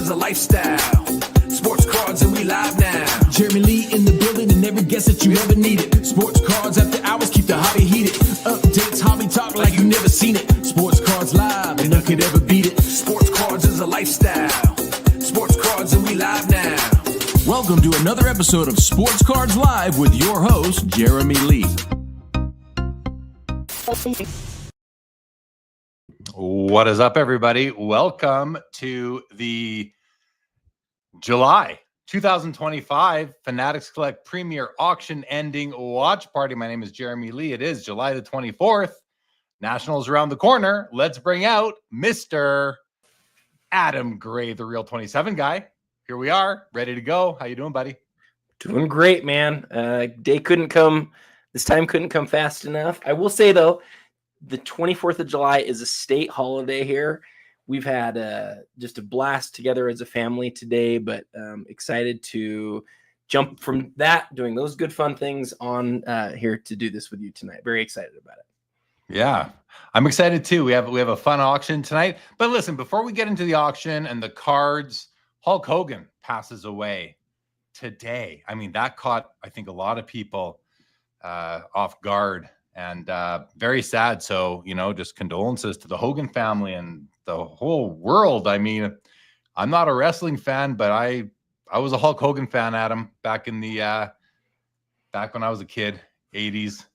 is a lifestyle. Sports cards and we live now. Jeremy Lee in the building and every guest that you ever needed. Sports cards after hours keep the hobby heated. Updates, hobby talk like you never seen it. Sports cards live and none could ever beat it. Sports cards is a lifestyle. Sports cards and we live now. Welcome to another episode of Sports Cards Live with your host, Jeremy Lee. What is up, everybody? Welcome to the July 2025 Fanatics Collect Premier Auction Ending Watch Party. My name is Jeremy Lee. It is July the 24th. Nationals around the corner. Let's bring out Mr. Adam Gray, the real 27 guy. Here we are, ready to go. How you doing, buddy? Doing great, man. Day couldn't come. This time couldn't come fast enough. I will say, though, the 24th of July is a state holiday here. We've had just a blast together as a family today, but excited to jump from that, doing those good fun things on here to do this with you tonight. Very excited about it. Yeah, I'm excited too. We have a fun auction tonight. But listen, before we get into the auction and the cards, Hulk Hogan passes away today. I mean, that caught, I think, a lot of people off guard. And very sad. So, just condolences to the Hogan family and the whole world. I mean, I'm not a wrestling fan, but I was a Hulk Hogan fan, Adam, back in the back when I was a kid, 80s.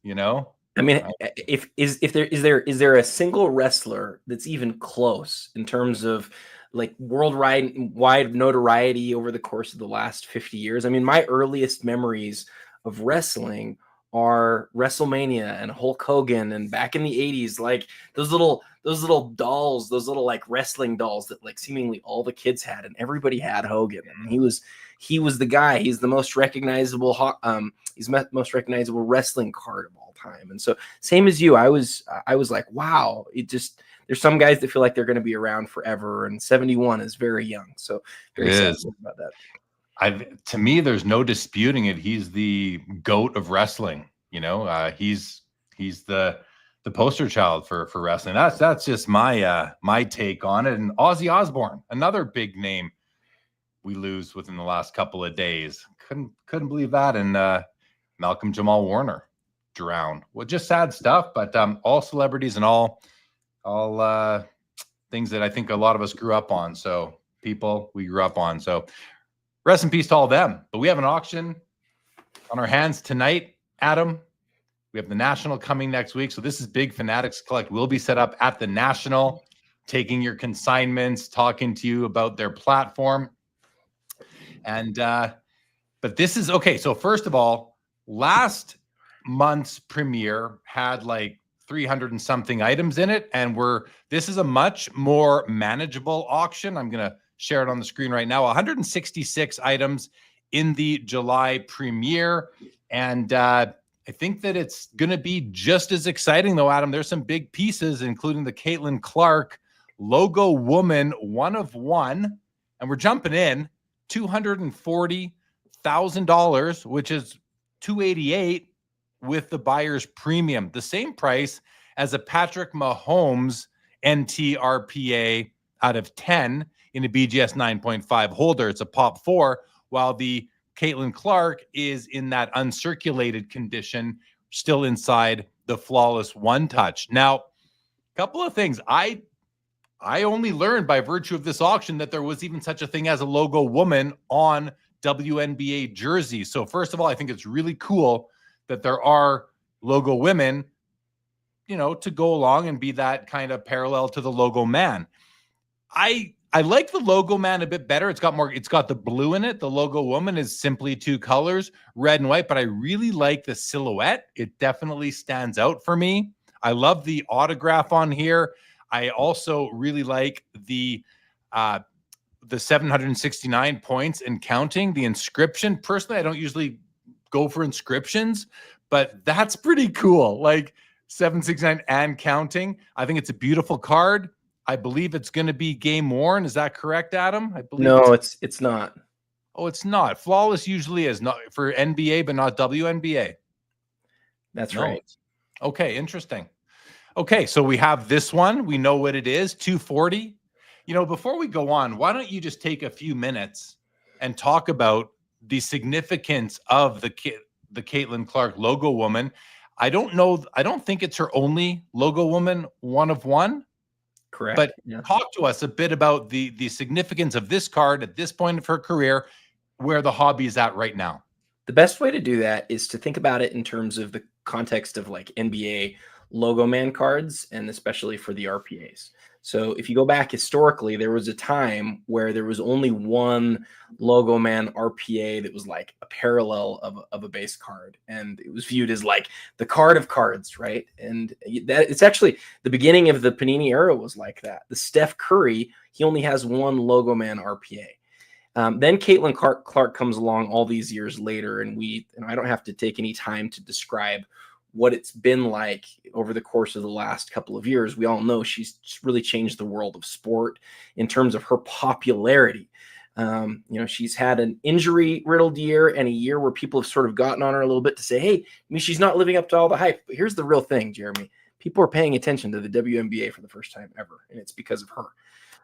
I mean, is there a single wrestler that's even close in terms of like worldwide notoriety over the course of the last 50 years? I mean, my earliest memories of wrestling are WrestleMania and Hulk Hogan, and back in the 80s, like those little dolls, those little like wrestling dolls that like seemingly all the kids had, and everybody had Hogan, and he was the guy. He's the most recognizable most recognizable wrestling card of all time. And so same as you, I was like, wow, there's some guys that feel like they're going to be around forever, and 71 is very young. So very excited about that. To me, there's no disputing it. He's the GOAT of wrestling. He's the poster child for wrestling. That's just my take on it. And Ozzy Osbourne, another big name we lose within the last couple of days. Couldn't believe that. And Malcolm Jamal Warner drowned. Well, just sad stuff. But all celebrities and all things that I think a lot of us grew up on. So people we grew up on. So rest in peace to all of them. But we have an auction on our hands tonight, Adam. We have the National coming next week. So this is big. Fanatics Collect will be set up at the National, taking your consignments, talking to you about their platform. And but this is okay. So first of all, last month's premiere had like 300 and something items in it. And this is a much more manageable auction. I'm going to share it on the screen right now. 166 items in the July premiere. And I think that it's going to be just as exciting, though, Adam. There's some big pieces, including the Caitlyn Clark Logowoman 1 of 1. And we're jumping in $240,000, which is $288 with the buyer's premium. The same price as a Patrick Mahomes NTRPA out of 10 in a BGS 9.5 holder. It's a pop 4, while the Caitlyn Clark is in that uncirculated condition, still inside the flawless one touch. Now, a couple of things. I only learned by virtue of this auction that there was even such a thing as a Logowoman on WNBA jerseys. So first of all, I think it's really cool that there are Logowomen, to go along and be that kind of parallel to the Logoman. I like the Logoman a bit better. It's got the blue in it. The Logowoman is simply two colors, red and white, but I really like the silhouette. It definitely stands out for me. I love the autograph on here. I also really like the 769 points and counting, the inscription. Personally, I don't usually go for inscriptions, but that's pretty cool. Like 769 and counting. I think it's a beautiful card. I believe it's going to be game worn. Is that correct, Adam? I believe no, it's not. Oh, it's not. Flawless usually is not for NBA, but not WNBA. That's right. Okay, interesting. Okay, so we have this one. We know what it is, 240. Before we go on, why don't you just take a few minutes and talk about the significance of the Caitlyn Clark Logowoman. I don't think it's her only Logowoman one of one. Correct. But talk to us a bit about the significance of this card at this point of her career, where the hobby is at right now. The best way to do that is to think about it in terms of the context of like NBA logo man cards, and especially for the RPAs. So if you go back historically, there was a time where there was only one logo man RPA that was like a parallel of a base card. And it was viewed as like the card of cards, right? And that it's actually the beginning of the Panini era was like that. The Steph Curry, he only has one logo man RPA. Then Caitlyn Clark comes along all these years later, and I don't have to take any time to describe what it's been like over the course of the last couple of years. We all know she's really changed the world of sport in terms of her popularity. She's had an injury-riddled year and a year where people have sort of gotten on her a little bit to say, hey, she's not living up to all the hype. But here's the real thing, Jeremy. People are paying attention to the WNBA for the first time ever, and it's because of her.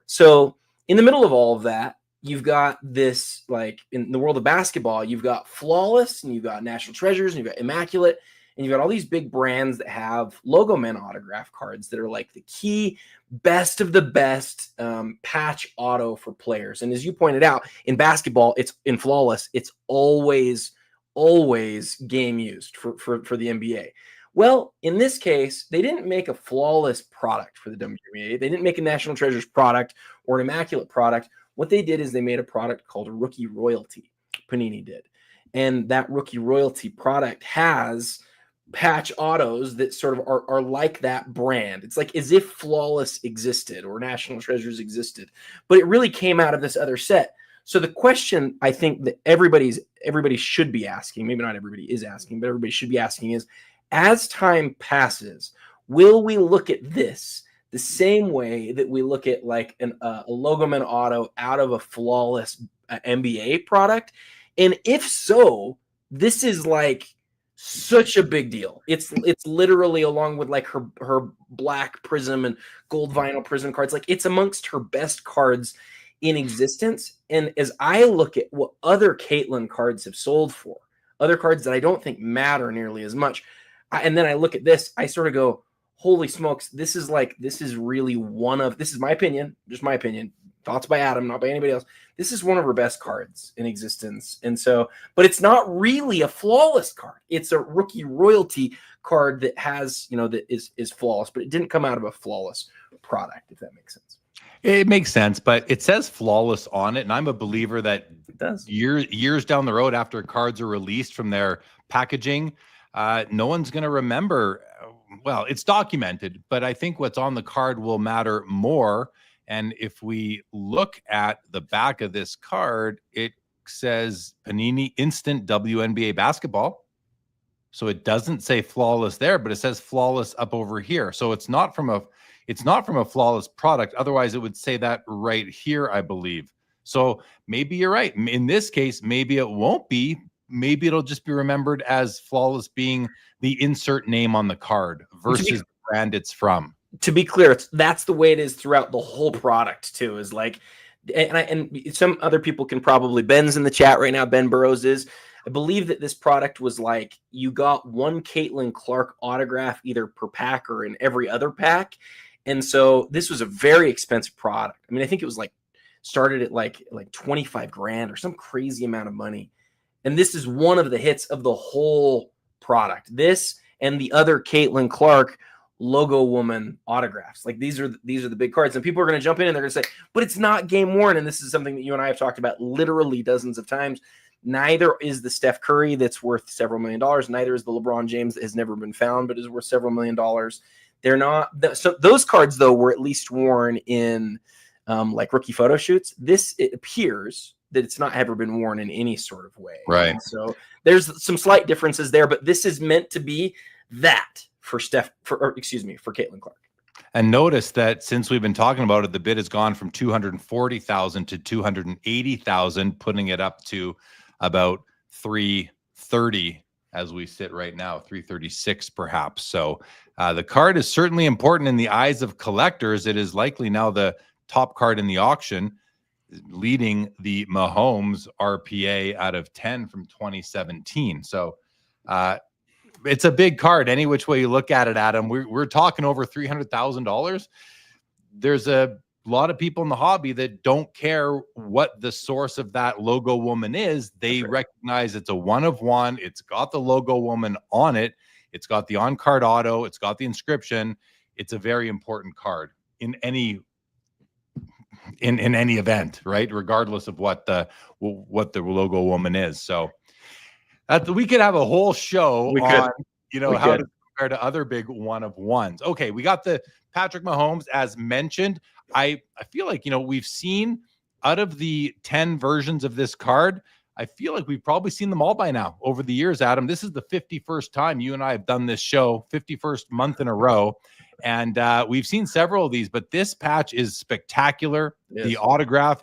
So in the middle of all of that, you've got this, like in the world of basketball, you've got Flawless, and you've got National Treasures, and you've got Immaculate, and you've got all these big brands that have logo man autograph cards that are like the key best of the best patch auto for players. And as you pointed out, in basketball, it's in Flawless, it's always game used for the NBA. Well, in this case, they didn't make a Flawless product for the WNBA. They didn't make a National Treasures product or an Immaculate product. What they did is they made a product called a Rookie Royalty. Panini did. And that Rookie Royalty product has patch autos that sort of are like that brand. It's like as if Flawless existed or National Treasures existed, but it really came out of this other set. So the question I think that everybody should be asking, maybe not everybody is asking, but everybody should be asking is, as time passes, will we look at this the same way that we look at like a Logoman auto out of a Flawless NBA product? And if so, this is like such a big deal. It's literally along with like her black prism and gold vinyl prism cards. Like it's amongst her best cards in existence. And as I look at what other Caitlyn cards have sold for, other cards that I don't think matter nearly as much, and then I look at this, I sort of go, holy smokes, this is really this is my opinion, just my opinion, thoughts by Adam, not by anybody else. This is one of her best cards in existence. And so, but it's not really a Flawless card. It's a Rookie Royalty card that has, that is Flawless, but it didn't come out of a Flawless product, if that makes sense. It makes sense, but it says Flawless on it. And I'm a believer that it does. Years down the road after cards are released from their packaging, no one's going to remember. Well, it's documented, but I think what's on the card will matter more. And if we look at the back of this card, it says Panini Instant WNBA Basketball. So it doesn't say Flawless there, but it says Flawless up over here. So it's not from a Flawless product. Otherwise, it would say that right here, I believe. So maybe you're right. In this case, maybe it won't be. Maybe it'll just be remembered as Flawless being the insert name on the card versus the brand it's from. To be clear, that's the way it is throughout the whole product too, is like, and some other people can probably, Ben's in the chat right now, Ben Burrows is, I believe that this product was like, you got one Caitlyn Clark autograph either per pack or in every other pack. And so this was a very expensive product. I mean, I think it was like started at like 25 grand or some crazy amount of money. And this is one of the hits of the whole product. This and the other Caitlyn Clark Logowoman autographs. Like these are the big cards, and people are going to jump in and they're going to say, but it's not game worn. And this is something that you and I have talked about literally dozens of times. Neither is the Steph Curry that's worth several $1 million. Neither is the LeBron James that has never been found, but is worth several $1 million. They're not. So those cards though were at least worn in like rookie photo shoots. This, it appears that it's not ever been worn in any sort of way. Right. And so there's some slight differences there, but this is meant to be that for Caitlyn Clark. And notice that since we've been talking about it, the bid has gone from 240,000 to 280,000, putting it up to about 330 as we sit right now, 336 perhaps. So the card is certainly important in the eyes of collectors. It is likely now the top card in the auction, leading the Mahomes RPA out of 10 from 2017. So it's a big card any which way you look at it, Adam. We're talking over $300,000. There's a lot of people in the hobby that don't care what the source of that Logowoman is. They recognize it's a one of one. It's got the Logowoman on it. It's got the on-card auto. It's got the inscription. It's a very important card in any event, right? Regardless of what the Logowoman is. So we could have a whole show on, how to compare to other big one of ones. Okay, we got the Patrick Mahomes as mentioned. I feel like, we've seen out of the 10 versions of this card, I feel like we've probably seen them all by now over the years, Adam. This is the 51st time you and I have done this show, 51st month in a row. And we've seen several of these, but this patch is spectacular. Yes. The autograph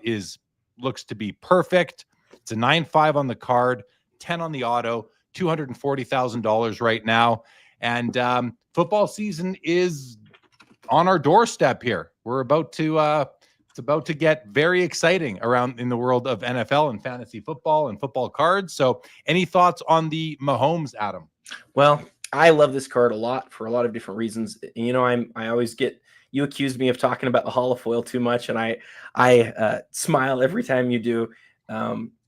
looks to be perfect. It's a 9.5 on the card, 10 on the auto, $240,000 right now. And football season is on our doorstep here. We're about to it's about to get very exciting around in the world of NFL and fantasy football and football cards. So any thoughts on the Mahomes, Adam? Well, I love this card a lot for a lot of different reasons. I always get, you accused me of talking about the holofoil too much, and I smile every time you do.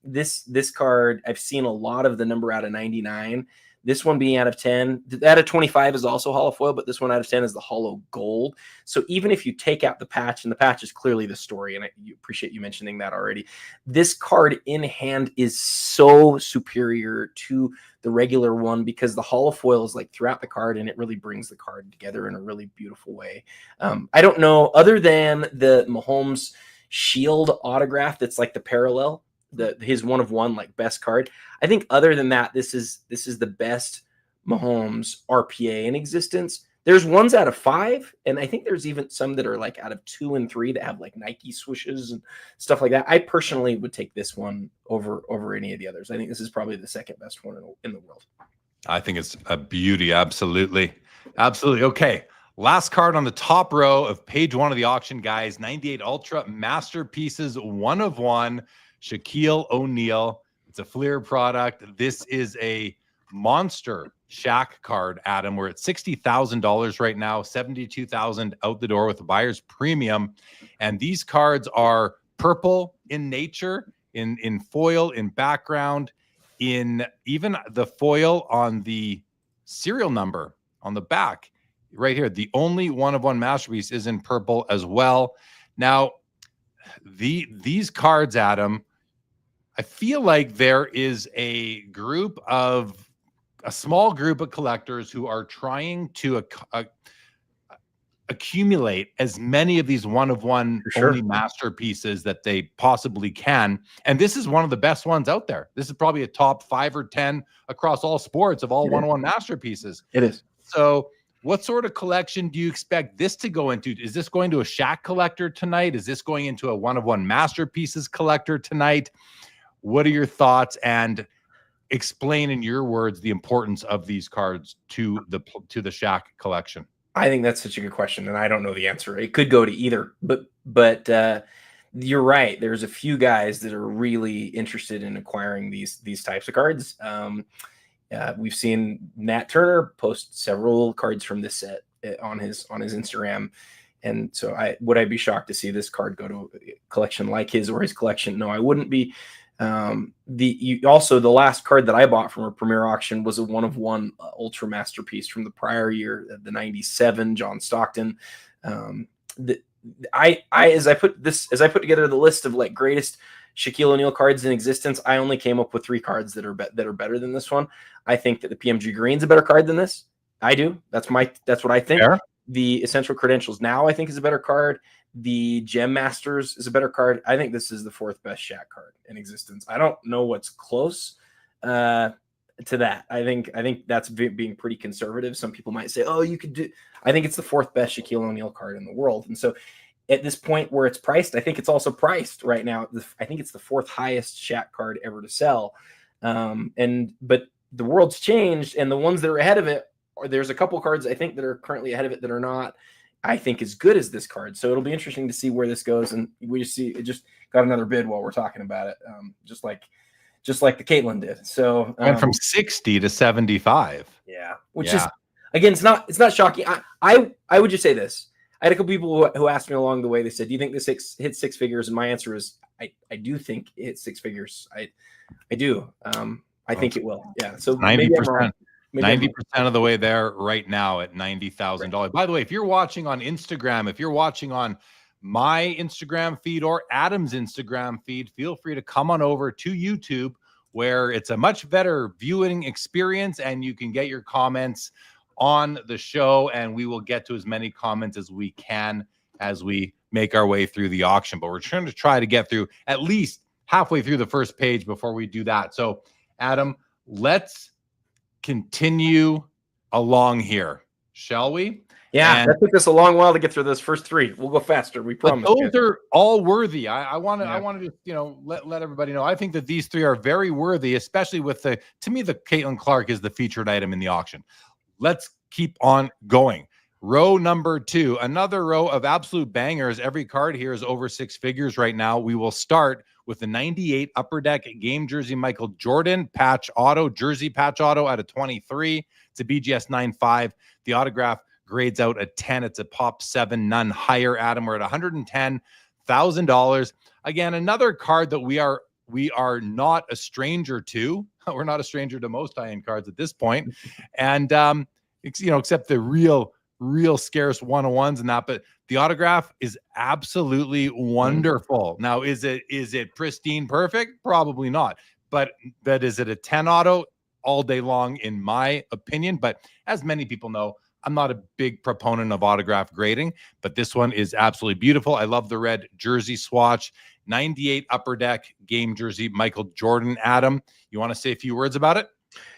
This card, I've seen a lot of the number out of 99. This one being out of 10, out of 25 is also holofoil, but this one out of 10 is the holo gold. So even if you take out the patch, and the patch is clearly the story, and I appreciate you mentioning that already, this card in hand is so superior to the regular one because the holofoil is like throughout the card, and it really brings the card together in a really beautiful way. I don't know, other than the Mahomes shield autograph that's like the parallel, his one of one, like best card. I think other than that, this is the best Mahomes RPA in existence. There's ones out of 5, and I think there's even some that are like out of 2 and 3 that have like Nike swooshes and stuff like that. I personally would take this one over any of the others. I think this is probably the second best one in the world. I think it's a beauty. Absolutely. Okay. Last card on the top row of page 1 of the auction, guys. 98 Ultra Masterpieces, one of one. Shaquille O'Neal. It's a Fleer product. This is a monster Shaq card, Adam. We're at $60,000 right now, $72,000 out the door with the buyer's premium. And these cards are purple in nature, in foil, in background, in even the foil on the serial number on the back right here. The only one of one masterpiece is in purple as well. Now, these cards, Adam, I feel like there is a small group of collectors who are trying to accumulate as many of these one of one only masterpieces that they possibly can. And this is one of the best ones out there. This is probably a top 5 or 10 across all sports of all one of one masterpieces. It is. So what sort of collection do you expect this to go into? Is this going to a Shaq collector tonight? Is this going into a one of one masterpieces collector tonight? What are your thoughts? And explain in your words the importance of these cards to the Shaq collection. I think that's such a good question, and I don't know the answer. It could go to either, but you're right. There's a few guys that are really interested in acquiring these types of cards. We've seen Nat Turner post several cards from this set on his Instagram. And so would I be shocked to see this card go to a collection like his or his collection? No, I wouldn't be. Also the last card that I bought from a Premier Auction was a one of one ultra masterpiece from the prior year, the 97 John Stockton. As I put together the list of like greatest Shaquille O'Neal cards in existence, I only came up with 3 cards that are better than this one. I think that the PMG Green's a better card than this. I do. That's what I think. Fair. The Essential Credentials Now I think is a better card. The Gem Masters is a better card. I think this is the 4th best Shaq card in existence. I don't know what's close to that. I think that's being pretty conservative. Some people might say, "Oh, you could do." I think it's the 4th best Shaquille O'Neal card in the world. And so, at this point where it's priced, I think it's also priced right now. I think it's the 4th highest Shaq card ever to sell. But the world's changed, and the ones that are ahead of it, there's a couple cards I think that are currently ahead of it that are not. I think, as good as this card. So it'll be interesting to see where this goes. And we just see it just got another bid while we're talking about it, just like the Caitlyn did. So went from 60 to 75. Yeah, which is, again, it's not shocking. I would just say this. I had a couple people who asked me along the way. They said, "Do you think this hits six figures?" And my answer is, I do think it hits six figures. I do. I think it will. Yeah. So 90%. 90% of the way there right now at $90,000. Right. By the way, if you're watching on Instagram, if you're watching on my Instagram feed or Adam's Instagram feed, feel free to come on over to YouTube, where it's a much better viewing experience and you can get your comments on the show, and we will get to as many comments as we can as we make our way through the auction. But we're trying to try to get through at least halfway through the first page before we do that. So, Adam, let's continue along here, shall we? Yeah, that took us a long while to get through those first three. We'll go faster, we promise. Those are all worthy. I want to just, let everybody know. I think that these three are very worthy, especially with to me, the Caitlyn Clark is the featured item in the auction. Let's keep on going. Row number 2, another row of absolute bangers. Every card here is over six figures right now. We will start with the 98 Upper Deck game jersey Michael Jordan patch auto, jersey patch auto out of 23. It's a BGS 9.5. The autograph grades out a 10. It's a pop 7, none higher. Adam, we're at $110,000. Again, another card that we are not a stranger to. We're not a stranger to most high-end cards at this point. And, except the real scarce 101s and that, but the autograph is absolutely wonderful. Now, is it pristine perfect? Probably not. But is it a 10 auto? All day long, in my opinion. But as many people know, I'm not a big proponent of autograph grading, but this one is absolutely beautiful. I love the red jersey swatch. 98 Upper Deck game jersey Michael Jordan. Adam, you want to say a few words about it?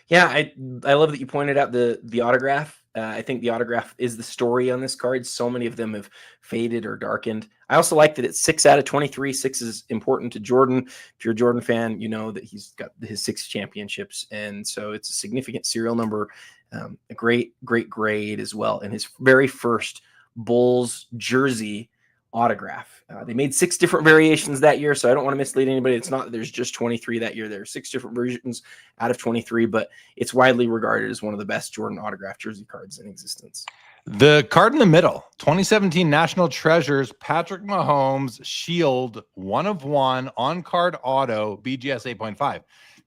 Yeah, I love that you pointed out the autograph. I think the autograph is the story on this card. So many of them have faded or darkened. I also like that it's 6 out of 23. 6 is important to Jordan. If you're a Jordan fan, you know that he's got his 6 championships. And so it's a significant serial number, a great grade as well. And his very first Bulls jersey autograph. They made 6 different variations that year, so I don't want to mislead anybody. It's not that there's just 23 that year. There are 6 different versions out of 23, but it's widely regarded as one of the best Jordan autograph jersey cards in existence. The card in the middle, 2017 National Treasures, Patrick Mahomes Shield, 1 of 1 on-card auto, BGS 8.5.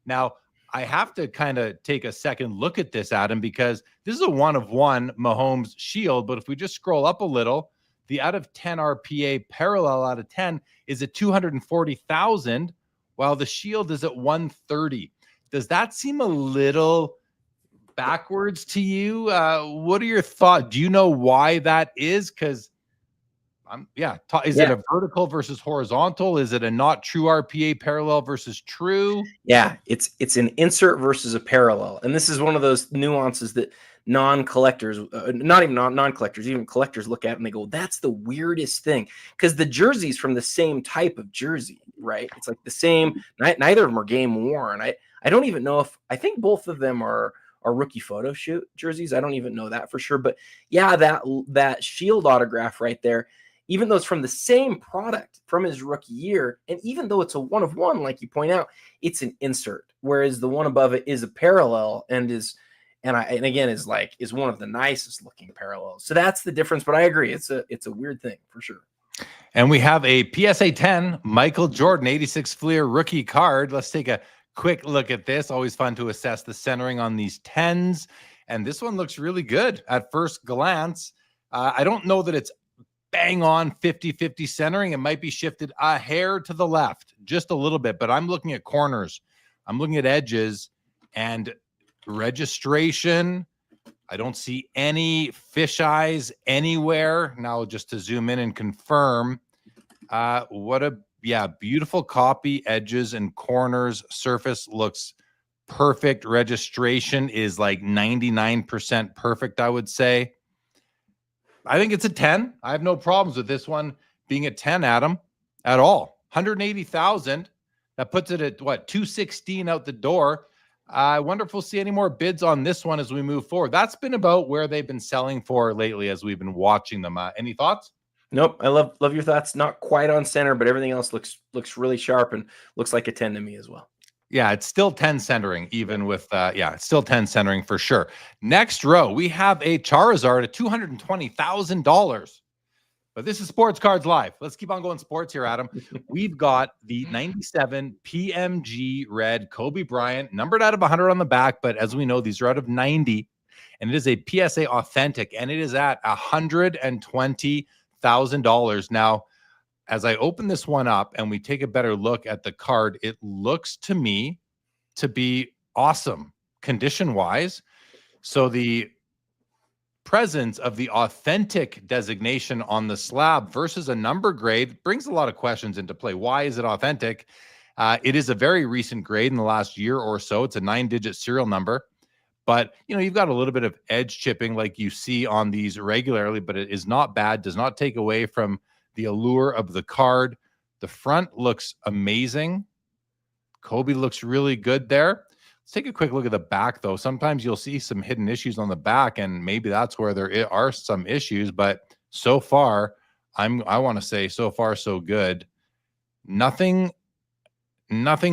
Now, I have to kind of take a second look at this, Adam, because this is a 1 of 1 Mahomes Shield, but if we just scroll up a little, the out of 10 RPA parallel out of 10 is at 240,000, while the Shield is at 130. Does that seem a little backwards to you? What are your thoughts? Do you know why that is? Because is it a vertical versus horizontal? Is it a not true RPA parallel versus true? Yeah, it's an insert versus a parallel. And this is one of those nuances that non-collectors, not even non-collectors, even collectors look at and they go, that's the weirdest thing. Because the jersey's from the same type of jersey, right? It's like the same, neither of them are game worn. I don't even know I think both of them are rookie photo shoot jerseys. I don't even know that for sure. But yeah, that Shield autograph right there, even though it's from the same product from his rookie year, and even though it's a 1 of 1, like you point out, it's an insert, whereas the one above it is a parallel and is one of the nicest looking parallels. So that's the difference. But I agree, it's a weird thing for sure. And we have a PSA 10 Michael Jordan 86 Fleer rookie card. Let's take a quick look at this. Always fun to assess the centering on these 10s. And this one looks really good at first glance. I don't know that it's bang on 50-50 centering. It might be shifted a hair to the left, just a little bit, but I'm looking at corners. I'm looking at edges and registration. I don't see any fisheyes anywhere. Now, just to zoom in and confirm, beautiful copy, edges and corners. Surface looks perfect. Registration is like 99% perfect, I would say. I think it's a 10. I have no problems with this one being a 10, Adam, at all. 180,000. That puts it at what, 216 out the door. I wonder if we'll see any more bids on this one as we move forward. That's been about where they've been selling for lately as we've been watching them. Any thoughts? Nope. I love your thoughts. Not quite on center, but everything else looks really sharp and looks like a 10 to me as well. Yeah, it's still 10 centering, even with, it's still 10 centering for sure. Next row, we have a Charizard at $220,000. But this is Sports Cards Live. Let's keep on going sports here, Adam. We've got the 97 PMG red Kobe Bryant, numbered out of 100 on the back, but as we know, these are out of 90, and it is a PSA authentic, and it is at $120,000. Now, as I open this one up and we take a better look at the card, it looks to me to be awesome condition-wise. So the presence of the authentic designation on the slab versus a number grade brings a lot of questions into play. Why is it authentic? It is a very recent grade in the last year or so. It's a 9-digit serial number, but you've got a little bit of edge chipping like you see on these regularly, but it is not bad, does not take away from the allure of the card. The front looks amazing. Kobe looks really good there. Let's take a quick look at the back, though. Sometimes you'll see some hidden issues on the back, and maybe that's where there are some issues. But so far, I want to say so far so good. Nothing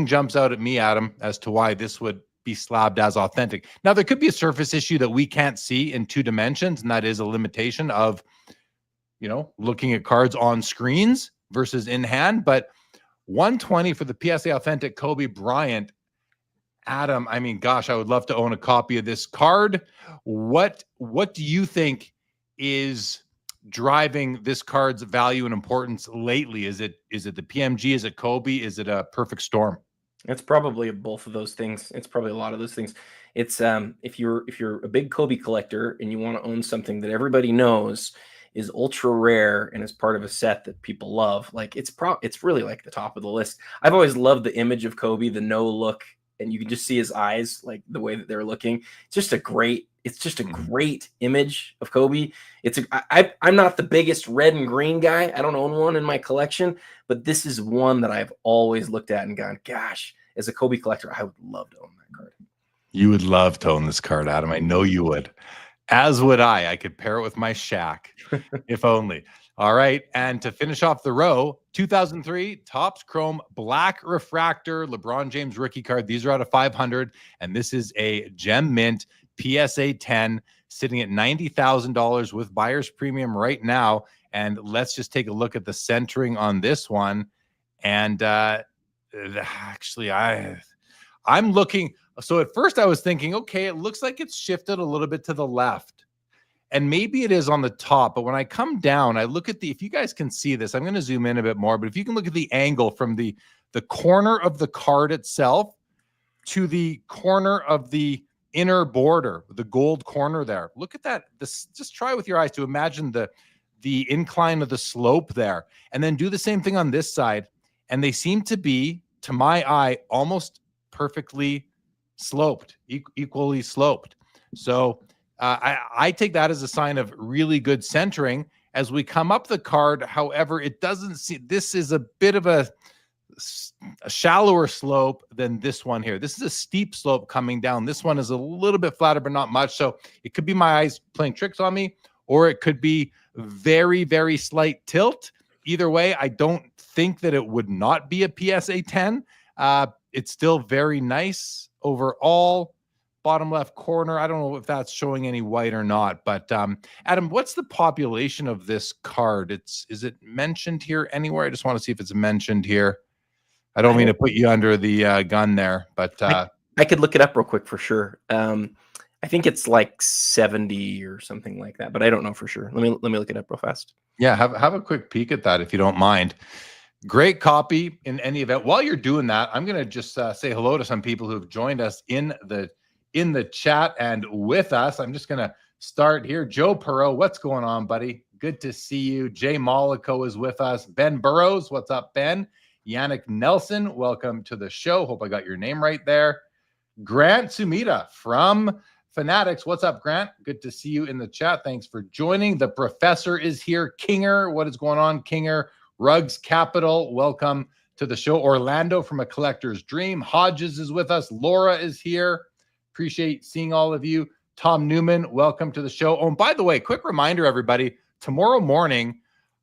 jumps out at me, Adam, as to why this would be slabbed as authentic. Now, there could be a surface issue that we can't see in 2 dimensions, and that is a limitation of looking at cards on screens versus in hand. But 120 for the PSA authentic Kobe Bryant. Adam, I mean, gosh, I would love to own a copy of this card. What do you think is driving this card's value and importance lately? Is it the PMG? Is it Kobe? Is it a perfect storm? It's probably both of those things. It's probably a lot of those things. It's if you're a big Kobe collector and you want to own something that everybody knows is ultra rare and is part of a set that people love, like it's really like the top of the list. I've always loved the image of Kobe, the no look, and you can just see his eyes, like the way that they're looking. It's just a great image of Kobe. I'm not the biggest red and green guy. I don't own one in my collection, but this is one that I've always looked at and gone, gosh, as a Kobe collector, I would love to own that card. You would love to own this card, Adam. I know you would. As would I. I could pair it with my Shaq, if only. All right. And to finish off the row, 2003 Topps Chrome Black Refractor LeBron James rookie card. These are out of 500. And this is a Gem Mint PSA 10 sitting at $90,000 with buyer's premium right now. And let's just take a look at the centering on this one. And actually, I'm looking. So at first I was thinking, okay, it looks like it's shifted a little bit to the left. And maybe it is on the top, but when I come down, I look at if you guys can see this, I'm going to zoom in a bit more, but if you can look at the angle from the corner of the card itself to the corner of the inner border, the gold corner there, look at that. Just try with your eyes to imagine the incline of the slope there, and then do the same thing on this side. And they seem to be, to my eye, almost perfectly sloped, equally sloped. So I take that as a sign of really good centering as we come up the card. However, it doesn't seem, this is a bit of a shallower slope than this one here. This is a steep slope coming down. This one is a little bit flatter, but not much. So it could be my eyes playing tricks on me, or it could be very, very slight tilt. Either way, I don't think that it would not be a PSA 10. It's still very nice overall. Bottom left corner, I don't know if that's showing any white or not, but Adam, what's the population of this card? Is it mentioned here anywhere? I just want to see if it's mentioned here. I don't mean to put you under the gun there, but I could look it up real quick for sure. I think it's like 70 or something like that, but I don't know for sure. Let me look it up real fast. Yeah, have a quick peek at that if you don't mind. Great copy in any event. While you're doing that, I'm going to just say hello to some people who have joined us in the chat and with us. I'm just going to start here. Joe Perot, what's going on, buddy? Good to see you. Jay Mollico is with us. Ben Burrows, what's up, Ben? Yannick Nelson, welcome to the show. Hope I got your name right there. Grant Sumida from Fanatics. What's up, Grant? Good to see you in the chat. Thanks for joining. The professor is here. Kinger, what is going on, Kinger? Rugs Capital, welcome to the show. Orlando from A Collector's Dream. Hodges is with us. Laura is here. Appreciate seeing all of you. Tom Newman, welcome to the show. Oh, and by the way, quick reminder, everybody, tomorrow morning,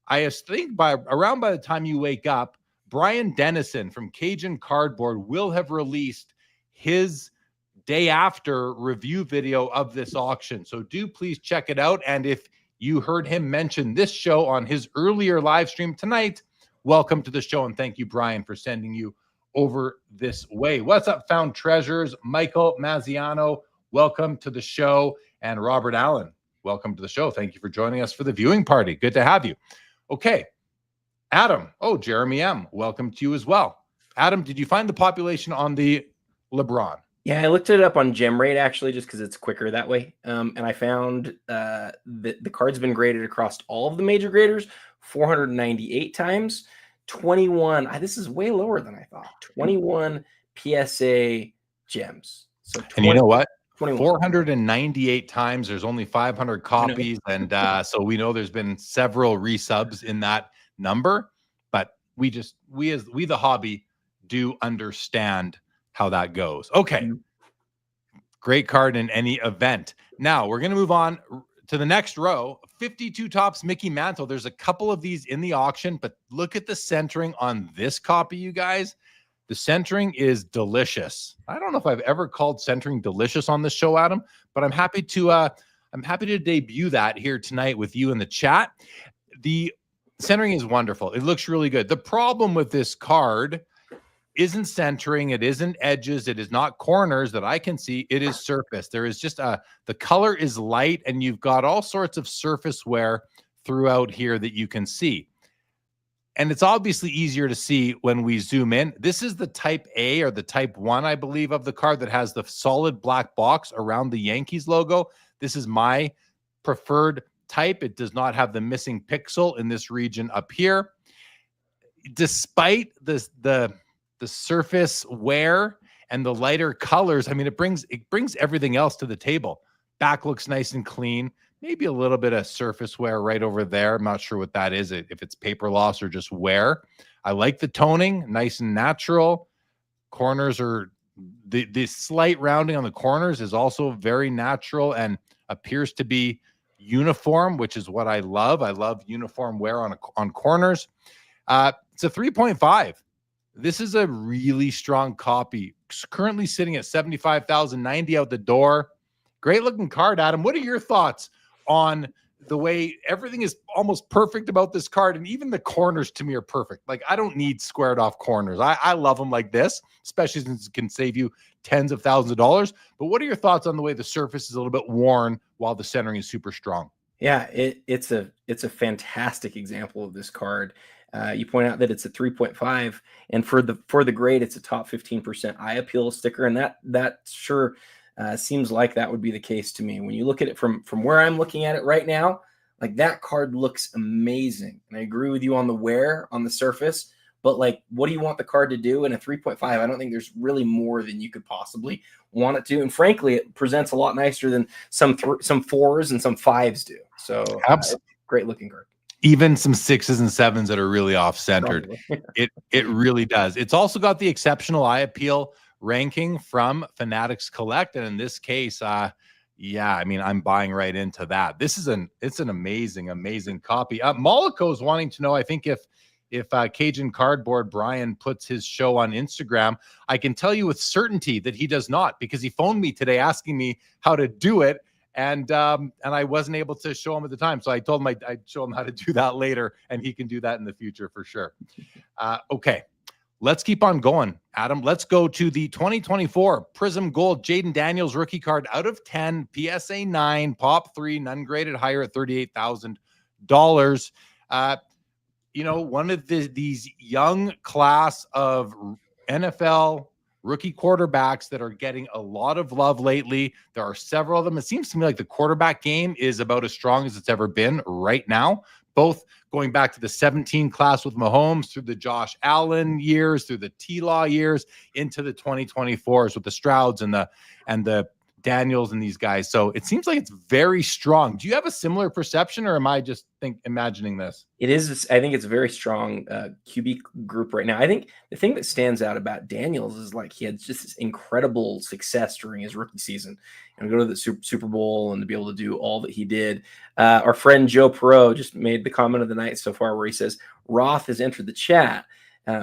I think by the time you wake up, Brian Dennison from Cajun Cardboard will have released his day after review video of this auction. So do please check it out. And if you heard him mention this show on his earlier live stream tonight, welcome to the show. And thank you, Brian, for sending you over this way. What's up, Found Treasures? Michael Mazziano, welcome to the show. And Robert Allen, welcome to the show. Thank you for joining us for the viewing party. Good to have you. Okay. Adam. Oh, Jeremy M. Welcome to you as well. Adam, did you find the population on the LeBron? Yeah, I looked it up on GemRate actually, just because it's quicker that way. And I found that the card's been graded across all of the major graders 498 times. 21. This is way lower than I thought. 21 PSA gems. So 20, and you know what? 21. 498 times. There's only 500 copies, and so we know there's been several resubs in that number. But we the hobby do understand how that goes. Okay. Great card in any event. Now we're going to move on to the next row. 52 Topps Mickey Mantle. There's a couple of these in the auction, but look at the centering on this copy, you guys. The centering is delicious. I don't know if I've ever called centering delicious on this show, Adam, but I'm happy to debut that here tonight with you in the chat. The centering is wonderful. It looks really good. The problem with this card isn't centering, it isn't edges, it is not corners that I can see, it is surface. There is just the color is light, and you've got all sorts of surface wear throughout here that you can see. And it's obviously easier to see when we zoom in. This is the type A or the type 1, I believe, of the card that has the solid black box around the Yankees logo. This is my preferred type. It does not have the missing pixel in this region up here. Despite the surface wear and the lighter colors, I mean, it brings everything else to the table. Back looks nice and clean. Maybe a little bit of surface wear right over there. I'm not sure what that is, if it's paper loss or just wear. I like the toning, nice and natural. Corners are the slight rounding on the corners is also very natural and appears to be uniform, which is what I love. I love uniform wear on corners. It's a 3.5. This is a really strong copy. It's currently sitting at 75,090 out the door. Great looking card, Adam. What are your thoughts on the way everything is almost perfect about this card? And even the corners to me are perfect. Like, I don't need squared off corners. I love them like this, especially since it can save you tens of thousands of dollars. But what are your thoughts on the way the surface is a little bit worn while the centering is super strong? Yeah, it's a fantastic example of this card. You point out that it's a 3.5, and for the grade, it's a top 15% eye appeal sticker, and that sure seems like that would be the case to me. When you look at it from where I'm looking at it right now, like, that card looks amazing, and I agree with you on the wear on the surface. But, like, what do you want the card to do in a 3.5? I don't think there's really more than you could possibly want it to, and frankly, it presents a lot nicer than some 4s and some 5s do. So, great looking card. Even some 6s and 7s that are really off-centered. It really does. It's also got the exceptional eye appeal ranking from Fanatics Collect, and in this case, yeah, I mean, I'm buying right into that. It's an amazing copy. Mollico is wanting to know, I think, if Cajun Cardboard Brian puts his show on Instagram. I can tell you with certainty that he does not, because he phoned me today asking me how to do it. And I wasn't able to show him at the time. So I told him I'd show him how to do that later, and he can do that in the future for sure. Okay, let's keep on going, Adam. Let's go to the 2024 Prism Gold Jaden Daniels rookie card out of 10, PSA 9, Pop 3, none graded higher at $38,000. You know, one of these young class of NFL rookie quarterbacks that are getting a lot of love lately. There are several of them. It seems to me like the quarterback game is about as strong as it's ever been right now, both going back to the 17 class with Mahomes, through the Josh Allen years, through the T-Law years, into the 2024s with the Strouds and the Daniels and these guys. So it seems like it's very strong. Do you have a similar perception, or am I just imagining this? It is. I think it's a very strong QB group right now. I think the thing that stands out about Daniels is like he had just this incredible success during his rookie season, and go to the Super Bowl and to be able to do all that he did. Our friend Joe Perot just made the comment of the night so far where he says Roth has entered the chat,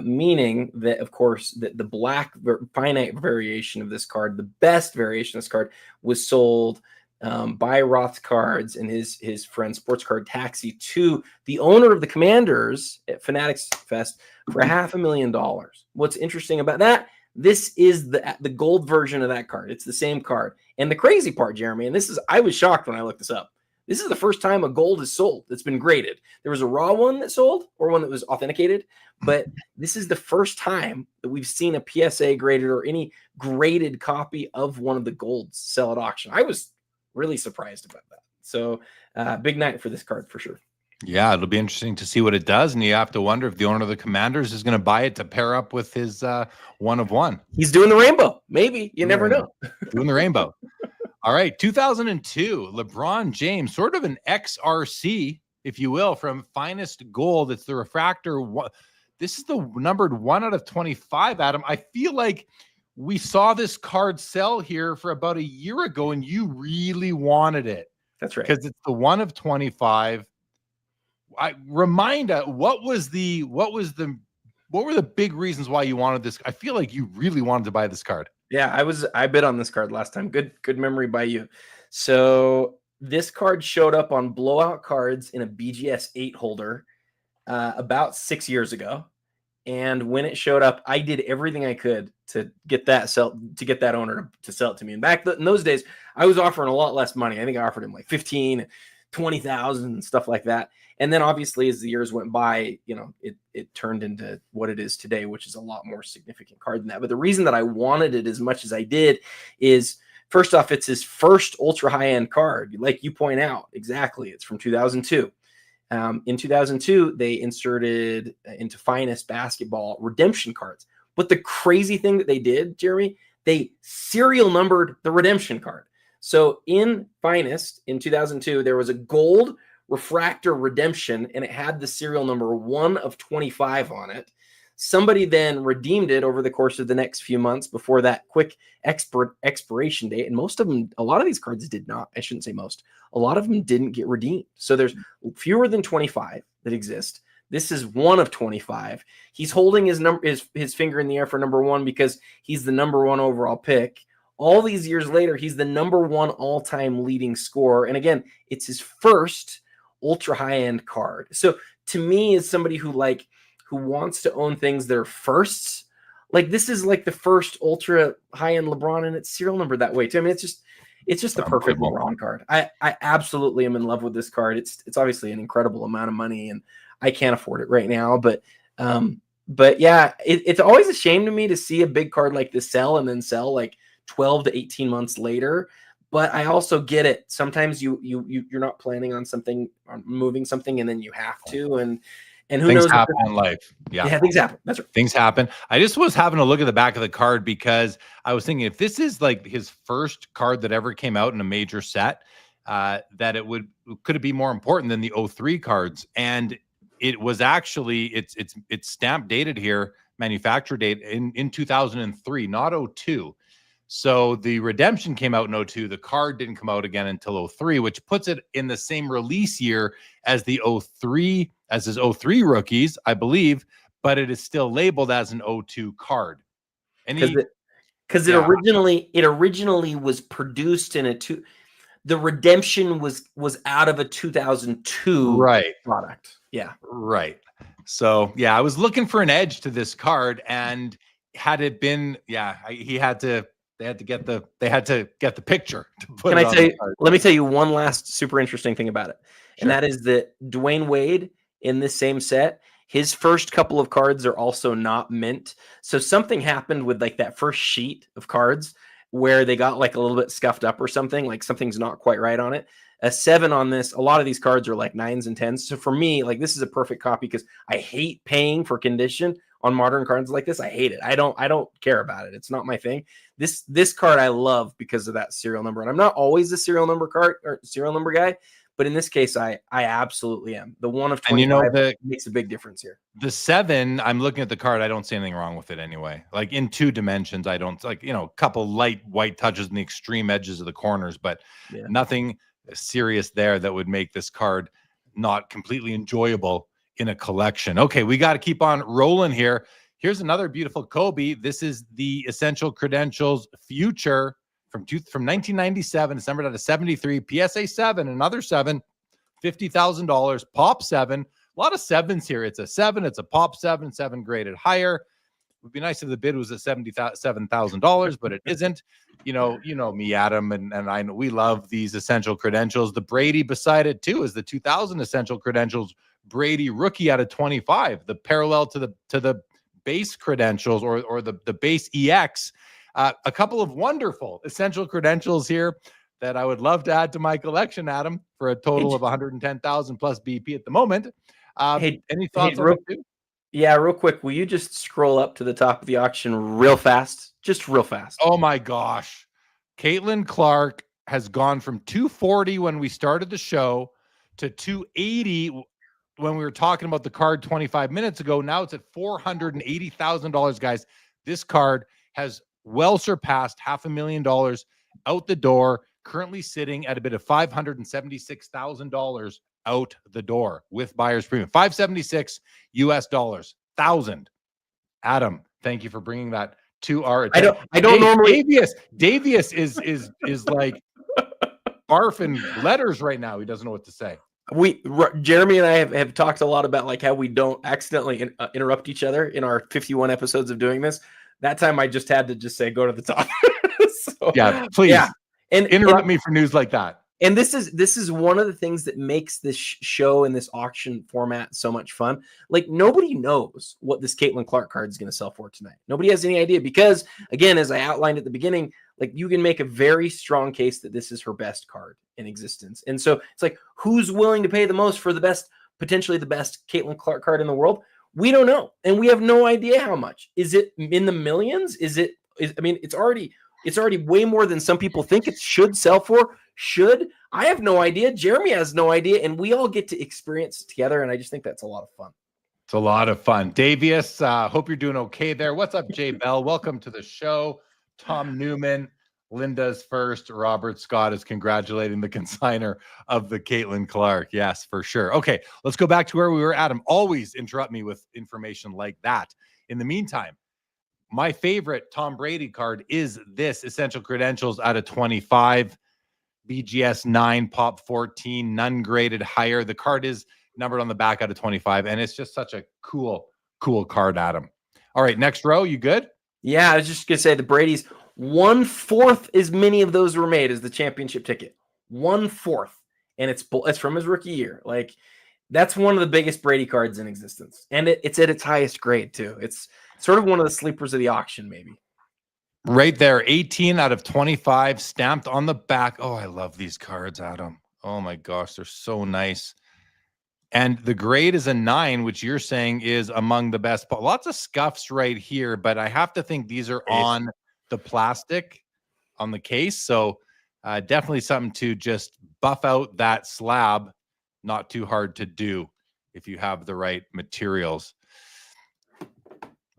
meaning that, of course, that the black finite variation of this card, the best variation of this card, was sold by Roth's Cards and his friend Sports Card Taxi to the owner of the Commanders at Fanatics Fest for $500,000. What's interesting about that? This is the gold version of that card. It's the same card. And the crazy part, Jeremy, and I was shocked when I looked this up. This is the first time a gold is sold that's been graded. There was a raw one that sold or one that was authenticated, but this is the first time that we've seen a PSA graded or any graded copy of one of the golds sell at auction. I was really surprised about that. So big night for this card for sure. Yeah, it'll be interesting to see what it does. And you have to wonder if the owner of the Commanders is going to buy it to pair up with his 1 of 1. He's doing the rainbow. Maybe. You never know. Doing the rainbow. All right. 2002, LeBron James, sort of an XRC, if you will, from Finest Gold. It's the refractor. This is the numbered 1 out of 25, Adam. I feel like we saw this card sell here for about a year ago, and you really wanted it. That's right. Because it's the 1 of 25. What were the big reasons why you wanted this? I feel like you really wanted to buy this card. Yeah, I bid on this card last time. Good memory by you. So this card showed up on Blowout Cards in a BGS 8 holder about 6 years ago. And when it showed up, I did everything I could to get that owner to sell it to me. And back in those days, I was offering a lot less money. I think I offered him like 15, 20,000 and stuff like that. And then obviously as the years went by, it turned into what it is today, which is a lot more significant card than that. But the reason that I wanted it as much as I did is, first off, it's his first ultra high-end card. Like you point out, exactly. It's from 2002. In 2002, they inserted into Finest basketball redemption cards. But the crazy thing that they did, Jeremy, they serial numbered the redemption card. So in Finest in 2002, there was a gold refractor redemption, and it had the serial number 1 of 25 on it. Somebody then redeemed it over the course of the next few months before that quick expiration date. And a lot of these cards did not. I shouldn't say most. A lot of them didn't get redeemed. So there's fewer than 25 that exist. This is 1 of 25. He's holding his finger in the air for number 1 because he's the number 1 overall pick. All these years later, he's the number 1 all-time leading scorer. And again, it's his first ultra high-end card. So to me, as somebody who wants to own things that are firsts, like this is like the first ultra high-end LeBron, and it's serial numbered that way too. I mean, it's just the perfect LeBron card. I absolutely am in love with this card. It's obviously an incredible amount of money, and I can't afford it right now. But yeah, it's always a shame to me to see a big card like this sell and then sell like 12 to 18 months later. But I also get it. Sometimes you're not planning on moving something, and then you have to, and who knows? Things happen in life. Yeah, things happen. That's right. Things happen. I just was having a look at the back of the card because I was thinking if this is like his first card that ever came out in a major set, that could it be more important than the 03 cards? And it was actually it's stamp dated here, manufacture date in 2003, not 02. So the redemption came out in 02. The card didn't come out again until 03, which puts it in the same release year as his 03 rookies, I believe, but it is still labeled as an 02 card. And because it originally was produced in the redemption was out of a 2002 product. Yeah. Right. So yeah, I was looking for an edge to this card, and had it been, they had to get the picture to put let me tell you one last super interesting thing about it. Sure. And that is that Dwayne Wade in this same set, his first couple of cards are also not mint. So something happened with like that first sheet of cards where they got like a little bit scuffed up or something, like something's not quite right on it. A 7 on this, a lot of these cards are like 9s and 10s. So for me, like this is a perfect copy because I hate paying for condition on modern cards like this. I hate it. I don't care about it. It's not my thing. This card I love because of that serial number. And I'm not always a serial number card or serial number guy, but in this case, I absolutely am. The 1 of 25 makes a big difference here. The 7, I'm looking at the card. I don't see anything wrong with it anyway. Like in 2 dimensions, I don't like, a couple light white touches in the extreme edges of the corners, but nothing serious there that would make this card not completely enjoyable in a collection. Okay, we got to keep on rolling here. Here's another beautiful Kobe. This is the Essential Credentials Future from 1997, December out of 73, PSA 7, another 7, $50,000, pop 7. A lot of 7s here. It's a 7, it's a pop 7, 7 graded higher. It would be nice if the bid was at $77,000, but it isn't. You know me, Adam, and I know we love these Essential Credentials. The Brady beside it too is the 2000 Essential Credentials Brady rookie out of 25, the parallel to the base credentials or the base EX. A couple of wonderful Essential Credentials here that I would love to add to my collection, Adam, for a total of 110,000 plus BP at the moment. Any thoughts on it too? Yeah, real quick. Will you just scroll up to the top of the auction real fast? Just real fast. Oh my gosh. Caitlyn Clark has gone from 240 when we started the show to 280 when we were talking about the card 25 minutes ago. Now it's at $480,000, guys. This card has well surpassed $500,000 out the door, currently sitting at a bid of $576,000 out the door with buyer's premium. 576 US dollars, 1,000. Adam, thank you for bringing that to our attention. I don't normally. Davius is like barfing letters right now. He doesn't know what to say. Jeremy and I have talked a lot about like how we don't accidentally interrupt each other in our 51 episodes of doing this. That time I just had to just say, go to the top. So, yeah, please. Yeah. And interrupt me for news like that. And this is one of the things that makes this show and this auction format so much fun. Like nobody knows what this Caitlyn Clark card is going to sell for tonight. Nobody has any idea because, again, as I outlined at the beginning, like you can make a very strong case that this is her best card in existence. And so it's like, who's willing to pay the most for the best, potentially the best Caitlyn Clark card in the world? We don't know, and we have no idea how much. Is it in the millions? I mean, it's already way more than some people think it should sell for. I have no idea. Jeremy has no idea, and we all get to experience it together, and I just think that's a lot of fun. It's a lot of fun. Davius, hope you're doing okay there. What's up, Jay Bell? Welcome to the show. Tom Newman, Linda's first. Robert Scott is congratulating the consigner of the Caitlyn Clark. Yes, for sure. Okay, let's go back to where we were. Adam, always interrupt me with information like that. In the meantime, my favorite Tom Brady card is this Essential Credentials out of 25. BGS 9, pop 14, none graded higher. The card is numbered on the back out of 25, and it's just such a cool card, Adam. All right, next row, you good? Yeah, I was just going to say the Brady's 1/4 as many of those were made as the championship ticket. 1/4. And it's from his rookie year. Like, that's one of the biggest Brady cards in existence. And it's at its highest grade, too. It's sort of one of the sleepers of the auction, maybe. Right there, 18 out of 25 stamped on the back. Oh, I love these cards, Adam. Oh my gosh, they're so nice. And the grade is a 9, which you're saying is among the best. Lots of scuffs right here, but I have to think these are on the plastic on the case. So definitely something to just buff out that slab. Not too hard to do if you have the right materials.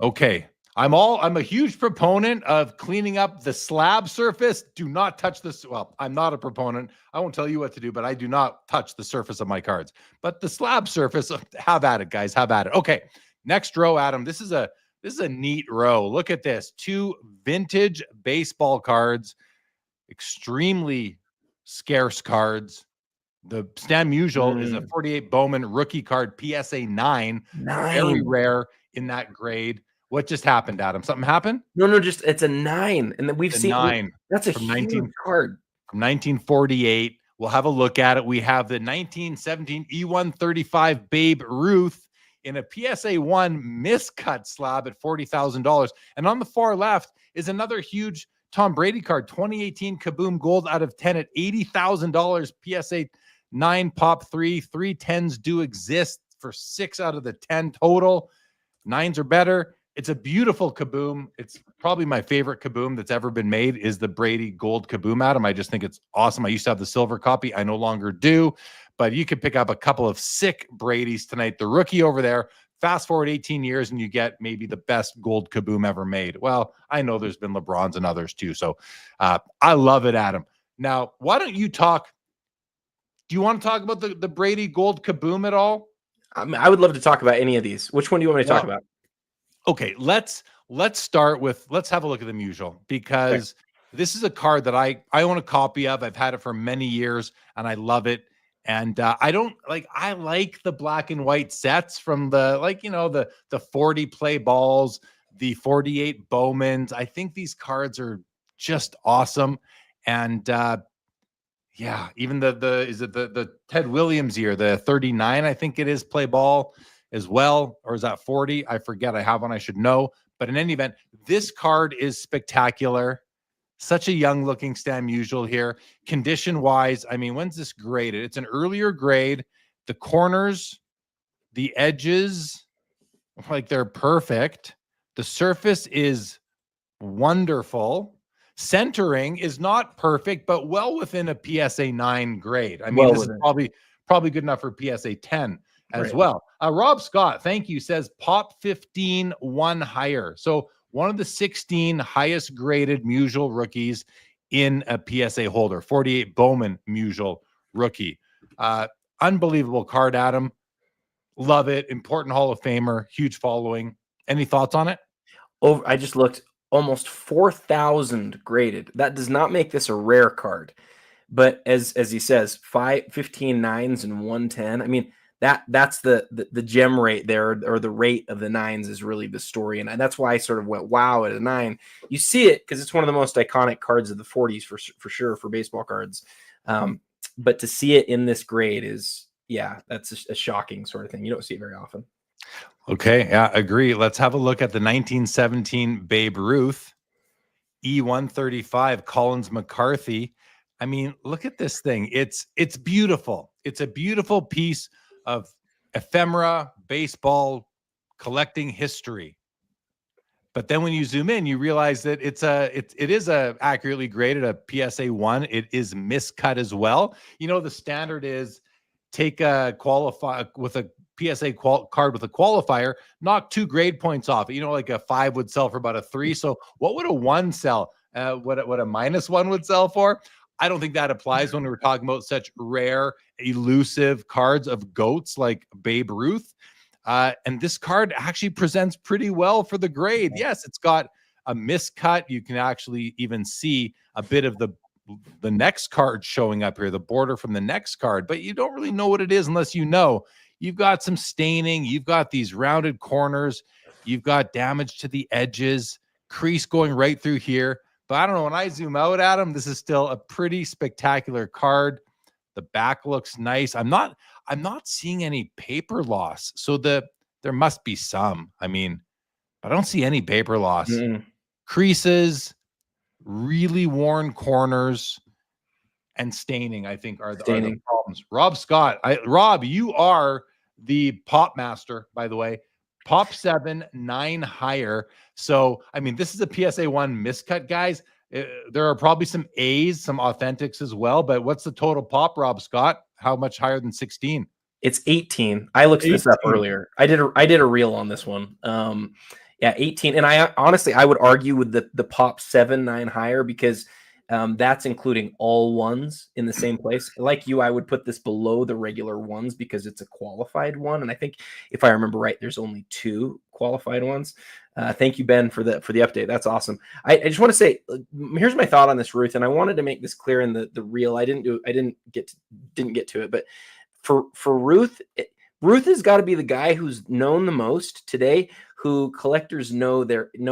Okay. I'm a huge proponent of cleaning up the slab surface. Do not touch this. Well, I'm not a proponent. I won't tell you what to do, but I do not touch the surface of my cards. But the slab surface, have at it, guys. Have at it. Okay. Next row, Adam. This is a neat row. Look at this. 2 vintage baseball cards. Extremely scarce cards. The Stan Musial is a 48 Bowman rookie card, PSA 9. Very rare in that grade. What just happened, Adam? Something happened? No, just it's a 9. And then we've seen 9. That's a huge card. From 1948. We'll have a look at it. We have the 1917 E135 Babe Ruth in a PSA 1 miscut slab at $40,000. And on the far left is another huge Tom Brady card, 2018 Kaboom Gold out of 10 at $80,000. PSA 9 pop 3. 3 10s do exist for 6 out of the 10 total. Nines are better. It's a beautiful kaboom. It's probably my favorite kaboom that's ever been made is the Brady Gold Kaboom, Adam. I just think it's awesome. I used to have the silver copy. I no longer do, but you could pick up a couple of sick Brady's tonight. The rookie over there, fast forward 18 years and you get maybe the best gold kaboom ever made. Well, I know there's been LeBrons and others too. So I love it, Adam. Now, why don't you talk? Do you want to talk about the Brady Gold Kaboom at all? I would love to talk about any of these. Which one do you want me to talk about? Okay, let's start with, let's have a look at the Musial, because this is a card that I own a copy of. I've had it for many years and I love it. And I like the black and white sets from the, the 40 play balls, the 48 Bowmans. I think these cards are just awesome. And even the Ted Williams year, the 39, I think it is, play ball as well, or is that 40? I forget. I have one. I should know. But in any event, this card is spectacular. Such a young looking Stan Musial here. Condition wise, I mean, when's this graded? It's an earlier grade. The corners, the edges, like they're perfect. The surface is wonderful. Centering is not perfect, but well within a PSA 9 grade. I mean, this is probably good enough for PSA 10 as well. Rob Scott, thank you, says Pop 15 1 higher. So one of the 16 highest graded Musial rookies in a PSA holder, 48 Bowman Musial rookie. Unbelievable card, Adam. Love it. Important Hall of Famer, huge following. Any thoughts on it? I just looked, almost 4,000 graded. That does not make this a rare card. But as he says, 15 nines and 110. I mean, that's the gem rate there, or the rate of the nines is really the story. And that's why I sort of went, wow, at a 9. You see it because it's one of the most iconic cards of the 40s for sure for baseball cards. But to see it in this grade is, that's a shocking sort of thing. You don't see it very often. Okay, yeah, agree. Let's have a look at the 1917 Babe Ruth E135 Collins McCarthy. I mean, look at this thing. It's beautiful. It's a beautiful piece of ephemera baseball collecting history. But then when you zoom in, you realize that it is accurately graded a PSA 1. It is miscut as well. You know, the standard is take a qualify with a PSA card with a qualifier, knock 2 grade points off. You know, like a 5 would sell for about a 3. So what would a 1 sell? What a -1 would sell for? I don't think that applies when we're talking about such rare, elusive cards of GOATs like Babe Ruth. And this card actually presents pretty well for the grade. Yes, it's got a miscut. You can actually even see a bit of the next card showing up here, the border from the next card, but you don't really know what it is unless you know. You've got some staining. You've got these rounded corners. You've got damage to the edges, crease going right through here. But I don't know, when I zoom out, Adam, this is still a pretty spectacular card. The back looks nice. I'm not seeing any paper loss. So there must be some. I mean, I don't see any paper loss. Creases, really worn corners, and staining, I think, are the problems. Rob Scott. Rob, you are the pop master, by the way. Pop 7, 9 higher. So, I mean, this is a PSA 1 miscut, guys. There are probably some A's, some authentics as well. But what's the total pop, Rob Scott? How much higher than 16? It's 18. I looked this up earlier. I did a reel on this one. 18. And I honestly, I would argue with the pop 7, 9 higher, because that's including all ones in the same place. Like you, I would put this below the regular ones because it's a qualified one. And I think if I remember right, there's only 2 qualified ones. Thank you, Ben, for the update. That's awesome. I just want to say, here's my thought on this, Ruth. And I wanted to make this clear in the reel. I didn't get to it, but for Ruth, Ruth has got to be the guy who's known the most today, who collectors know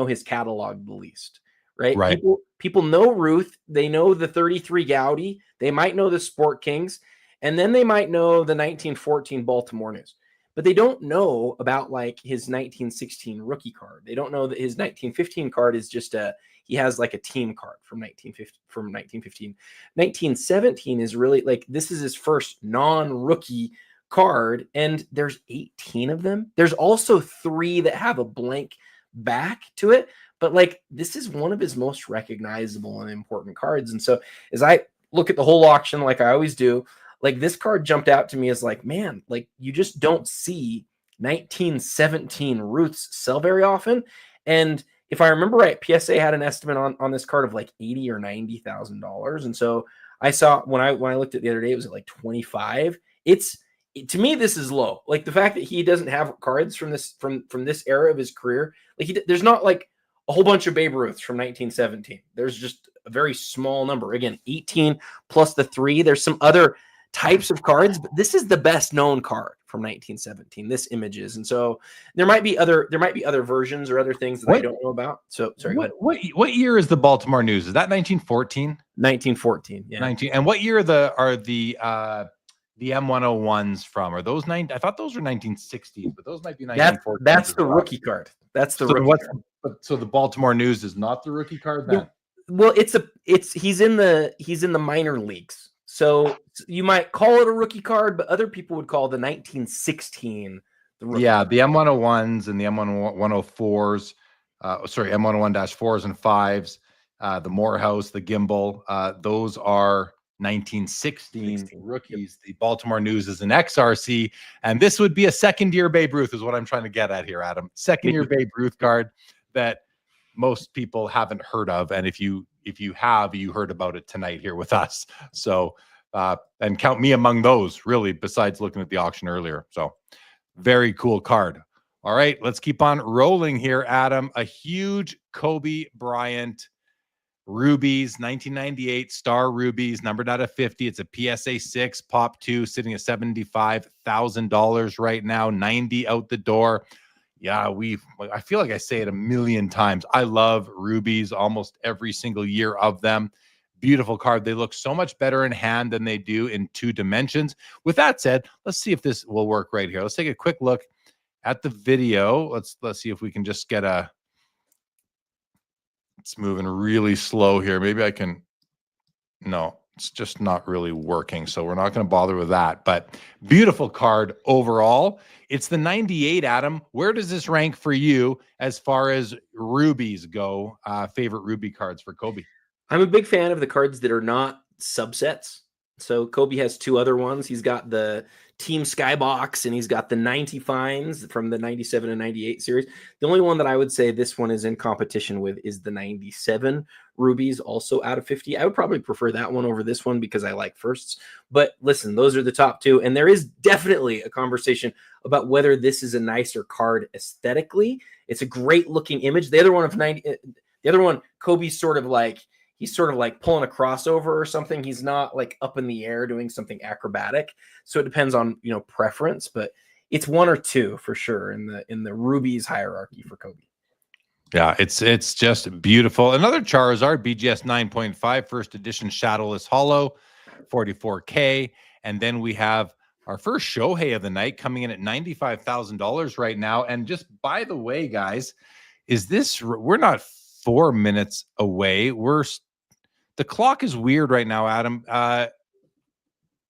his catalog the least. Right. People know Ruth. They know the 33 Gaudy. They might know the Sport Kings. And then they might know the 1914 Baltimore News. But they don't know about like his 1916 rookie card. They don't know that his 1915 card is just he has like a team card from 1915. 1917 is really like, this is his first non-rookie card, and there's 18 of them. There's also 3 that have a blank back to it, but like this is one of his most recognizable and important cards. And so as I look at the whole auction, like I always do, like this card jumped out to me as like, man, like you just don't see 1917 Roots sell very often. And if I remember right, PSA had an estimate on this card of like $80,000 or $90,000. And so I saw when I looked at it the other day, it was at like 25. To me, this is low. Like the fact that he doesn't have cards from this era of his career, like there's not like a whole bunch of Babe Ruths from 1917. There's just a very small number. Again, 18 plus the 3. There's some other types of cards, but this is the best known card from 1917. This image is, and so there might be other versions or other things that I don't know about. So sorry. What year is the Baltimore News? Is that 1914? 1914. Yeah. 19. And what year are the M101s from? Are those I thought those were 1960s, but those might be 1914. That's the rookie card. That's the rookie card. So the Baltimore News is not the rookie card then? Well, he's in the minor leagues. So you might call it a rookie card, but other people would call the 1916 the rookie card. The M101s and the M104s, M101-4s and 5s, the Morehouse, the Gimbal, those are 1916 rookies. The Baltimore News is an XRC, and this would be a second-year Babe Ruth is what I'm trying to get at here, Adam. Second-year Babe Ruth card that most people haven't heard of, and if you have, you heard about it tonight here with us. So, and count me among those, really, besides looking at the auction earlier. So, very cool card. All right, let's keep on rolling here, Adam. A huge Kobe Bryant Rubies, 1998 Star Rubies, numbered out of 50. It's a PSA 6 Pop 2, sitting at $75,000 right now, 90 out the door. Yeah, I feel like I say it a million times. I love rubies almost every single year of them. Beautiful card. They look so much better in hand than they do in 2 dimensions. With that said, let's see if this will work right here. Let's take a quick look at the video. Let's see if we can just get it's moving really slow here. Maybe I can, no, it's just not really working. So we're not going to bother with that, but beautiful card overall. It's the 98, Adam. Where does this rank for you as far as rubies go? Favorite ruby cards for Kobe? I'm a big fan of the cards that are not subsets. So Kobe has 2 other ones. He's got the Team Skybox and he's got the 90 Finds from the 97 and 98 series. The only one that I would say this one is in competition with is the 97 Rubies, also out of 50. I would probably prefer that one over this one because I like firsts. But listen, those are the top 2. And there is definitely a conversation about whether this is a nicer card aesthetically. It's a great looking image. The other one, Kobe's he's sort of like pulling a crossover or something. He's not like up in the air doing something acrobatic. So it depends on, preference, but it's 1 or 2 for sure in the Rubies hierarchy for Kobe. Yeah, it's just beautiful. Another Charizard BGS 9.5 first edition Shadowless Hollow, 44K. And then we have our first Shohei of the night coming in at $95,000 right now. And just by the way, guys, we're not 4 minutes away. The clock is weird right now, Adam.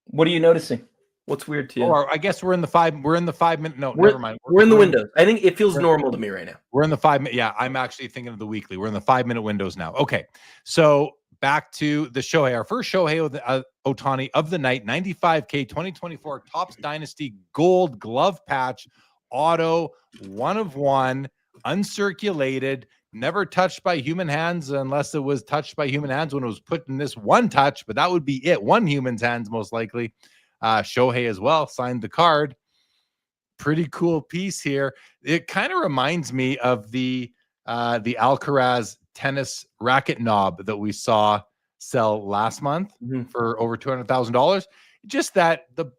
What are you noticing? What's weird to you? Oh, I guess we're in the 5 minute. No, never mind. We're in the windows. I think it feels normal to me right now. We're in the 5 minute. Yeah, I'm actually thinking of the weekly. We're in the 5 minute windows now. Okay, so back to the Shohei. Our first Shohei Ohtani of the night, 95K 2024 Topps Dynasty Gold Glove Patch Auto, 1 of 1, uncirculated. Never touched by human hands unless it was touched by human hands when it was put in this one touch, but that would be it. One human's hands, most likely. Shohei as well signed the card. Pretty cool piece here. It kind of reminds me of the Alcaraz tennis racket knob that we saw sell last month for over $200,000. Just that the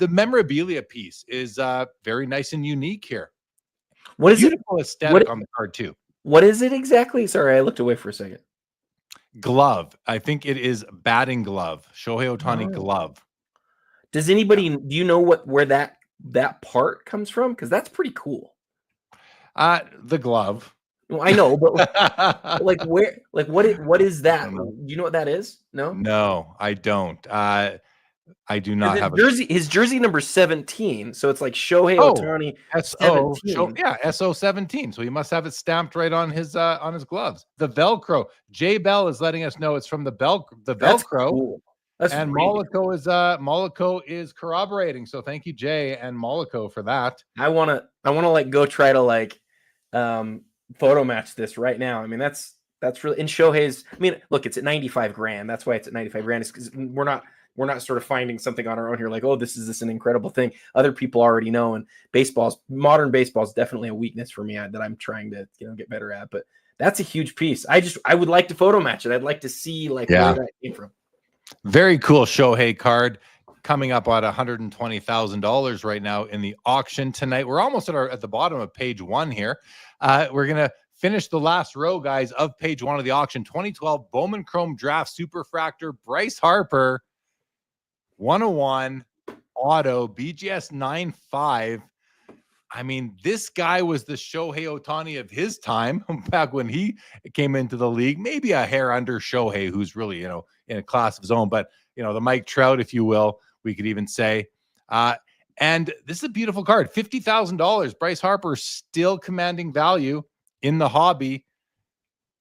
memorabilia piece is very nice and unique here. What is beautiful aesthetic on the card too. What is it exactly? Sorry, I looked away for a second. Glove. I think it is batting glove. Shohei Ohtani glove. Does anybody, do you know where that part comes from? Because that's pretty cool. The glove. Well, I know, but what is that? Do you know what that is? No, I don't. I do not have his jersey number 17. So it's like Shohei Ohtani SO. 17. SO 17. So he must have it stamped right on his gloves. The Velcro. Jay Bell is letting us know it's from the Velcro. That's cool. That's and really Mollico is corroborating. So thank you, Jay and Mollico, for that. I wanna like go try to like photo match this right now. I mean, that's really in Shohei's. I mean, look, it's at 95 grand. That's why it's at 95 grand. Is because we're not sort of finding something on our own here, like, oh, this is an incredible thing. Other people already know, and modern baseball is definitely a weakness for me that I'm trying to get better at. But that's a huge piece. I would like to photo match it. I'd like to see where that came from. Very cool Shohei card coming up at $120,000 right now in the auction tonight. We're almost at the bottom of page 1 here. We're gonna finish the last row, guys, of page 1 of the auction. 2012 Bowman Chrome Draft Superfractor Bryce Harper 101 auto BGS 95. I mean, this guy was the Shohei Ohtani of his time back when he came into the league. Maybe a hair under Shohei, who's really, in a class of his own, but, the Mike Trout, if you will, we could even say. And this is a beautiful card, $50,000. Bryce Harper still commanding value in the hobby.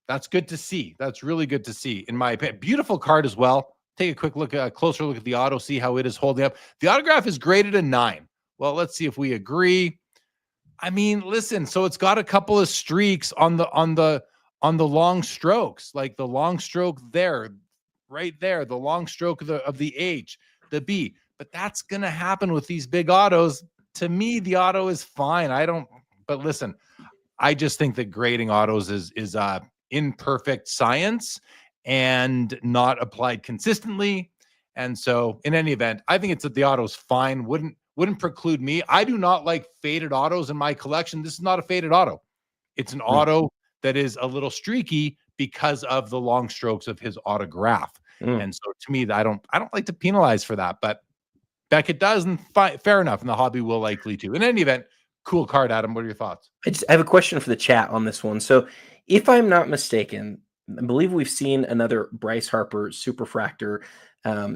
That's good to see. That's really good to see, in my opinion. Beautiful card as well. Take a quick look, a closer look at the auto, see how it is holding up. The autograph is graded a 9. Well, let's see if we agree. I mean, listen, so it's got a couple of streaks on the long strokes, like the long stroke there, right there, the long stroke of the H, the B. But that's gonna happen with these big autos. To me, the auto is fine. But listen, I just think that grading autos is imperfect science and not applied consistently. And so, in any event, I think the auto's fine. Wouldn't preclude me. I do not like faded autos in my collection. This is not a faded auto. It's an auto that is a little streaky because of the long strokes of his autograph. And so to me, I don't like to penalize for that, but Beckett does, and fair enough. And the hobby will likely too. In any event, cool card, Adam. What are your thoughts? I have a question for the chat on this one. So if I'm not mistaken, I believe we've seen another Bryce Harper Superfractor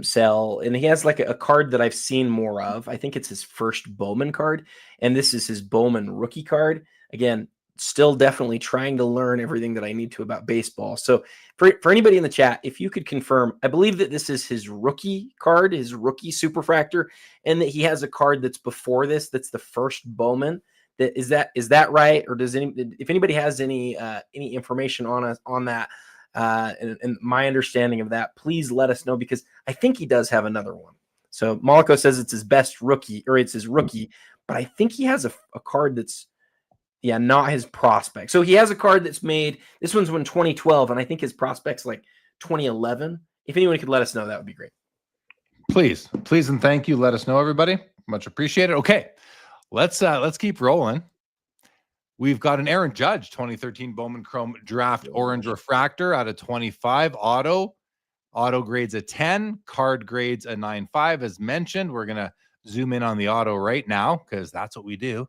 sell, and he has like a card that I've seen more of. I think it's his first Bowman card, and this is his Bowman rookie card. Again, still definitely trying to learn everything that I need to about baseball. So for anybody in the chat, if you could confirm, I believe that this is his rookie card, his rookie Superfractor, and that he has a card that's before this, that's the first Bowman. Is that right? Or if anybody has any information on that, and my understanding of that, please let us know, because I think he does have another one. So Mollico says it's his best rookie, or it's his rookie, but I think he has a card that's, not his prospect. So he has a card that's made, this one's from 2012, and I think his prospect's like 2011. If anyone could let us know, that would be great. Please, and thank you. Let us know, everybody. Much appreciated. Okay, let's keep rolling. We've got an Aaron Judge 2013 Bowman Chrome Draft Orange Refractor out of 25 auto grades a 10, card grades a 9.5. As mentioned, we're going to zoom in on the auto right now, because that's what we do.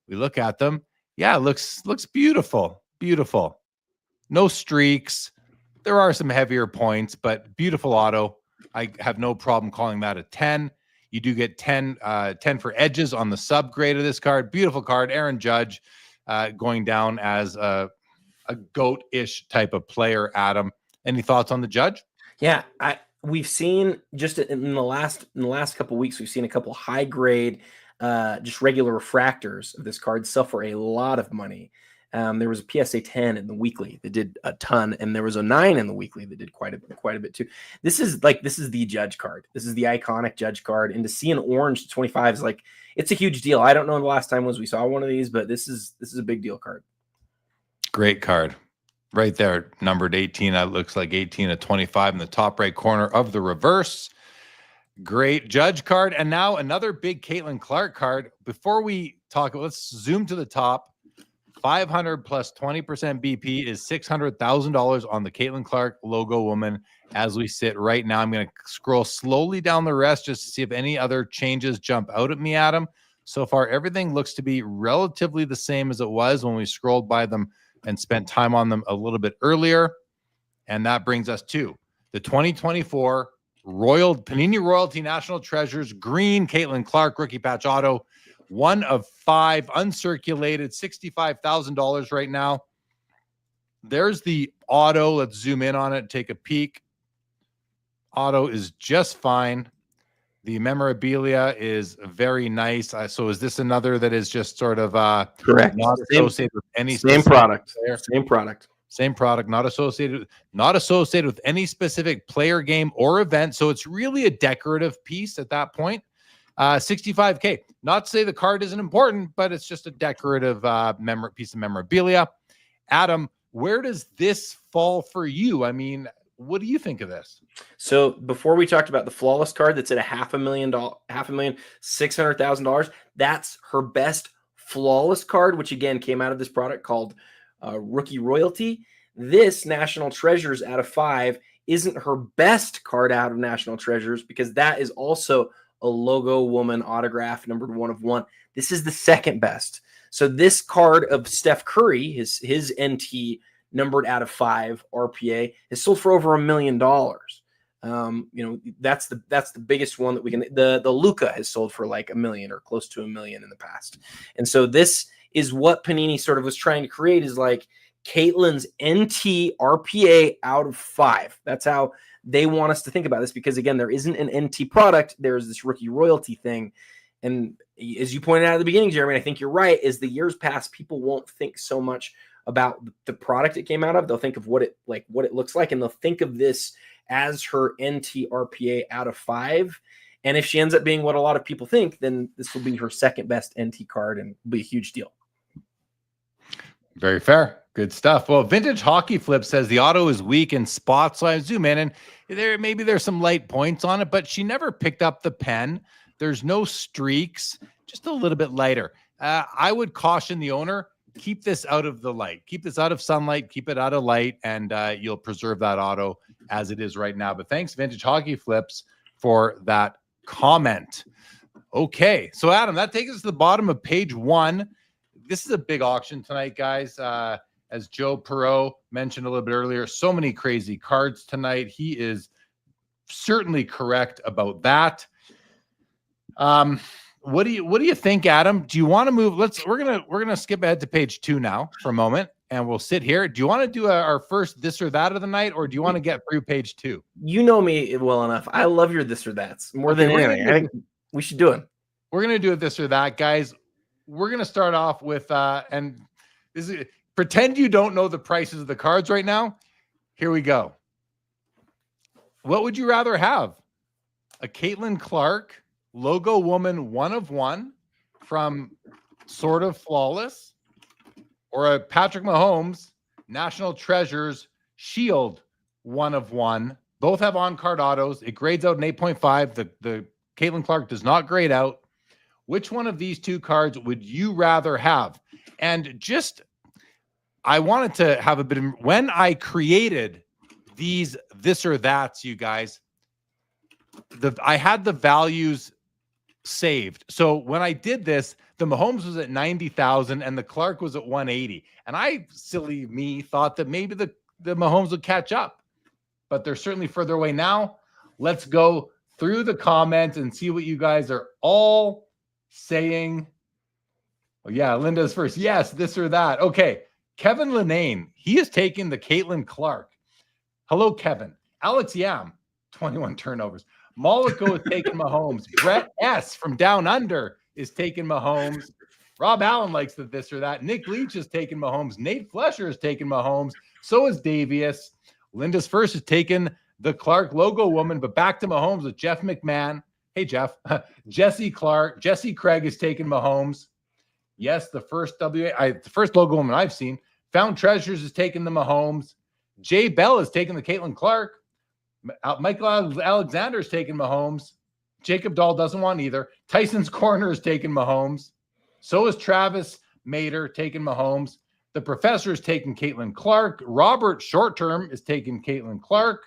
We look at them. Yeah, it looks beautiful. Beautiful. No streaks. There are some heavier points, but beautiful auto. I have no problem calling that a 10. You do get 10 for edges on the subgrade of this card. Beautiful card. Aaron Judge going down as a GOAT-ish type of player. Adam, any thoughts on the Judge? Yeah, we've seen just in the last couple of weeks, we've seen a couple high grade, just regular refractors of this card sell for a lot of money. There was a PSA 10 in the weekly that did a ton, and there was a 9 in the weekly that did quite a bit too. This is the Judge card. This is the iconic Judge card, and to see an orange to 25 is like, it's a huge deal. I don't know the last time we saw one of these, but this is a big deal card. Great card. Right there, numbered 18. That looks like 18 to 25 in the top right corner of the reverse. Great Judge card. And now another big Caitlyn Clark card. Before we talk, let's zoom to the top. 500 plus 20% BP is $600,000 on the Caitlyn Clark Logowoman as we sit right now. I'm going to scroll slowly down the rest just to see if any other changes jump out at me, Adam. So far, everything looks to be relatively the same as it was when we scrolled by them and spent time on them a little bit earlier. And that brings us to the 2024 Panini Royalty National Treasures green Caitlyn Clark rookie patch auto, 1 of 5, uncirculated, $65,000 right now. There's the auto. Let's zoom in on it, take a peek. Auto is just fine. The memorabilia is very nice. So is this another that is just sort of correct, not associated with any same product player? Same product, not associated with any specific player, game, or event. So it's really a decorative piece at that point. $65K. Not to say the card isn't important, but it's just a decorative piece of memorabilia. Adam, where does this fall for you? I mean, what do you think of this? So before we talked about the flawless card that's at $500,600,000, that's her best flawless card, which again came out of this product called Rookie Royalty. This National Treasures out of 5 isn't her best card out of National Treasures because that is also a Logowoman autograph numbered 1 of 1. This is the second best. So this card of Steph Curry, his NT numbered out of 5 RPA, is sold for over $1 million. That's the biggest one that we can. The Luka has sold for like $1 million or close to $1 million in the past. And so this is what Panini sort of was trying to create, is like Caitlyn's NT RPA out of 5. That's how they want us to think about this, because again, there isn't an NT product. There's this rookie royalty thing. And as you pointed out at the beginning, Jeremy, I think you're right. As the years pass, people won't think so much about the product it came out of. They'll think of what it looks like, and they'll think of this as her NT RPA out of 5. And if she ends up being what a lot of people think, then this will be her second best NT card and will be a huge deal. Very fair. Good stuff. Well, Vintage Hockey Flip says the auto is weak in spots. So I zoom in, and there's some light points on it, but she never picked up the pen. There's no streaks, just a little bit lighter. I would caution the owner, keep this out of the light. Keep this out of sunlight. Keep it out of light, and you'll preserve that auto as it is right now. But thanks, Vintage Hockey Flips, for that comment. Okay, so Adam, that takes us to the bottom of page 1. This is a big auction tonight, guys. As Joe Perot mentioned a little bit earlier, so many crazy cards tonight. He is certainly correct about that. What do you think, Adam? Do you want to move? We're gonna skip ahead to page 2 now for a moment, and we'll sit here. Do you want to do our first this or that of the night, or do you want to get through page 2? You know me well enough. I love your this or that's more than anything. I think we should do it. We're gonna do a this or that, guys. We're gonna start off with and this is, pretend you don't know the prices of the cards right now. Here we go. What would you rather have? A Caitlyn Clark Logowoman 1 of 1 from Sort of Flawless, or a Patrick Mahomes National Treasures Shield 1 of 1? Both have on-card autos. It grades out an 8.5. The Caitlyn Clark does not grade out. Which one of these two cards would you rather have? And just, I wanted to have a bit of, when I created these this or that's, you guys, I had the values saved. So when I did this, the Mahomes was at 90,000 and the Clark was at 180. And I, silly me, thought that maybe the Mahomes would catch up, but they're certainly further away now. Let's go through the comments and see what you guys are all saying. Well, yeah, Linda's first. Yes, this or that. Okay. Kevin Lenane, he is taking the Caitlyn Clark. Hello, Kevin. Alex Yam, 21 turnovers. Mollico is taking Mahomes. Brett S. from Down Under is taking Mahomes. Rob Allen likes the this or that. Nick Leach is taking Mahomes. Nate Flesher is taking Mahomes. So is Davius. Linda's first is taking the Clark Logowoman, but back to Mahomes with Jeff McMahon. Hey, Jeff. Jesse Craig is taking Mahomes. Yes, the first Logowoman I've seen. Found Treasures is taking the Mahomes. Jay Bell is taking the Caitlyn Clark. Michael Alexander is taking Mahomes. Jacob Dahl doesn't want either. Tyson's Corner is taking Mahomes. So is Travis Mater taking Mahomes. The Professor is taking Caitlyn Clark. Robert Short Term is taking Caitlyn Clark.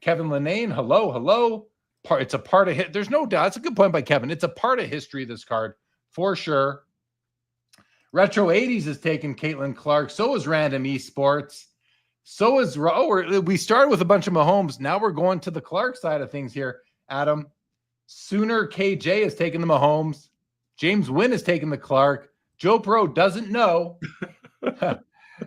Kevin Lenane, hello. It's a part of it. There's no doubt. That's a good point by Kevin. It's a part of history, this card, for sure. Retro 80s is taking Caitlyn Clark. So is Random Esports. So is we started with a bunch of Mahomes. Now we're going to the Clark side of things here, Adam. Sooner KJ has taken the Mahomes. James Wynn has taken the Clark. Joe Pro doesn't know.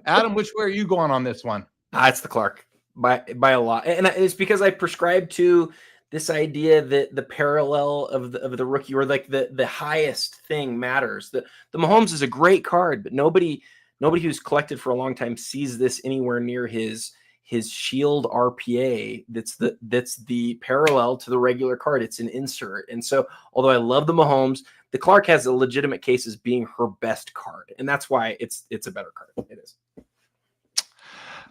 Adam, which way are you going on this one? It's the Clark by a lot, and it's because I prescribe to this idea that the parallel of the rookie, or like the highest thing, matters. The Mahomes is a great card, but nobody who's collected for a long time sees this anywhere near his shield RPA. That's the parallel to the regular card. It's an insert. And so, although I love the Mahomes, the Clark has a legitimate case as being her best card, and that's why it's a better card. It is.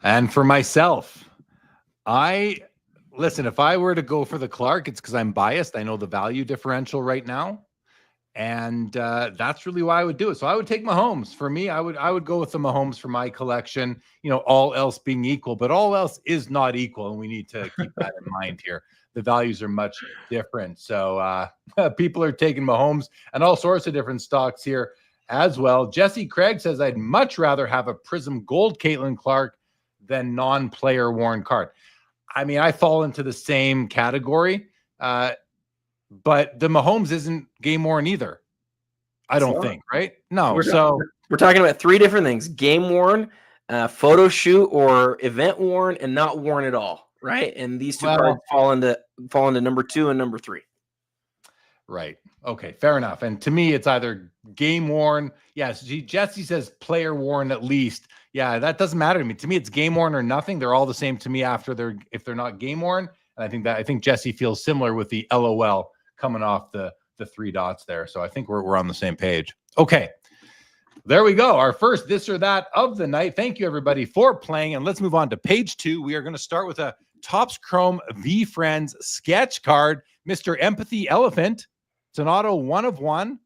And for myself, listen, if I were to go for the Clark, it's because I'm biased. I know the value differential right now. And that's really why I would do it. So I would take Mahomes. For me, I would go with the Mahomes for my collection, all else being equal, but all else is not equal. And we need to keep that in mind here. The values are much different. So people are taking Mahomes and all sorts of different stocks here as well. Jesse Craig says, I'd much rather have a Prism Gold Caitlyn Clark than non-player worn card. I mean, I fall into the same category. But the Mahomes isn't game worn either. I don't think, right? No. We're talking about three different things: game worn, photo shoot, or event worn, and not worn at all, right? And these two cards fall into number 2 and number 3. Right. Okay. Fair enough. And to me, it's either game worn. Yes. Jesse says player worn at least. Yeah, that doesn't matter to me. To me, it's game worn or nothing. They're all the same to me if they're not game worn. And I think Jesse feels similar with the LOL coming off the 3 dots there. So I think we're on the same page. Okay. There we go. Our first this or that of the night. Thank you everybody for playing. And let's move on to page 2. We are going to start with a Topps Chrome V Friends sketch card, Mr. Empathy Elephant. It's an auto 1 of 1.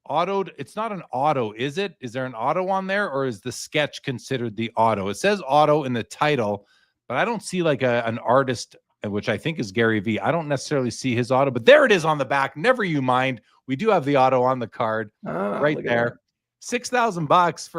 Autoed. It's not an auto, is it? Is there an auto on there, or is the sketch considered the auto? It says auto in the title, but I don't see like an artist, which I think is Gary V. I don't necessarily see his auto, but there it is on the back. Never you mind. We do have the auto on the card right there. $6,000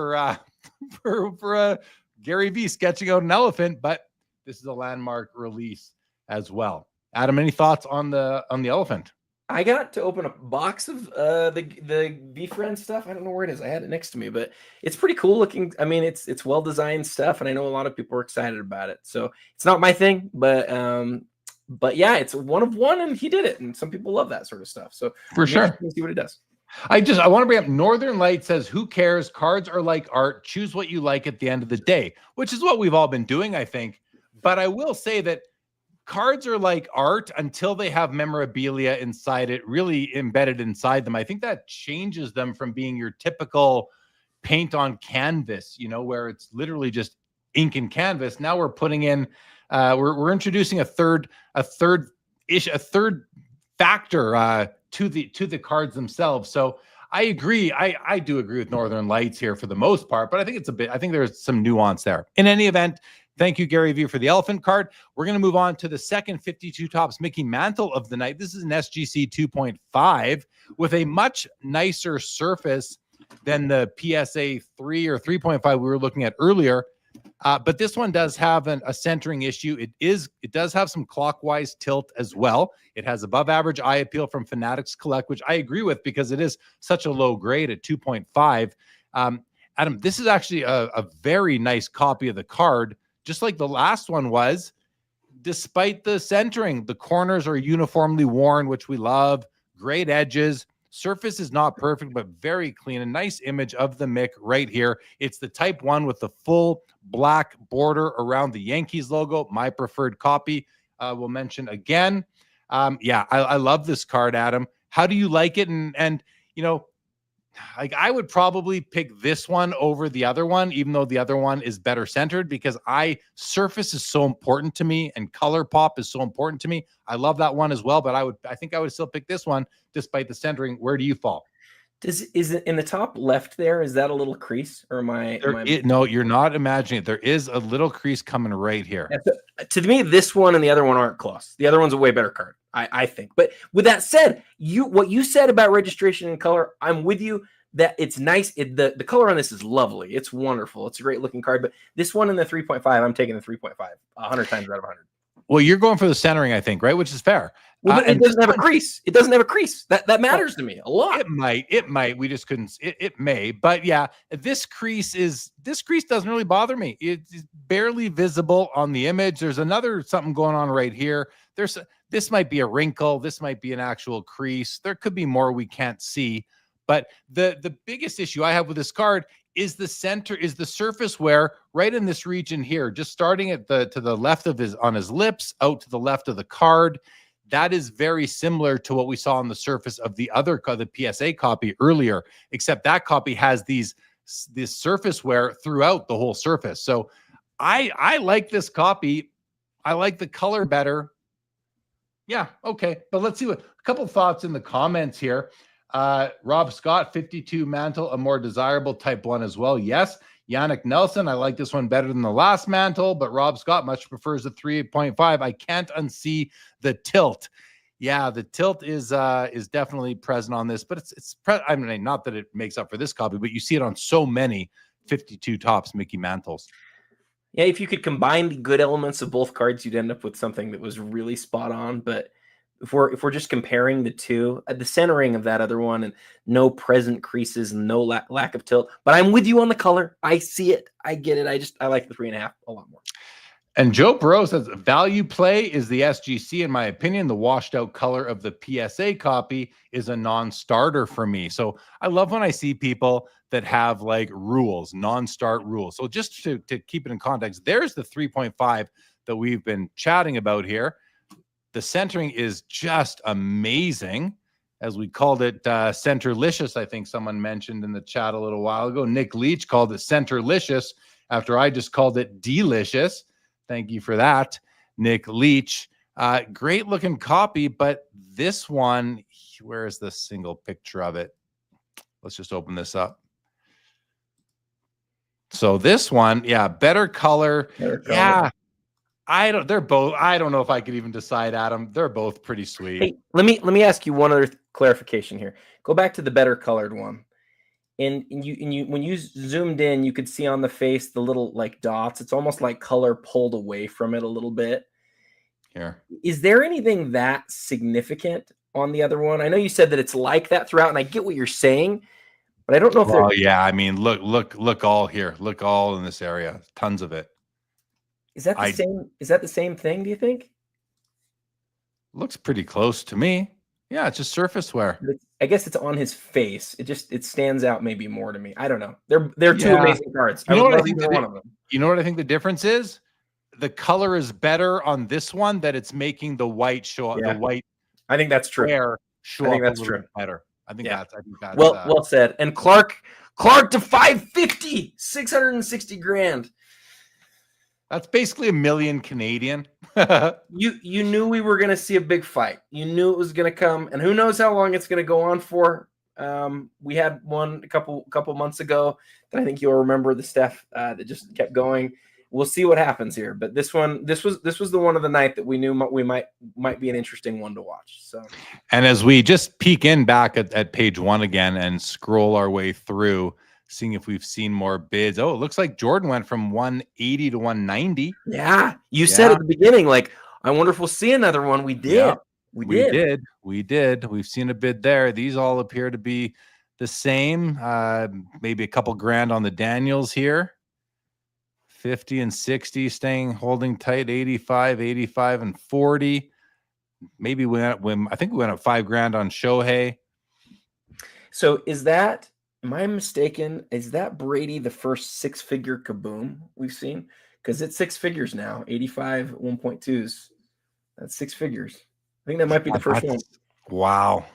for Gary V sketching out an elephant, but this is a landmark release as well. Adam, any thoughts on the elephant? I got to open a box of the V Friends stuff. I don't know where it is. I had it next to me, but it's pretty cool looking. I mean, it's well designed stuff, and I know a lot of people are excited about it. So it's not my thing, but yeah, it's 1 of 1, and he did it, and some people love that sort of stuff. So for sure, see what it does. I want to bring up Northern Light says, "Who cares? Cards are like art. Choose what you like at the end of the day," which is what we've all been doing, I think. But I will say that cards are like art until they have memorabilia inside it, really embedded inside them. I think that changes them from being your typical paint on canvas, where it's literally just ink and canvas. Now we're putting in, we're introducing a third factor to the cards themselves. So I agree. I do agree with Northern Lights here for the most part, but I think I think there's some nuance there. In any event, thank you, Gary V, for the elephant card. We're going to move on to the second 52 Topps Mickey Mantle of the night. This is an SGC 2.5 with a much nicer surface than the PSA 3 or 3.5 we were looking at earlier. But this one does have a centering issue. It does have some clockwise tilt as well. It has above average eye appeal from Fanatics Collect, which I agree with because it is such a low grade at 2.5. Adam, this is actually a very nice copy of the card, just like the last one was, despite the centering. The corners are uniformly worn, which we love. Great edges. Surface is not perfect, but very clean. A nice image of the Mick right here. It's the Type 1 with the full black border around the Yankees logo. My preferred copy, we'll mention again. Yeah, I love this card, Adam. How do you like it? And like I would probably pick this one over the other one, even though the other one is better centered, because surface is so important to me and color pop is so important to me. I love that one as well, but I think I would still pick this one despite the centering. Where do you fall? Is it in the top left there? Is that a little crease, or no, you're not imagining it. There is a little crease coming right here. To me, this one and the other one aren't close. The other one's a way better card, I think. But with that said, what you said about registration and color, I'm with you. that it's nice. The color on this is lovely. It's wonderful. It's a great looking card. But this one in the 3.5, I'm taking the 3.5 100 times out of 100. Well, you're going for the centering, I think, right? Which is fair. Well, but it doesn't have a crease. It doesn't have a crease. That matters to me a lot. It might. We just couldn't. It may. But yeah, this crease doesn't really bother me. It's barely visible on the image. There's something going on right here. This might be a wrinkle. This might be an actual crease. There could be more we can't see. But the biggest issue I have with this card is the surface wear right in this region here, just starting at to the left of on his lips, out to the left of the card. That is very similar to what we saw on the surface of the PSA copy earlier, except that copy has this surface wear throughout the whole surface. So I like this copy. I like the color better. Yeah, okay. But let's see a couple thoughts in the comments here. Rob Scott, 52 mantle, a more desirable type 1 as well. Yes. Yannick Nelson, I like this one better than the last mantle, but Rob Scott much prefers the 3.5. I can't unsee the tilt. Yeah, the tilt is definitely present on this, but I mean, not that it makes up for this copy, but you see it on so many 52 tops Mickey mantles. Yeah, if you could combine the good elements of both cards, you'd end up with something that was really spot on. But if we're just comparing the two, the centering of that other one and no present creases and no lack of tilt. But I'm with you on the color. I see it. I get it. I like the 3.5 a lot more. And Joe Burrow says value play is the SGC. In my opinion, the washed out color of the PSA copy is a non-starter for me. So I love when I see people that have like rules, non-start rules. So just to keep it in context, there's the 3.5 that we've been chatting about here. The centering is just amazing, as we called it centerlicious. I think someone mentioned in the chat a little while ago. Nick Leach called it centerlicious after I just called it delicious. Thank you for that, Nick Leach. Great looking copy, but this one, where is the single picture of it? Let's just open this up. So this one, yeah, better color. Yeah. I don't know if I could even decide, Adam. They're both pretty sweet. Hey, let me ask you one other clarification here. Go back to the better colored one. And you when you zoomed in, you could see on the face the little like dots. It's almost like color pulled away from it a little bit. Here. Is there anything that significant on the other one? I know you said that it's like that throughout, and I get what you're saying, but I don't know if Oh yeah, I mean, look all here. Look all in this area. Tons of it. Is that the same? Is that the same thing? Do you think? Looks pretty close to me. Yeah, it's just surface wear. I guess it's on his face. It stands out maybe more to me. I don't know. They're two amazing cards. You know what I think? You know what I think the difference is? The color is better on this one. That it's making the white show up. Yeah. The white. I think that's true. I think that's true. Better. I think that's well said. And Clark to 550, 660 grand. That's basically $1 million Canadian. You knew we were going to see a big fight. You knew it was going to come, and who knows how long it's going to go on for. We had one a couple months ago that I think you'll remember, the Steph that just kept going. We'll see what happens here, but this was the one of the night that we knew we might be an interesting one to watch. So, and as we just peek in back at page 1 again and scroll our way through, seeing if we've seen more bids. Oh, it looks like Jordan went from 180 to 190. Yeah. You said at the beginning, like, I wonder if we'll see another one. We did. Yeah, we did. We've seen a bid there. These all appear to be the same. Maybe a couple grand on the Daniels here. 50 and 60 holding tight. 85, and 40. Maybe I think we went up 5 grand on Shohei. So am I mistaken? Is that Brady the first 6-figure kaboom we've seen? Because it's 6 figures now. 85 1.2s. That's 6 figures. I think that might be the first one. Wow.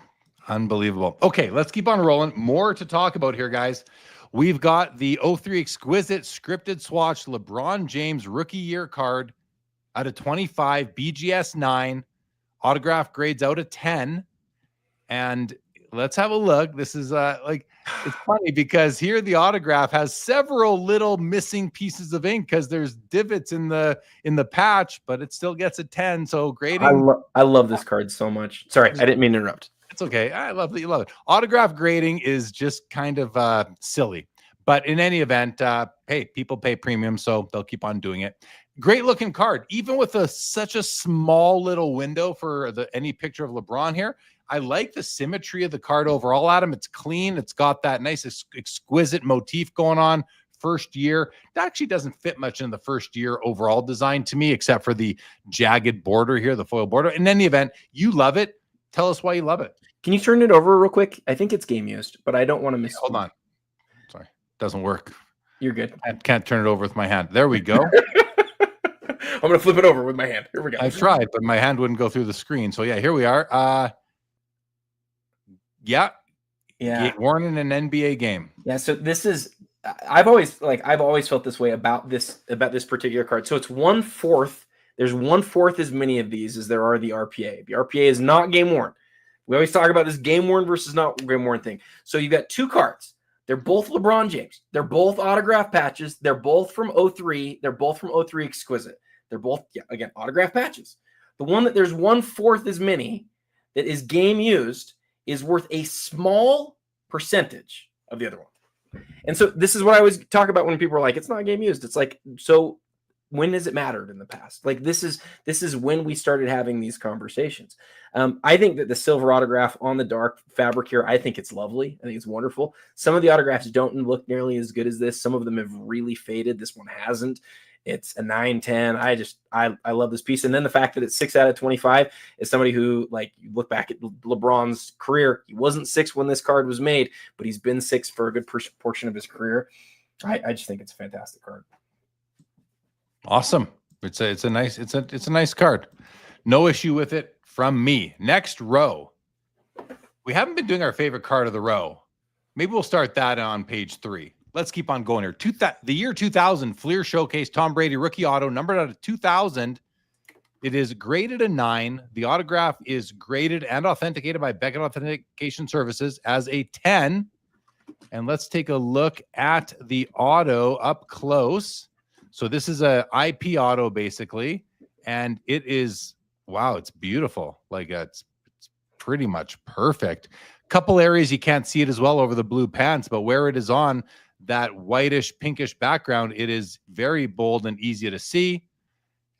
Unbelievable. Okay, let's keep on rolling. More to talk about here, guys. We've got the 03 Exquisite scripted swatch LeBron James rookie year card out of 25, BGS 9, autograph grades out of 10. And let's have a look. This is it's funny because here the autograph has several little missing pieces of ink because there's divots in the patch, but it still gets a 10. So grading. I love this card so much. Sorry, I didn't mean to interrupt. It's okay. I love that you love it. Autograph grading is just kind of silly. But in any event, hey, people pay premium, so they'll keep on doing it. Great looking card, even with such a small little window for any picture of LeBron here. I like the symmetry of the card overall, Adam. It's clean. It's got that nice exquisite motif going on. First year. It actually doesn't fit much in the first year overall design to me, except for the jagged border here, the foil border. In any event, you love it. Tell us why you love it. Can you turn it over real quick? I think it's game used, but I don't want to miss. Hold on. Sorry. Doesn't work. You're good. I can't turn it over with my hand. There we go. I'm going to flip it over with my hand. Here we go. I've tried, but my hand wouldn't go through the screen. So yeah, here we are. Yeah. Worn in an NBA game. Yeah. So this is, I've always felt this way about this particular card. So it's 1/4. There's 1/4 as many of these as there are the RPA. The RPA is not game worn. We always talk about this game worn versus not game worn thing. So you've got two cards. They're both LeBron James. They're both autograph patches. They're both from 03. They're both from 03 Exquisite. They're both, again, autograph patches. The one that there's 1/4 as many that is game used is worth a small percentage of the other one. And so this is what I always talk about when people are like, it's not game used. It's like, so when has it mattered in the past? Like this is when we started having these conversations. I think that the silver autograph on the dark fabric here, I think it's lovely. I think it's wonderful. Some of the autographs don't look nearly as good as this. Some of them have really faded. This one hasn't. It's a 9/10. I love this piece. And then the fact that it's 6 out of 25 is somebody who, like, you look back at LeBron's career, he wasn't 6 when this card was made, but he's been 6 for a good portion of his career. I just think it's a fantastic card. Awesome. It's a nice card. No issue with it from me. Next row. We haven't been doing our favorite card of the row. Maybe we'll start that on page 3. Let's keep on going here. The year 2000 Fleer Showcase Tom Brady rookie auto, numbered out of 2000. It is graded a 9. The autograph is graded and authenticated by Beckett Authentication Services as a 10. And let's take a look at the auto up close. So this is a IP auto basically, and it is, wow, it's beautiful. Like it's pretty much perfect. Couple areas you can't see it as well over the blue pants, but where it is on that whitish pinkish background, it is very bold and easy to see.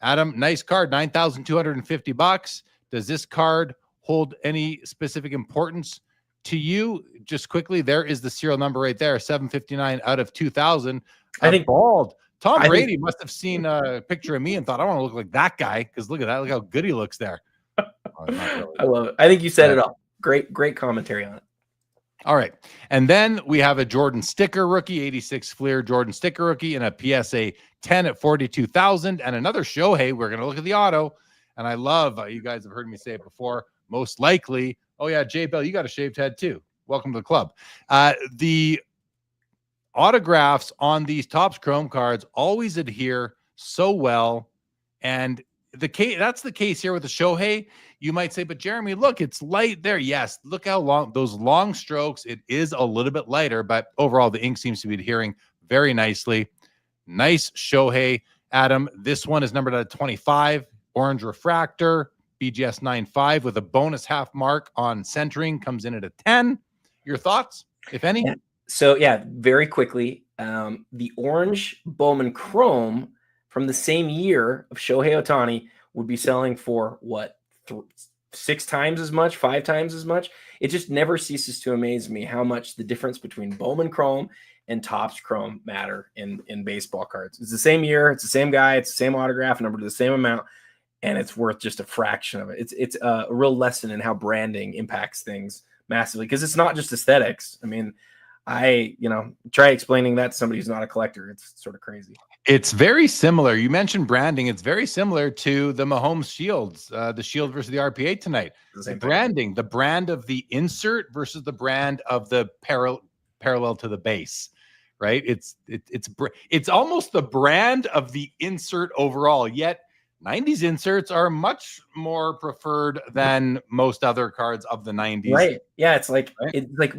Adam, nice card, $9,250. Does this card hold any specific importance to you? Just quickly, there is the serial number right there, 759 out of 2000. I think bald. Tom Brady must have seen a picture of me and thought, I want to look like that guy, because look at that. Look how good he looks there. Really. I love it. I think you set it up. Great commentary on it. All right. And then we have a Jordan sticker rookie, 86 Fleer Jordan sticker rookie, and a PSA 10 at 42,000. And another Shohei. We're going to look at the auto. And I love, you guys have heard me say it before, most likely. Oh, yeah, Jay Bell, you got a shaved head too. Welcome to the club. The autographs on these Topps Chrome cards always adhere so well. And that's the case here with the Shohei. You might say, but Jeremy, look, it's light there. Yes, look how long those long strokes. It is a little bit lighter, but overall the ink seems to be adhering very nicely. Nice Shohei. Adam, this one is numbered at 25. Orange refractor, BGS 9.5 with a bonus half mark on centering, comes in at a 10. Your thoughts, if any? Yeah. So, yeah, very quickly, the orange Bowman Chrome from the same year of Shohei Ohtani would be selling for what, 6 times as much, 5 times as much? It just never ceases to amaze me how much the difference between Bowman Chrome and Topps Chrome matter in baseball cards. It's the same year, it's the same guy, it's the same autograph, numbered to the same amount, and it's worth just a fraction of it. It's a real lesson in how branding impacts things massively, because it's not just aesthetics. I mean, try explaining that to somebody who's not a collector. It's sort of crazy. It's very similar. You mentioned branding. It's very similar to the Mahomes shields, the shield versus the RPA tonight. The branding, the brand of the insert versus the brand of the parallel to the base, right? It's almost the brand of the insert overall, yet 90s inserts are much more preferred than most other cards of the 90s. Right. Yeah. It's like,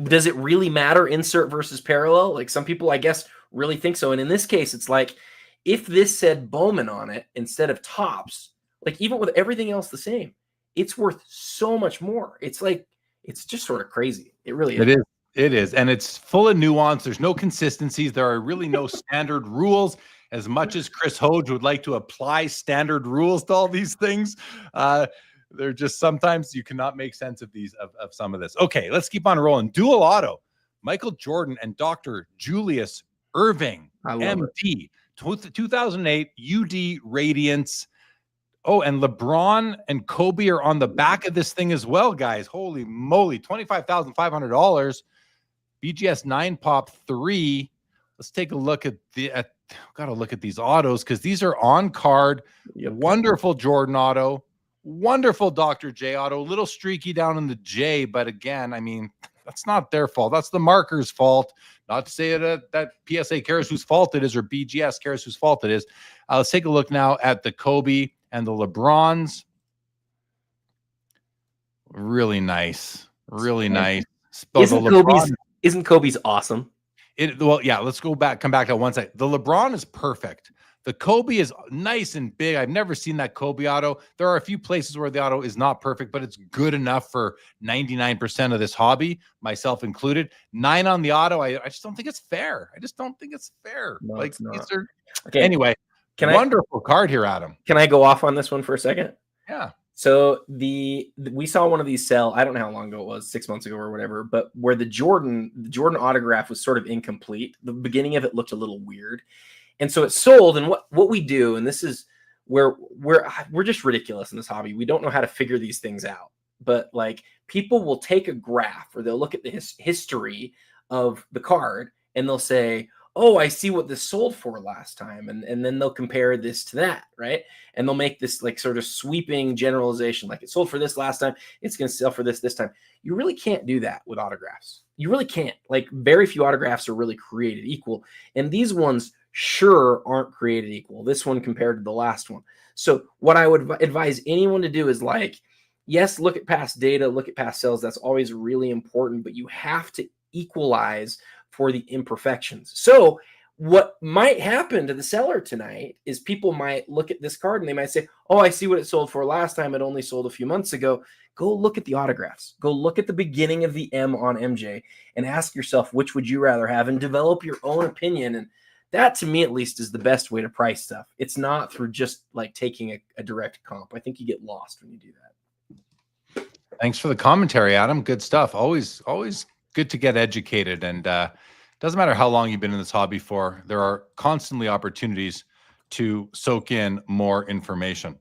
does it really matter insert versus parallel? Like some people, I guess, really think so. And in this case, it's like, if this said Bowman on it instead of Topps, like even with everything else the same, it's worth so much more. It's like, It's just sort of crazy. It really It is. is. It is. And it's full of nuance. There's no consistencies. There are really no standard rules. As much as Chris Hoge would like to apply standard rules to all these things, they're just sometimes you cannot make sense of these, of some of this. Okay, let's keep on rolling. Dual auto. Michael Jordan and Dr. Julius Irving, I love MD, 2008 UD Radiance. Oh, and LeBron and Kobe are on the back of this thing as well, guys. Holy moly, $25,500. BGS 9 Pop 3. Let's take a look at got to look at these autos because these are on card. Yep. Wonderful Jordan auto, wonderful Dr. J auto, a little streaky down in the J, but again, I mean, that's not their fault. That's the marker's fault. Not to say that PSA cares whose fault it is or BGS cares whose fault it is. Let's take a look now at the Kobe and the LeBrons. Really nice. Really nice. Isn't Kobe's awesome? Well, yeah, let's come back to one side. The LeBron is perfect. The Kobe is nice and big. I've never seen that Kobe auto. There are a few places where the auto is not perfect, but it's good enough for 99% of this hobby, myself included. 9 on the auto. I just don't think it's fair. I just don't think it's fair. No, like it's not. these are Okay. Anyway, wonderful card here, Adam. Can I go off on this one for a second? Yeah. So we saw one of these sell. I don't know how long ago it was, 6 months ago or whatever, but where the Jordan autograph was sort of incomplete. The beginning of it looked a little weird. And so it sold. And what we do, and this is where we're just ridiculous in this hobby. We don't know how to figure these things out. But like people will take a graph or they'll look at the history of the card and they'll say, oh, I see what this sold for last time. And then they'll compare this to that, right? And they'll make this like sort of sweeping generalization. Like it sold for this last time, it's going to sell for this time. You really can't do that with autographs. You really can't. Like very few autographs are really created equal. And these ones sure aren't created equal. This one compared to the last one. So what I would advise anyone to do is like, yes, look at past data, look at past sales. That's always really important, but you have to equalize for the imperfections. So what might happen to the seller tonight is people might look at this card and they might say, oh, I see what it sold for last time. It only sold a few months ago. Go look at the autographs. Go look at the beginning of the M on MJ and ask yourself, which would you rather have, and develop your own opinion. And that, to me, at least, is the best way to price stuff. It's not through just like taking a direct comp. I think you get lost when you do that. Thanks for the commentary, Adam. Good stuff. Always good to get educated. And doesn't matter how long you've been in this hobby for, there are constantly opportunities to soak in more information.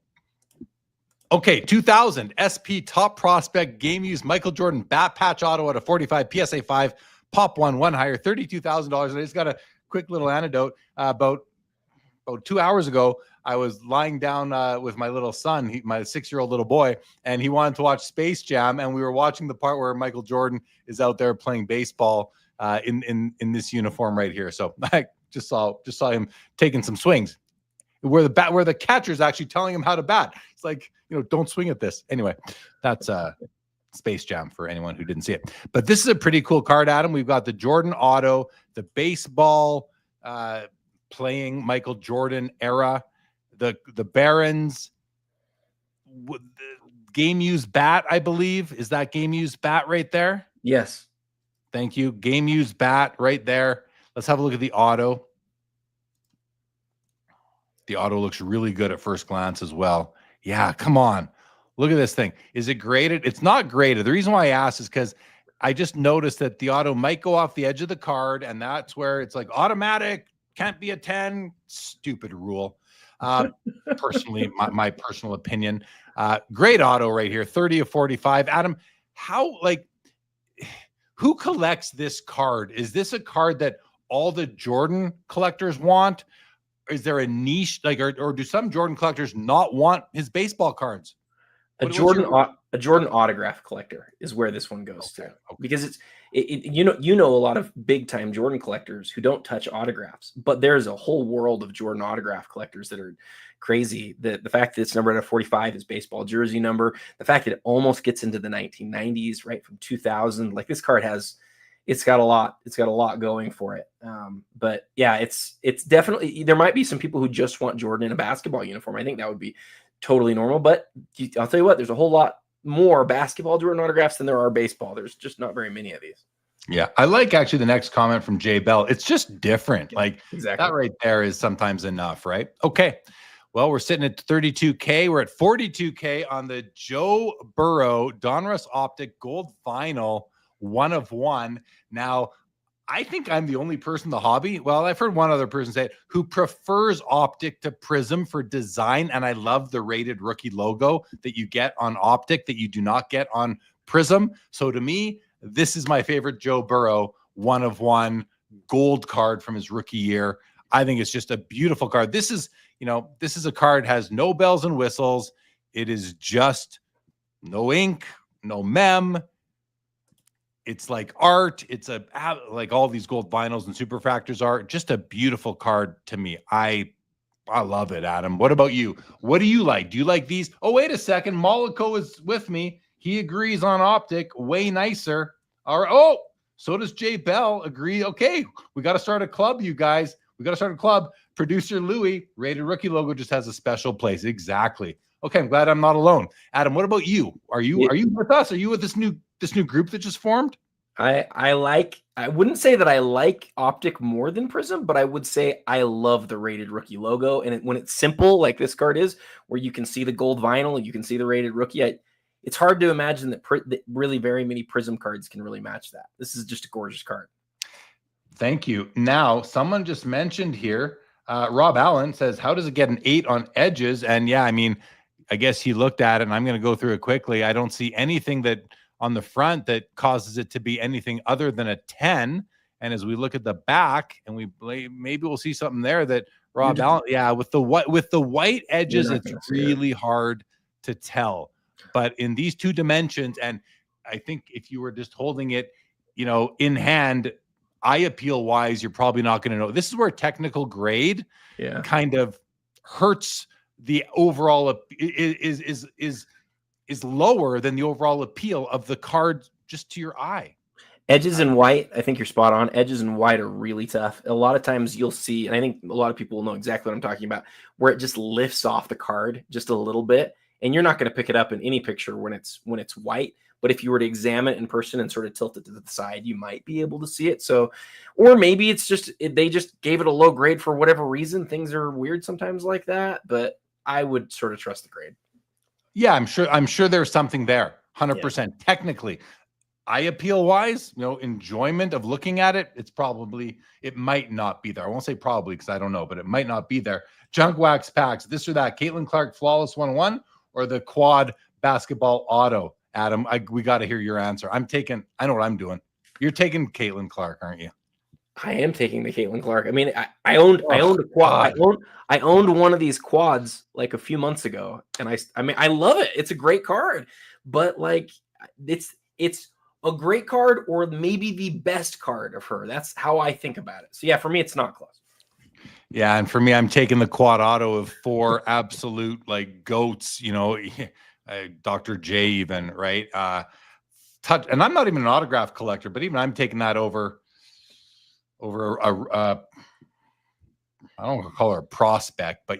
Okay, 2000 SP Top Prospect Game Used Michael Jordan Bat Patch Auto at a 45 PSA 5 Pop 1 higher, $32,000. And I just got a quick little anecdote about 2 hours ago. I was lying down with my little son, my 6-year-old little boy, and he wanted to watch Space Jam, and we were watching the part where Michael Jordan is out there playing baseball in this uniform right here. So I just saw him taking some swings where the catcher's actually telling him how to bat. It's like, don't swing at this. Anyway, that's Space Jam for anyone who didn't see it. But this is a pretty cool card, Adam. We've got the Jordan auto, the baseball playing Michael Jordan era, the Barons, the game used bat, I believe. Is that game used bat right there? Yes. Thank you. Game used bat right there. Let's have a look at the auto. The auto looks really good at first glance as well. Yeah, come on. Look at this thing. Is it graded? It's not graded. The reason why I asked is because I just noticed that the auto might go off the edge of the card, and that's where it's like automatic, can't be a 10. Stupid rule. Personally, my personal opinion. Great auto right here, 30 of 45. Adam, who collects this card? Is this a card that all the Jordan collectors want? Is there a niche, or do some Jordan collectors not want his baseball cards? A Jordan autograph collector is where this one goes to, because it's you know a lot of big time Jordan collectors who don't touch autographs, but there's a whole world of Jordan autograph collectors that are crazy. The fact that it's numbered at 45 is baseball jersey number. The fact that it almost gets into the 1990s, right from 2000, like this card it's got a lot going for it. But yeah, it's definitely, there might be some people who just want Jordan in a basketball uniform. I think that would be totally normal, but I'll tell you what, there's a whole lot more basketball Jordan autographs than there are baseball. There's just not very many of these. Yeah, I like actually the next comment from Jay Bell. It's just different. Yeah, like exactly. that right there is sometimes enough, right? Okay. Well, we're sitting at 32K. We're at 42K on the Joe Burrow Donruss Optic Gold Vinyl, 1 of 1. Now, I think I'm the only person in the hobby. Well, I've heard one other person say it, who prefers Optic to Prism for design. And I love the rated rookie logo that you get on Optic that you do not get on Prism. So to me, this is my favorite Joe Burrow 1 of 1 gold card from his rookie year. I think it's just a beautiful card. This is, this is a card, has no bells and whistles. It is just no ink, no mem. It's like art. It's like all these gold vinyls and superfractors are just a beautiful card to me. I love it, Adam. What about you? What do you like? Do you like these? Oh, wait a second. Mollico is with me. He agrees on Optic. Way nicer. All right. Oh, so does Jay Bell agree. Okay, we got to start a club, you guys. We got to start a club. Producer Louis, rated rookie logo just has a special place. Exactly. Okay, I'm glad I'm not alone. Adam, what about you? Are you with us? Are you with this new group that just formed? I wouldn't say that I like Optic more than Prism, but I would say I love the rated rookie logo. And when it's simple, like this card is, where you can see the gold vinyl, you can see the rated rookie, it's hard to imagine that really very many Prism cards can really match that. This is just a gorgeous card. Thank you. Now, someone just mentioned here, Rob Allen says, how does it get an 8 on edges? And yeah, I mean, I guess he looked at it, and I'm going to go through it quickly. I don't see anything that on the front that causes it to be anything other than a 10. And as we look at the back, and maybe we'll see something there that Rob Allen, yeah, with the white edges, it's really hard to tell. But in these two dimensions, and I think if you were just holding it, in hand, eye appeal wise, you're probably not going to know. This is where technical grade kind of hurts the overall is lower than the overall appeal of the card just to your eye. Edges in white, I think you're spot on. Edges in white are really tough. A lot of times you'll see, and I think a lot of people will know exactly what I'm talking about, where it just lifts off the card just a little bit, and you're not going to pick it up in any picture when it's white. But if you were to examine it in person and sort of tilt it to the side, you might be able to see it. So, or maybe it's just they just gave it a low grade for whatever reason. Things are weird sometimes like that, but I would sort of trust the grade. Yeah, I'm sure there's something there. 100%. Yeah. Technically, eye appeal wise, enjoyment of looking at it, it might not be there. I won't say probably because I don't know, but it might not be there. Junk wax packs, this or that. Caitlyn Clark Flawless 101 or the quad basketball auto. Adam, we got to hear your answer. I know what I'm doing. You're taking Caitlyn Clark, aren't you? I am taking the Caitlyn Clark. I mean, I owned a quad. I owned one of these quads like a few months ago, and I love it. It's a great card, but like it's a great card, or maybe the best card of her. That's how I think about it. So yeah, for me, it's not close. Yeah, and for me, I'm taking the quad auto of 4 absolute like goats. Dr. J even, right? And I'm not even an autograph collector, but even I'm taking that over I don't want to call her a prospect, but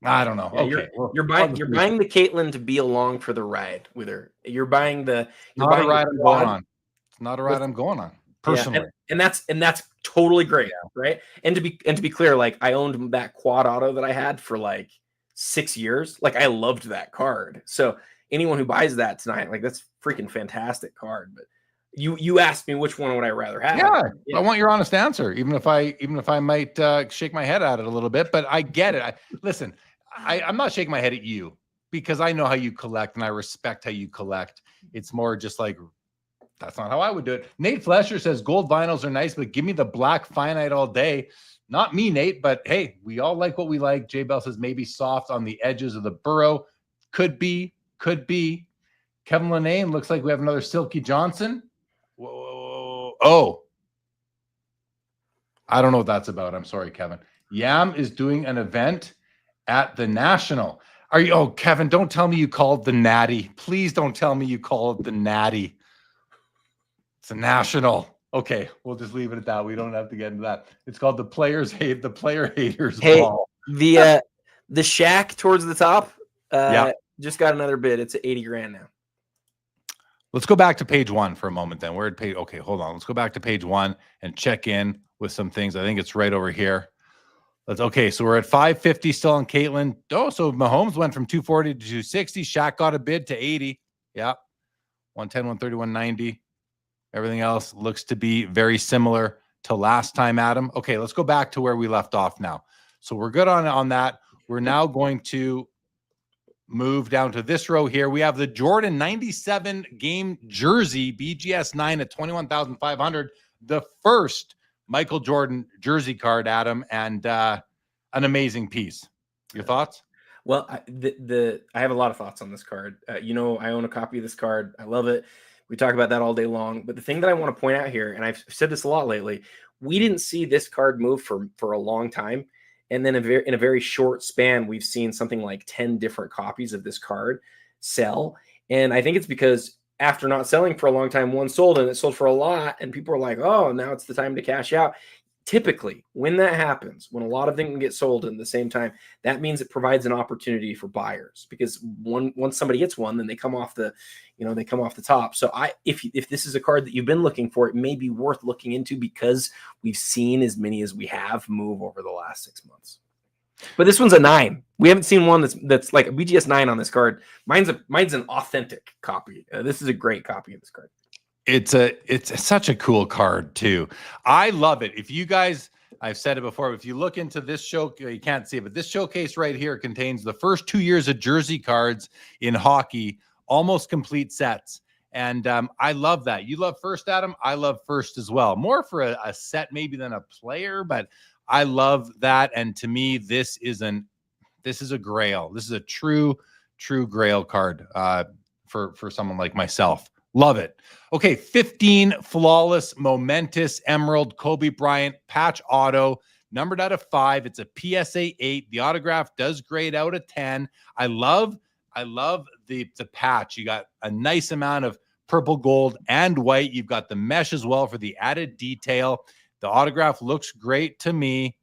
I don't know. Yeah, okay, you're buying the Caitlyn to be along for the ride with her. You're buying the not a ride I'm going on. It's not a ride I'm going on personally. Yeah, and that's totally great, right? And to be clear, like I owned that quad auto that I had for like 6 years. Like I loved that card. So anyone who buys that tonight, like that's freaking fantastic card. But you asked me which one would I rather have? Yeah. I want your honest answer, even if I might shake my head at it a little bit. But I get it. Listen, I'm not shaking my head at you because I know how you collect and I respect how you collect. It's more just like that's not how I would do it. Nate Flesher says gold vinyls are nice, but give me the black finite all day. Not me, Nate, but hey, we all like what we like. Jay Bell says maybe soft on the edges of the Burrow. Could be. Kevin Linane, looks like we have another Silky Johnson. Whoa. Oh. I don't know what that's about. I'm sorry, Kevin. Yam is doing an event at the National. Kevin, don't tell me you called the Natty. Please don't tell me you call it the Natty. It's a National. Okay, we'll just leave it at that. We don't have to get into that. It's called the player haters ball. The shack towards the top. just got another bid. It's at 80 grand now. Let's go back to page 1 for a moment then. We're at page, okay, hold on. Let's go back to page 1 and check in with some things. I think it's right over here. Okay, so we're at 550 still on Caitlyn. Oh, so Mahomes went from 240 to 260. Shaq got a bid to 80. Yeah. 110, 130, 190. Everything else looks to be very similar to last time, Adam. Okay, let's go back to where we left off now. So we're good on that. We're now going to move down to this row here. We have the Jordan 97 game jersey, BGS 9 at 21,500. The first Michael Jordan jersey card, Adam, and an amazing piece. Your thoughts? Well, I have a lot of thoughts on this card. You know, I own a copy of this card. I love it. We talk about that all day long. But the thing that I want to point out here, and I've said this a lot lately, we didn't see this card move for a long time. And then in a very short span, we've seen something like 10 different copies of this card sell. And I think it's because after not selling for a long time, one sold and it sold for a lot. And people are like, oh, now it's the time to cash out. Typically, when that happens, when a lot of them get sold at the same time, that means it provides an opportunity for buyers, because once somebody gets one, then they come off the top. So if this is a card that you've been looking for, it may be worth looking into, because we've seen as many as we have move over the last 6 months. But this one's a 9. We haven't seen one that's like a BGS 9 on this card. Mine's an authentic copy. This is a great copy of this card. It's such a cool card too. I love it. If you guys, I've said it before, if you look into this show, you can't see it, but this showcase right here contains the first 2 years of jersey cards in hockey, almost complete sets. And I love that. You love first, Adam. I love first as well. More for a set maybe than a player, but I love that. And to me, this is a grail. This is a true grail card for someone like myself. Love it. Okay, 15 flawless, momentous emerald Kobe Bryant patch auto, numbered out of 5. It's a PSA 8. The autograph does grade out of 10. I love the patch. You got a nice amount of purple, gold, and white. You've got the mesh as well for the added detail. The autograph looks great to me.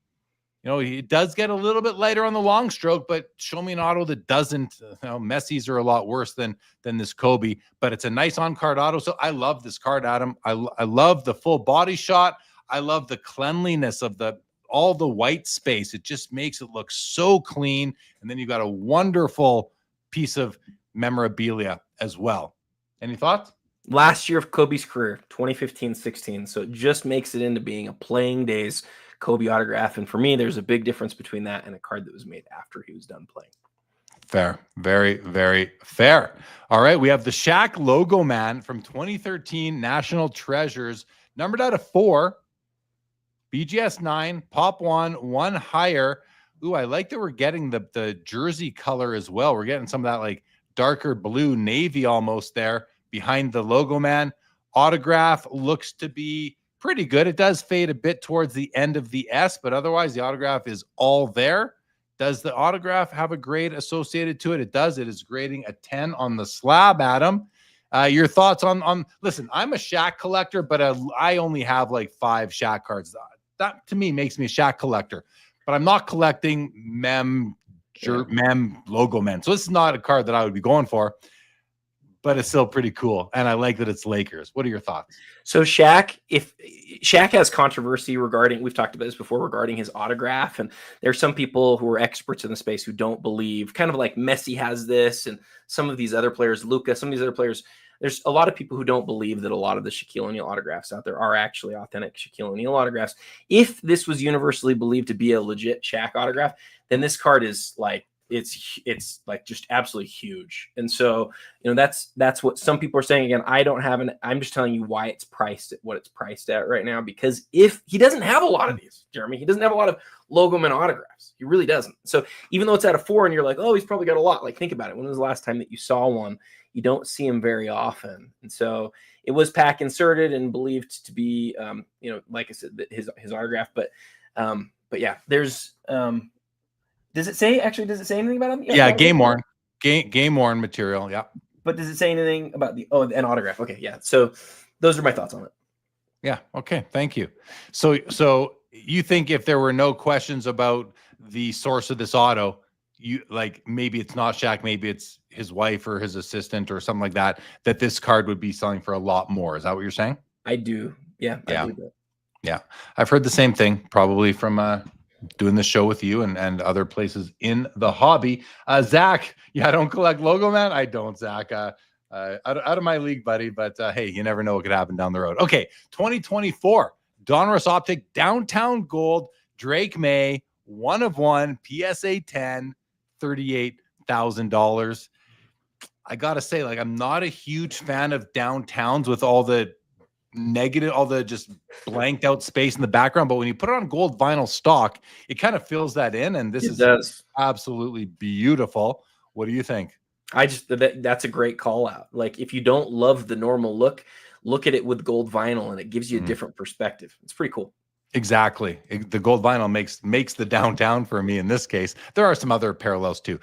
You know, it does get a little bit lighter on the long stroke, but show me an auto that doesn't. You know, Messi's are a lot worse than this Kobe, but it's a nice on-card auto. So I love this card, Adam. I love the full body shot. I love the cleanliness of all the white space. It just makes it look so clean. And then you got a wonderful piece of memorabilia as well. Any thoughts? Last year of Kobe's career, 2015-16. So it just makes it into being a playing days Kobe autograph. And for me, there's a big difference between that and a card that was made after he was done playing. Fair. Very, very fair. All right. We have the Shaq Logoman from 2013 National Treasures, numbered out of 4, BGS 9, pop 1 higher. Ooh, I like that we're getting the jersey color as well. We're getting some of that like darker blue navy almost there behind the Logoman. Autograph looks to be pretty good. It does fade a bit towards the end of the S, but otherwise the autograph is all there. Does the autograph have a grade associated to it? It does. It is grading a 10 on the slab, Adam. Your thoughts on listen, I'm a Shaq collector, but I only have like 5 Shaq cards. That to me makes me a Shaq collector, but I'm not collecting mem Logoman. So this is not a card that I would be going for, but it's still pretty cool. And I like that it's Lakers. What are your thoughts? So Shaq has controversy regarding, we've talked about this before, regarding his autograph. And there's some people who are experts in the space who don't believe, kind of like Messi has this, and some of these other players, Luka, some of these other players, there's a lot of people who don't believe that a lot of the Shaquille O'Neal autographs out there are actually authentic Shaquille O'Neal autographs. If this was universally believed to be a legit Shaq autograph, then this card is like, it's like just absolutely huge. And so, you know, that's what some people are saying. Again, I'm just telling you why it's priced at what it's priced at right now, because if he doesn't have a lot of these, Jeremy, he doesn't have a lot of Logoman autographs. He really doesn't. So even though it's at a 4 and you're like, oh, he's probably got a lot. Like, think about it. When was the last time that you saw one? You don't see him very often. And so it was pack inserted and believed to be, you know, like I said, his autograph, but yeah, there's, does it say anything about him? Yeah, game worn material. Yeah. But does it say anything about an autograph? Okay, yeah. So those are my thoughts on it. Yeah. Okay. Thank you. So you think if there were no questions about the source of this auto, you like, maybe it's not Shaq, maybe it's his wife or his assistant or something like that, that this card would be selling for a lot more. Is that what you're saying? I do. Yeah. Yeah. I believe that. Yeah. I've heard the same thing, probably from doing this show with you and other places in the hobby. Zach, I don't collect logo, man. I don't, Zach. Out of my league, buddy. But hey, you never know what could happen down the road. Okay, 2024 Donruss Optic Downtown Gold Drake May 1 of 1 PSA 10 $38,000. I gotta say, like, I'm not a huge fan of downtowns with all the negative, all the just blanked out space in the background. But when you put it on gold vinyl stock, it kind of fills that in. And this is absolutely beautiful. What do you think? That's a great call out. Like, if you don't love the normal look at it with gold vinyl, and it gives you a different perspective. It's pretty cool. Exactly. The gold vinyl makes the downtown for me in this case. There are some other parallels too.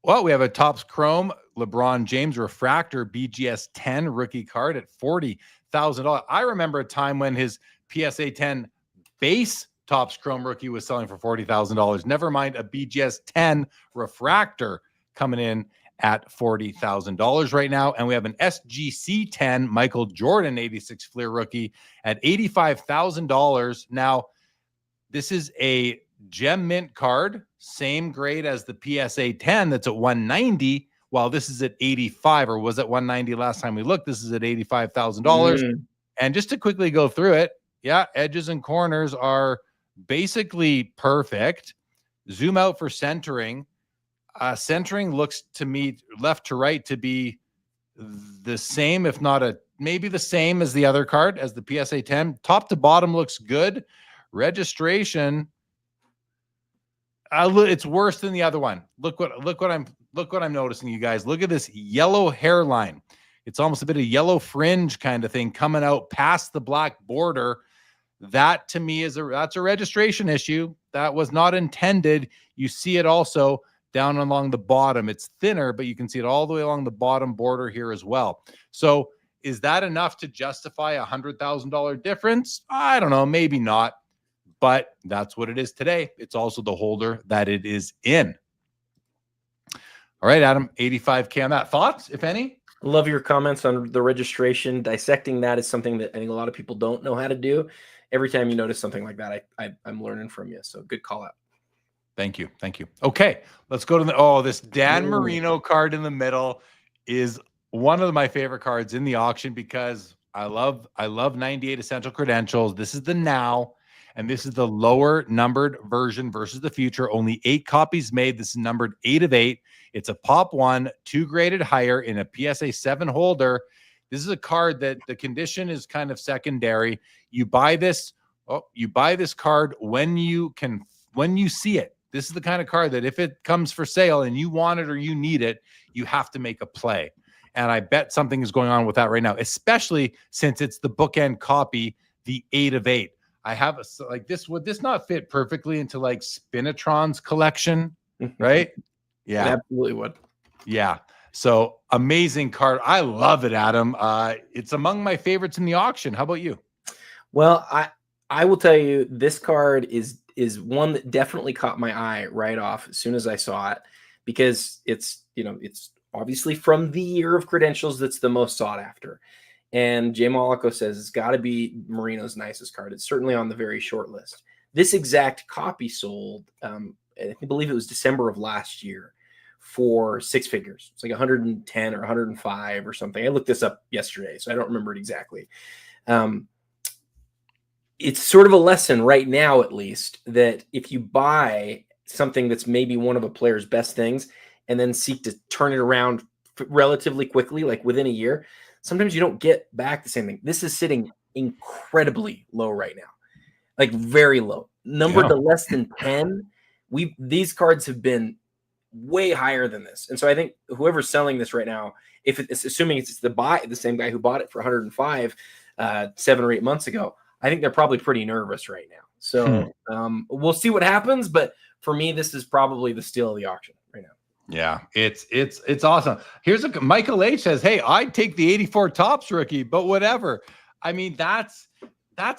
Well, we have a Topps Chrome LeBron James Refractor BGS 10 rookie card at $40,000. I remember a time when his PSA 10 base Topps Chrome rookie was selling for $40,000. Never mind a BGS 10 refractor coming in at $40,000 right now. And we have an SGC 10 Michael Jordan 86 Fleer rookie at $85,000. Now, this is a gem mint card, same grade as the PSA 10 that's at 190, while this is at 85, or was at 190 last time we looked. This is at $85,000. And just to quickly go through it, yeah, edges and corners are basically perfect. Zoom out for centering. Centering looks to me left to right to be the same, if not maybe the same as the other card, as the PSA 10. Top to bottom looks good. Registration, it's worse than the other one. Look what I'm noticing, you guys. Look at this yellow hairline. It's almost a bit of yellow fringe kind of thing coming out past the black border. That to me that's a registration issue. That was not intended. You see it also down along the bottom. It's thinner, but you can see it all the way along the bottom border here as well. So is that enough to justify a $100,000 difference? I don't know, maybe not, but that's what it is today. It's also the holder that it is in. All right, Adam, 85K on that. Thoughts, if any? Love your comments on the registration. Dissecting that is something that I think a lot of people don't know how to do. Every time you notice something like that, I'm learning from you. So good call out. Thank you. Thank you. Okay, let's go to this Dan Marino card in the middle is one of my favorite cards in the auction because I love 98 Essential Credentials. This is the now, and this is the lower numbered version versus the future. Only 8 copies made. This is numbered 8 of 8. It's a pop 1, 2 graded higher in a PSA 7 holder. This is a card that the condition is kind of secondary. You buy this card when you see it. This is the kind of card that if it comes for sale and you want it or you need it, you have to make a play. And I bet something is going on with that right now, especially since it's the bookend copy, the 8 of 8. I have would this not fit perfectly into like Spinatron's collection, right? Yeah, it absolutely would. Yeah. So amazing card. I love it, Adam. It's among my favorites in the auction. How about you? Well, I will tell you, this card is one that definitely caught my eye right off as soon as I saw it, because it's obviously from the year of credentials that's the most sought after. And Jay Mollico says it's got to be Marino's nicest card. It's certainly on the very short list. This exact copy sold, I believe it was December of last year, for 6 figures. It's like 110 or 105 or something. I looked this up yesterday, so I don't remember it exactly. It's sort of a lesson right now, at least, that if you buy something that's maybe one of a player's best things and then seek to turn it around relatively quickly, like within a year, sometimes you don't get back the same thing. This is sitting incredibly low right now, like very low, numbered to less than 10. These cards have been way higher than this. And so I think whoever's selling this right now, if it's assuming it's the same guy who bought it for 105 7 or 8 months ago, I think they're probably pretty nervous right now. So we'll see what happens. But for me, this is probably the steal of the auction right now. Yeah, it's awesome. Here's Michael H says, "Hey, I'd take the 84 Topps rookie, but whatever." I mean, that's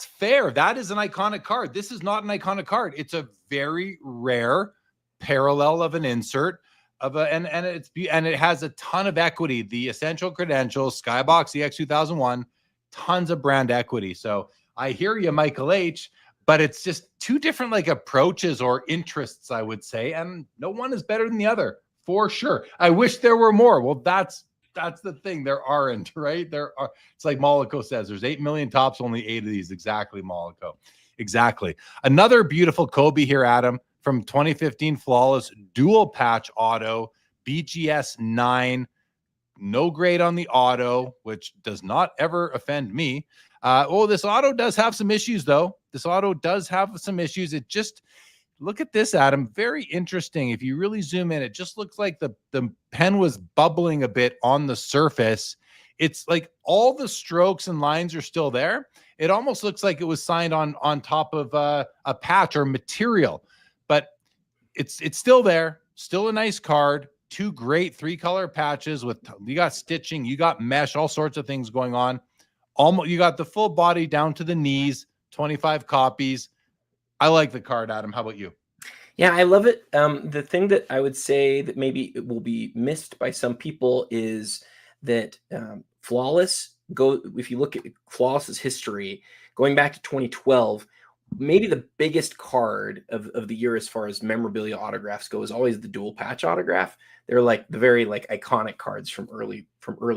fair. That is an iconic card. This is not an iconic card. It's a very rare parallel of an insert of a, and it has a ton of equity. The essential credentials, Skybox EX 2001, tons of brand equity. So I hear you, Michael H., but it's just two different like approaches or interests, I would say, and no one is better than the other for sure. I wish there were more. Well, that's the thing. There aren't, right? There are. It's like Mollico says, there's 8 million tops, only 8 of these. Exactly, Mollico. Exactly. Another beautiful Kobe here, Adam, from 2015 Flawless dual patch auto, BGS 9. No grade on the auto, which does not ever offend me. This auto does have some issues, though. This auto does have some issues. It just, look at this, Adam. Very interesting. If you really zoom in, it just looks like the pen was bubbling a bit on the surface. It's like all the strokes and lines are still there. It almost looks like it was signed on top of a patch or material, but it's still there. Still a nice card. 2 great 3-color patches with, you got stitching, you got mesh, all sorts of things going on. Almost, you got the full body down to the knees, 25 copies. I like the card, Adam. How about you? Yeah, I love it. The thing that I would say that maybe it will be missed by some people is that Flawless, if you look at Flawless's history, going back to 2012, maybe the biggest card of the year as far as memorabilia autographs go is always the dual patch autograph. They're like the very like iconic cards from early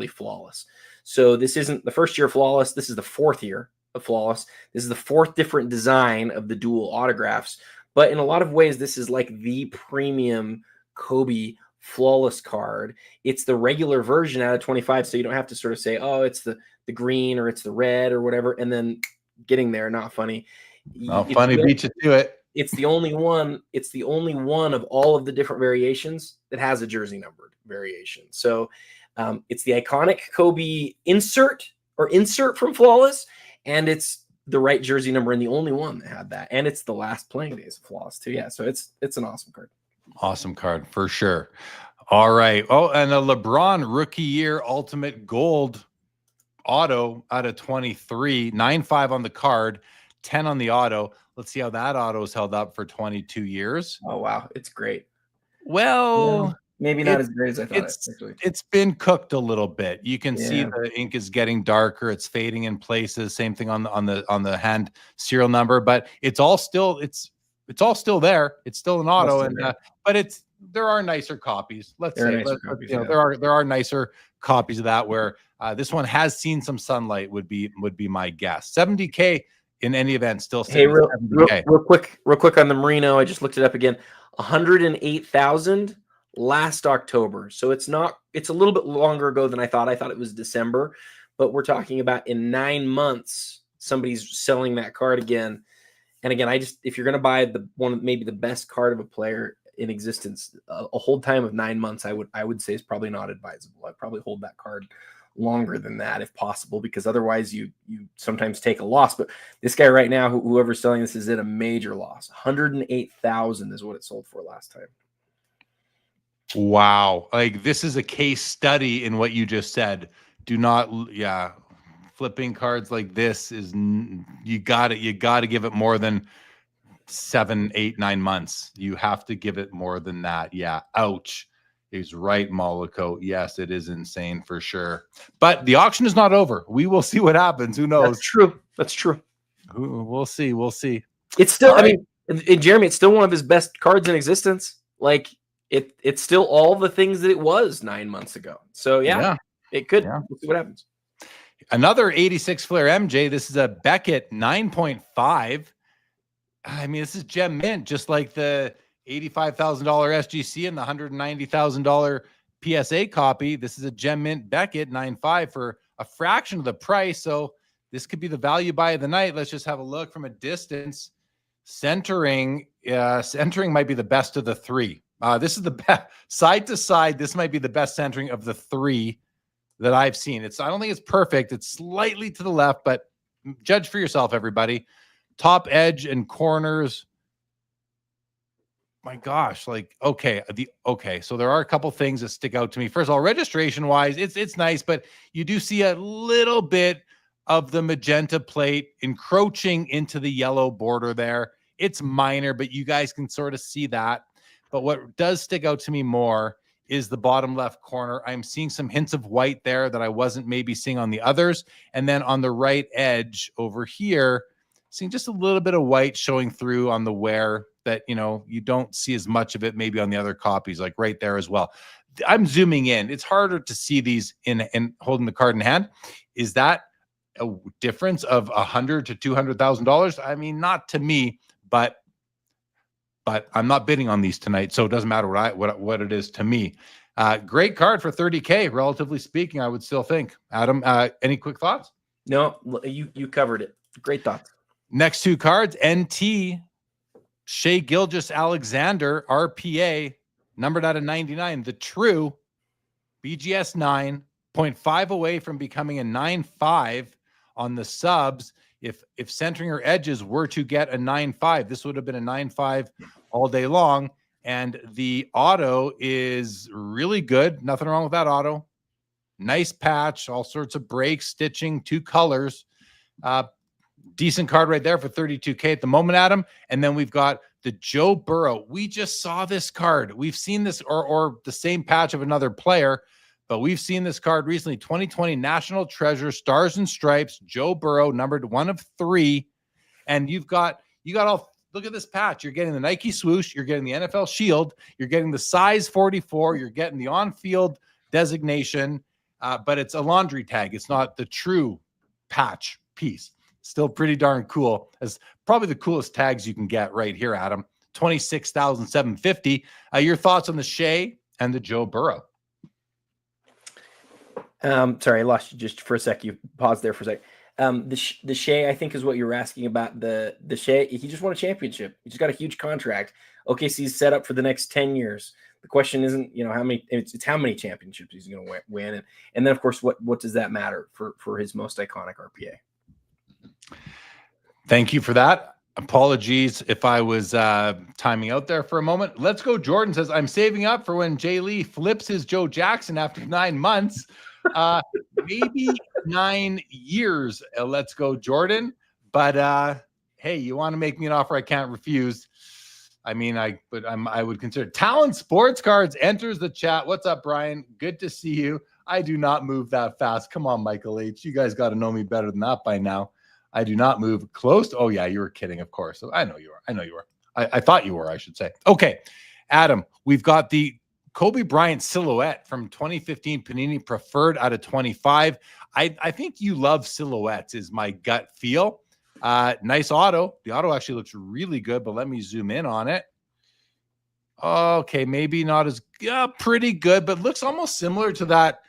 Flawless. So this isn't the first year of Flawless. This is the 4th year of Flawless. This is the 4th different design of the dual autographs. But in a lot of ways, this is like the premium Kobe Flawless card. It's the regular version out of 25, so you don't have to sort of say, oh, it's the green or it's the red or whatever, and then getting there, not funny. Funny, beat you to it. It's the only one. It's the only one of all of the different variations that has a jersey numbered variation. So it's the iconic Kobe insert from Flawless, and it's the right jersey number and the only one that had that. And it's the last playing days of Flawless too. Yeah, so it's an awesome card. Awesome card for sure. All right. Oh, and a LeBron rookie year ultimate gold auto out of 23, 9.5 on the card, 10 on the auto. Let's see how that auto is held up for 22 years. Oh, wow. It's great. Well, maybe not as great as I thought. It's been cooked a little bit. You can see the ink is getting darker. It's fading in places. Same thing on the hand serial number, but it's all still there. It's still an auto, but there are nicer copies. There are nicer copies of that where this one has seen some sunlight. Would be my guess. 70K in any event, still. Hey, real quick on the Merino. I just looked it up again. 108,000 last October. So it's a little bit longer ago than I thought. I thought it was December, but we're talking about in 9 months, somebody's selling that card again. And again, if you're going to buy maybe the best card of a player in existence, a hold time of 9 months, I would say is probably not advisable. I'd probably hold that card longer than that if possible, because otherwise you sometimes take a loss. But this guy right now, whoever's selling this, is at a major loss. 108,000 is what it sold for last time. Wow. Like, this is a case study in what you just said. Flipping cards like this is, you got to give it more than 7, 8, 9 months. You have to give it more than that. Yeah. Ouch. He's right, Mollico. Yes, it is insane for sure. But the auction is not over. We will see what happens. Who knows? That's true. We'll see. It's still, Jeremy, it's still one of his best cards in existence. Like, it's still all the things that it was 9 months ago. So it could. Yeah. We'll see what happens. Another 86 Flair MJ. This is a Beckett 9.5. I mean, this is gem mint, just like the $85,000 SGC and the $190,000 PSA copy. This is a gem mint Beckett 9.5 for a fraction of the price. So this could be the value buy of the night. Let's just have a look from a distance. Centering might be the best of the three. This is the best side to side. This might be the best centering of the three that I've seen. I don't think it's perfect. It's slightly to the left, but judge for yourself, everybody. Top edge and corners. My gosh, okay. So there are a couple things that stick out to me. First of all, registration wise, it's nice, but you do see a little bit of the magenta plate encroaching into the yellow border there. It's minor, but you guys can sort of see that. But what does stick out to me more is the bottom left corner. I'm seeing some hints of white there that I wasn't maybe seeing on the others. And then on the right edge over here, seeing just a little bit of white showing through on the wear that, you don't see as much of it maybe on the other copies, like right there as well. I'm zooming in. It's harder to see these in holding the card in hand. Is that a difference of $100,000 to $200,000? I mean, not to me, but I'm not bidding on these tonight, so it doesn't matter what it is to me. Great card for $30K, relatively speaking, I would still think. Adam, any quick thoughts? No, you covered it. Great thoughts. Next two cards, NT, Shea Gilgeous-Alexander, RPA, numbered out of 99. The true BGS 9, 0.5 away from becoming a 9.5 on the subs. If centering or edges were to get a 9.5, this would have been a 9.5 all day long. And the auto is really good. Nothing wrong with that auto. Nice patch, all sorts of breaks, stitching, 2 colors. Decent card right there for $32K at the moment, Adam. And then we've got the Joe Burrow. We just saw this card. We've seen this or the same patch of another player, but we've seen this card recently. 2020 National Treasure, Stars and Stripes, Joe Burrow, numbered 1 of 3. And you got all, look at this patch. You're getting the Nike swoosh. You're getting the NFL shield. You're getting the size 44. You're getting the on-field designation, but it's a laundry tag. It's not the true patch piece. Still pretty darn cool. As probably the coolest tags you can get right here, Adam. $26,750. Your thoughts on the Shea and the Joe Burrow? Sorry, I lost you just for a sec. You paused there for a sec. The Shea, I think, is what you were asking about. The Shea, he just won a championship. He just got a huge contract. OKC's set up for the next 10 years. The question isn't, how many, it's how many championships he's going to win. And then, of course, what does that matter for his most iconic RPA? Thank you for that. Apologies if I was timing out there for a moment. Let's go. Jordan says, I'm saving up for when Jay Lee flips his Joe Jackson after 9 months. Maybe 9 years. Let's go, Jordan. But hey, you want to make me an offer I can't refuse. I mean, I would consider. Talent Sports Cards enters the chat. What's up, Brian? Good to see you. I do not move that fast. Come on, Michael H. You guys got to know me better than that by now. I do not move close. Oh, yeah, you were kidding, of course. I know you are. I thought you were, I should say. Okay, Adam, we've got the Kobe Bryant silhouette from 2015 Panini Preferred out of 25. I think you love silhouettes is my gut feel. Nice auto. The auto actually looks really good, but let me zoom in on it. Okay, maybe not as pretty good, but looks almost similar to that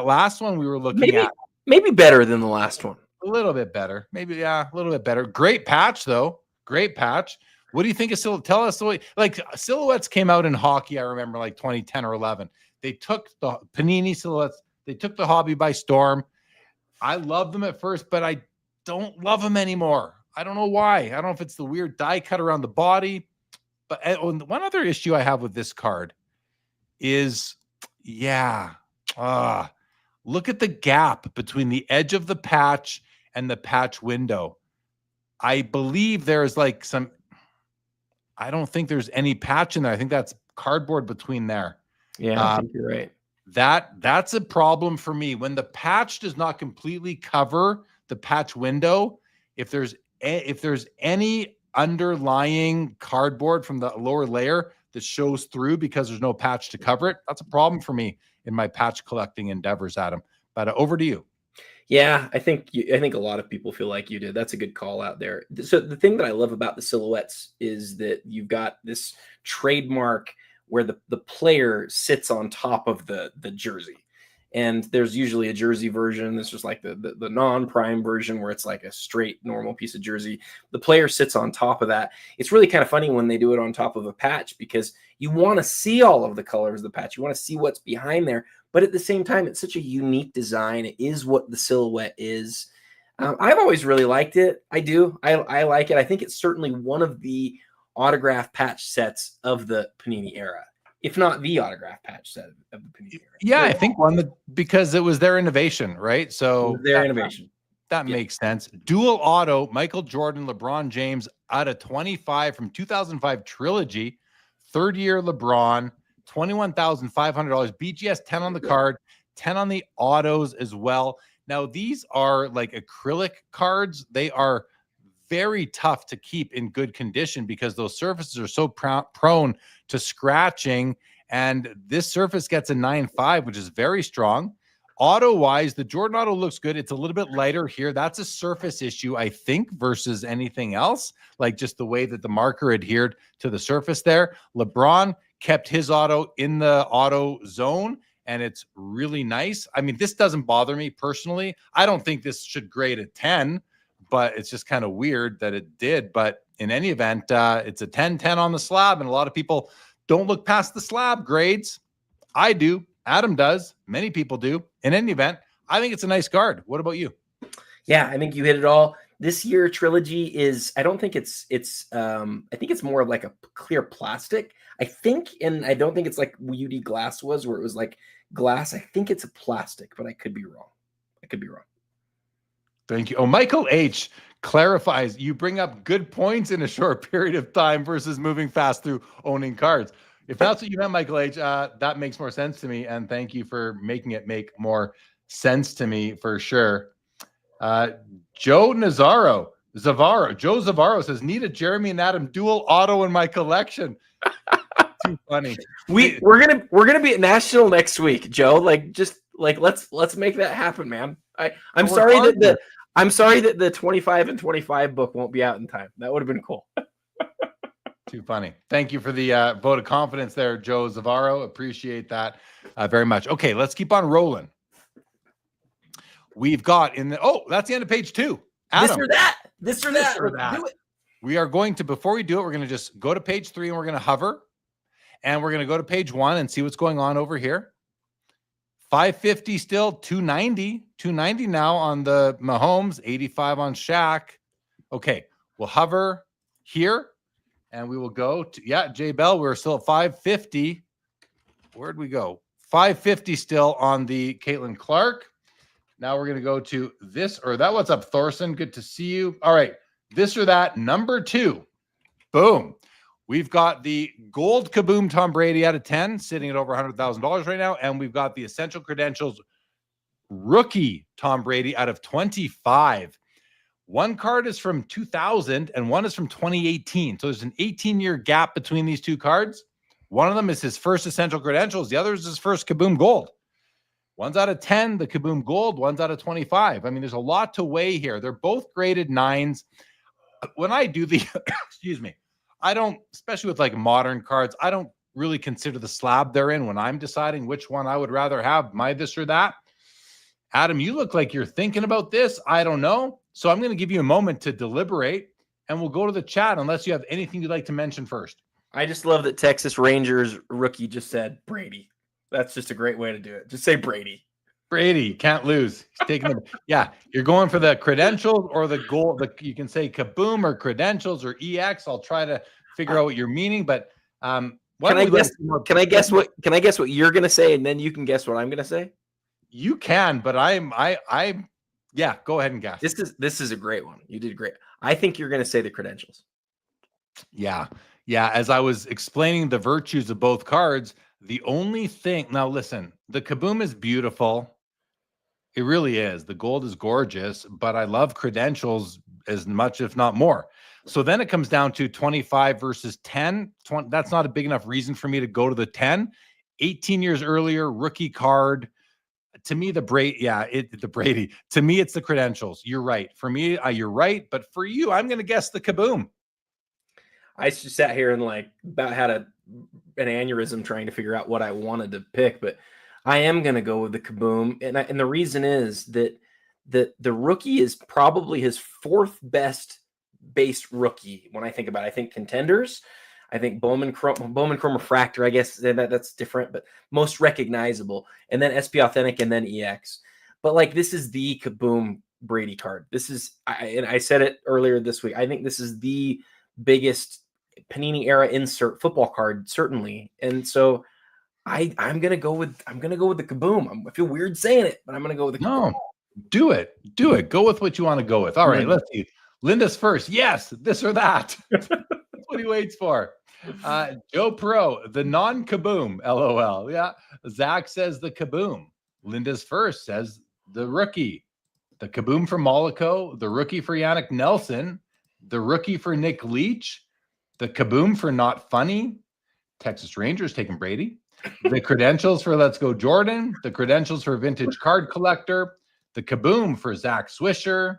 last one we were looking at. Maybe better than the last one. A little bit better. Maybe, a little bit better. Great patch, though. Great patch. What do you think of silhouette? Tell us the way. Like, silhouettes came out in hockey, I remember, like 2010 or 11. They took the Panini silhouettes. They took the hobby by storm. I loved them at first, but I don't love them anymore. I don't know why. I don't know if it's the weird die cut around the body. But one other issue I have with this card is, look at the gap between the edge of the patch and the patch window. I believe there's like I don't think there's any patch in there. I think that's cardboard between there. Yeah, I think you're right. That's a problem for me. When the patch does not completely cover the patch window, if there's any underlying cardboard from the lower layer that shows through because there's no patch to cover it, that's a problem for me in my patch collecting endeavors, Adam. But over to you. Yeah, I think a lot of people feel like you did. That's a good call out there. So the thing that I love about the silhouettes is that you've got this trademark where the player sits on top of the jersey. And there's usually a jersey version. This was like the non-prime version where it's like a straight normal piece of jersey. The player sits on top of that. It's really kind of funny when they do it on top of a patch because you want to see all of the colors of the patch. You want to see what's behind there. But at the same time, it's such a unique design. It is what the silhouette is. I've always really liked it. I do. I like it. I think it's certainly one of the autograph patch sets of the Panini era, if not the autograph patch set of the Panini era. Yeah, I think because it was their innovation, right? So their innovation. That makes sense. Dual auto, Michael Jordan, LeBron James out of 25 from 2005 trilogy. third year LeBron, $21,500. BGS 10 on the card, 10 on the autos as well. Now, these are like acrylic cards. They are very tough to keep in good condition because those surfaces are so prone to scratching. And this surface gets a 9.5, which is very strong. Auto-wise, the Jordan Auto looks good. It's a little bit lighter here. That's a surface issue, I think, versus anything else, like just the way that the marker adhered to the surface there. LeBron kept his auto in the auto zone, and it's really nice. I mean, this doesn't bother me personally. I don't think this should grade a 10, but it's just kind of weird that it did. But in any event, it's a 10-10 on the slab, and a lot of people don't look past the slab grades. I do. Adam does. Many people do. In any event, I think it's a nice card. What about you? Yeah, I think you hit it all. This year trilogy is, I don't think it's I think it's more of like a clear plastic. I think, and I don't think it's like UD glass was, where it was like glass. I think it's a plastic, but I could be wrong. Thank you. Oh, Michael H clarifies, you bring up good points in a short period of time versus moving fast through owning cards. If that's what you meant, Michael H, that makes more sense to me. And thank you for making it make more sense to me for sure. Joe Zavaro says, need a Jeremy and Adam dual auto in my collection. Too funny. We're gonna be at National next week, Joe. Let's make that happen, man. I'm sorry that the 25 and 25 book won't be out in time. That would have been cool. Too funny. Thank you for the vote of confidence there, Joe Zavaro. Appreciate that very much. Okay, let's keep on rolling. We've got that's the end of page 2. Adam, This or that. Do it. We are going to, before we do it, we're going to just go to page 3 and we're going to hover. And we're going to go to page 1 and see what's going on over here. 550 still, 290 now on the Mahomes, 85 on Shaq. Okay, we'll hover here. And we will go to, Jay Bell, we're still at 550. Where'd we go? 550 still on the Caitlyn Clark. Now we're going to go to this or that. What's up, Thorson? Good to see you. All right. This or that, number 2. Boom. We've got the gold Kaboom Tom Brady out of 10, sitting at over $100,000 right now. And we've got the Essential Credentials rookie Tom Brady out of 25. One card is from 2000 and one is from 2018. So there's an 18-year gap between these two cards. One of them is his first Essential Credentials. The other is his first Kaboom Gold. One's out of 10, the Kaboom Gold. One's out of 25. I mean, there's a lot to weigh here. They're both graded 9s. When I do the, excuse me, I don't, especially with like modern cards, I don't really consider the slab they're in when I'm deciding which one I would rather have, my this or that. Adam, you look like you're thinking about this. I don't know. So I'm going to give you a moment to deliberate, and we'll go to the chat unless you have anything you'd like to mention first. I just love that Texas Rangers rookie just said Brady. That's just a great way to do it. Just say Brady. Brady, can't lose. He's taking the, you're going for the credentials or the goal. You can say Kaboom or credentials or EX. I'll try to figure out what you're meaning, but can I guess what you're going to say, and then you can guess what I'm going to say? You can, but go ahead and guess. This is a great one. You did great. I think you're going to say the credentials. Yeah. As I was explaining the virtues of both cards, the only thing, now listen, the Kaboom is beautiful. It really is. The gold is gorgeous, but I love credentials as much, if not more. So then it comes down to 25 versus 10. That's not a big enough reason for me to go to the 10. 18 years earlier, rookie card. To me, the Brady. To me, it's the credentials. You're right. For me, you're right. But for you, I'm going to guess the Kaboom. I just sat here and about had an aneurysm trying to figure out what I wanted to pick, but I am going to go with the Kaboom. And the reason is that the rookie is probably his 4th best base rookie. When I think about it, I think contenders, I think Bowman Chrome Refractor, I guess that's different, but most recognizable. And then SP Authentic and then EX. But this is the Kaboom Brady card. This is, and I said it earlier this week, I think this is the biggest Panini era insert football card, certainly. And so I'm gonna go with the Kaboom. I feel weird saying it, but I'm gonna go with the Kaboom. No, do it. Go with what you want to go with. All right, let's see. Linda's first. Yes, this or that. That's what he waits for. Joe Pro, the non-kaboom, LOL. Yeah. Zach says the kaboom. Linda's First says the rookie. The kaboom for Mollico, the rookie for Yannick Nelson, the rookie for Nick Leach, the kaboom for Not Funny, Texas Rangers taking Brady, the credentials for Let's Go Jordan, the credentials for Vintage Card Collector, the kaboom for Zach Swisher.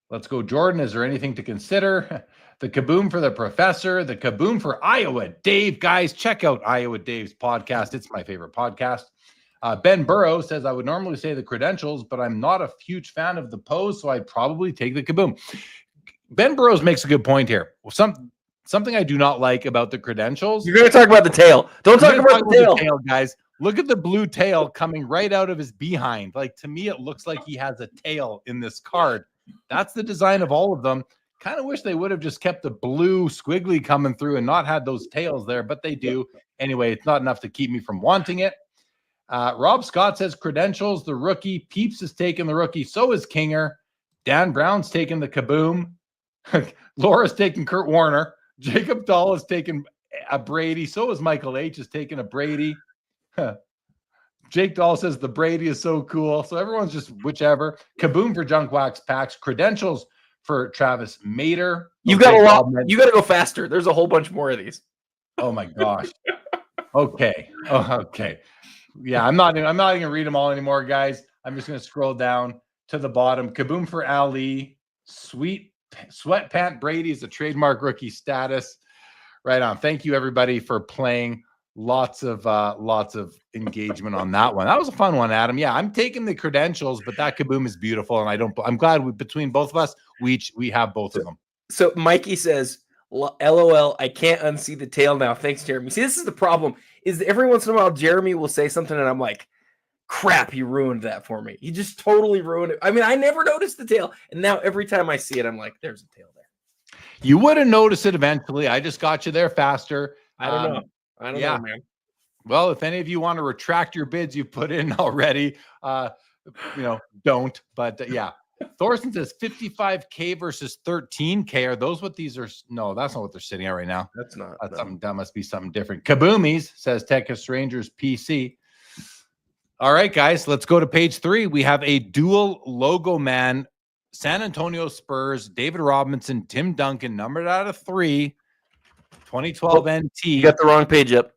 Let's Go Jordan. Is there anything to consider? The kaboom for the professor, the kaboom for Iowa Dave. Guys, check out Iowa Dave's podcast. It's my favorite podcast. Ben Burrow says, I would normally say the credentials, but I'm not a huge fan of the pose, so I'd probably take the kaboom. Ben Burrows makes a good point here. Something I do not like about the credentials. You're going to talk about the tail. Don't talk about the tail, guys. Look at the blue tail coming right out of his behind. Like, to me, it looks like he has a tail in this card. That's the design of all of them. Kind of wish they would have just kept the blue squiggly coming through and not had those tails there, but they do. Anyway, it's not enough to keep me from wanting it. Rob Scott says credentials, the rookie. Peeps is taking the rookie. So is Kinger. Dan Brown's taking the kaboom. Laura's taking Kurt Warner. Jacob Dahl is taking a Brady. So is Michael H. is taking a Brady. Jake Dahl says the Brady is so cool. So everyone's just whichever. Kaboom for Junk Wax Packs. Credentials for Travis Mater. You've got a lot. You got to go faster. There's a whole bunch more of these. Oh my gosh. Okay. Oh, okay. Yeah, I'm not gonna read them all anymore, guys. I'm just gonna scroll down to the bottom. Kaboom for Ali. Sweatpant Brady is a trademark rookie status. Right on. Thank you everybody for playing. Lots of engagement on that one. That was a fun one, Adam. Yeah, I'm taking the credentials, but that kaboom is beautiful, and I'm glad between both of us, we have both of them. So Mikey says, LOL, I can't unsee the tail now. Thanks, Jeremy. See, this is the problem, is every once in a while Jeremy will say something and I'm like, crap, he ruined that for me. He just totally ruined it. I mean, I never noticed the tail, and now every time I see it, I'm like, there's a tail there. You would have noticed it eventually. I just got you there faster. I don't know. I don't know, man. Well, if any of you want to retract your bids you put in already, don't. But yeah. Thorson says 55K versus 13K. Are those what these are? No, that's not what they're sitting at right now. That's not. That's something. That must be something different. Kaboomies says Texas Rangers PC. All right, guys, let's go to page 3. We have a dual Logoman, San Antonio Spurs, David Robinson, Tim Duncan, numbered out of 3, 2012 NT. You got the wrong page up.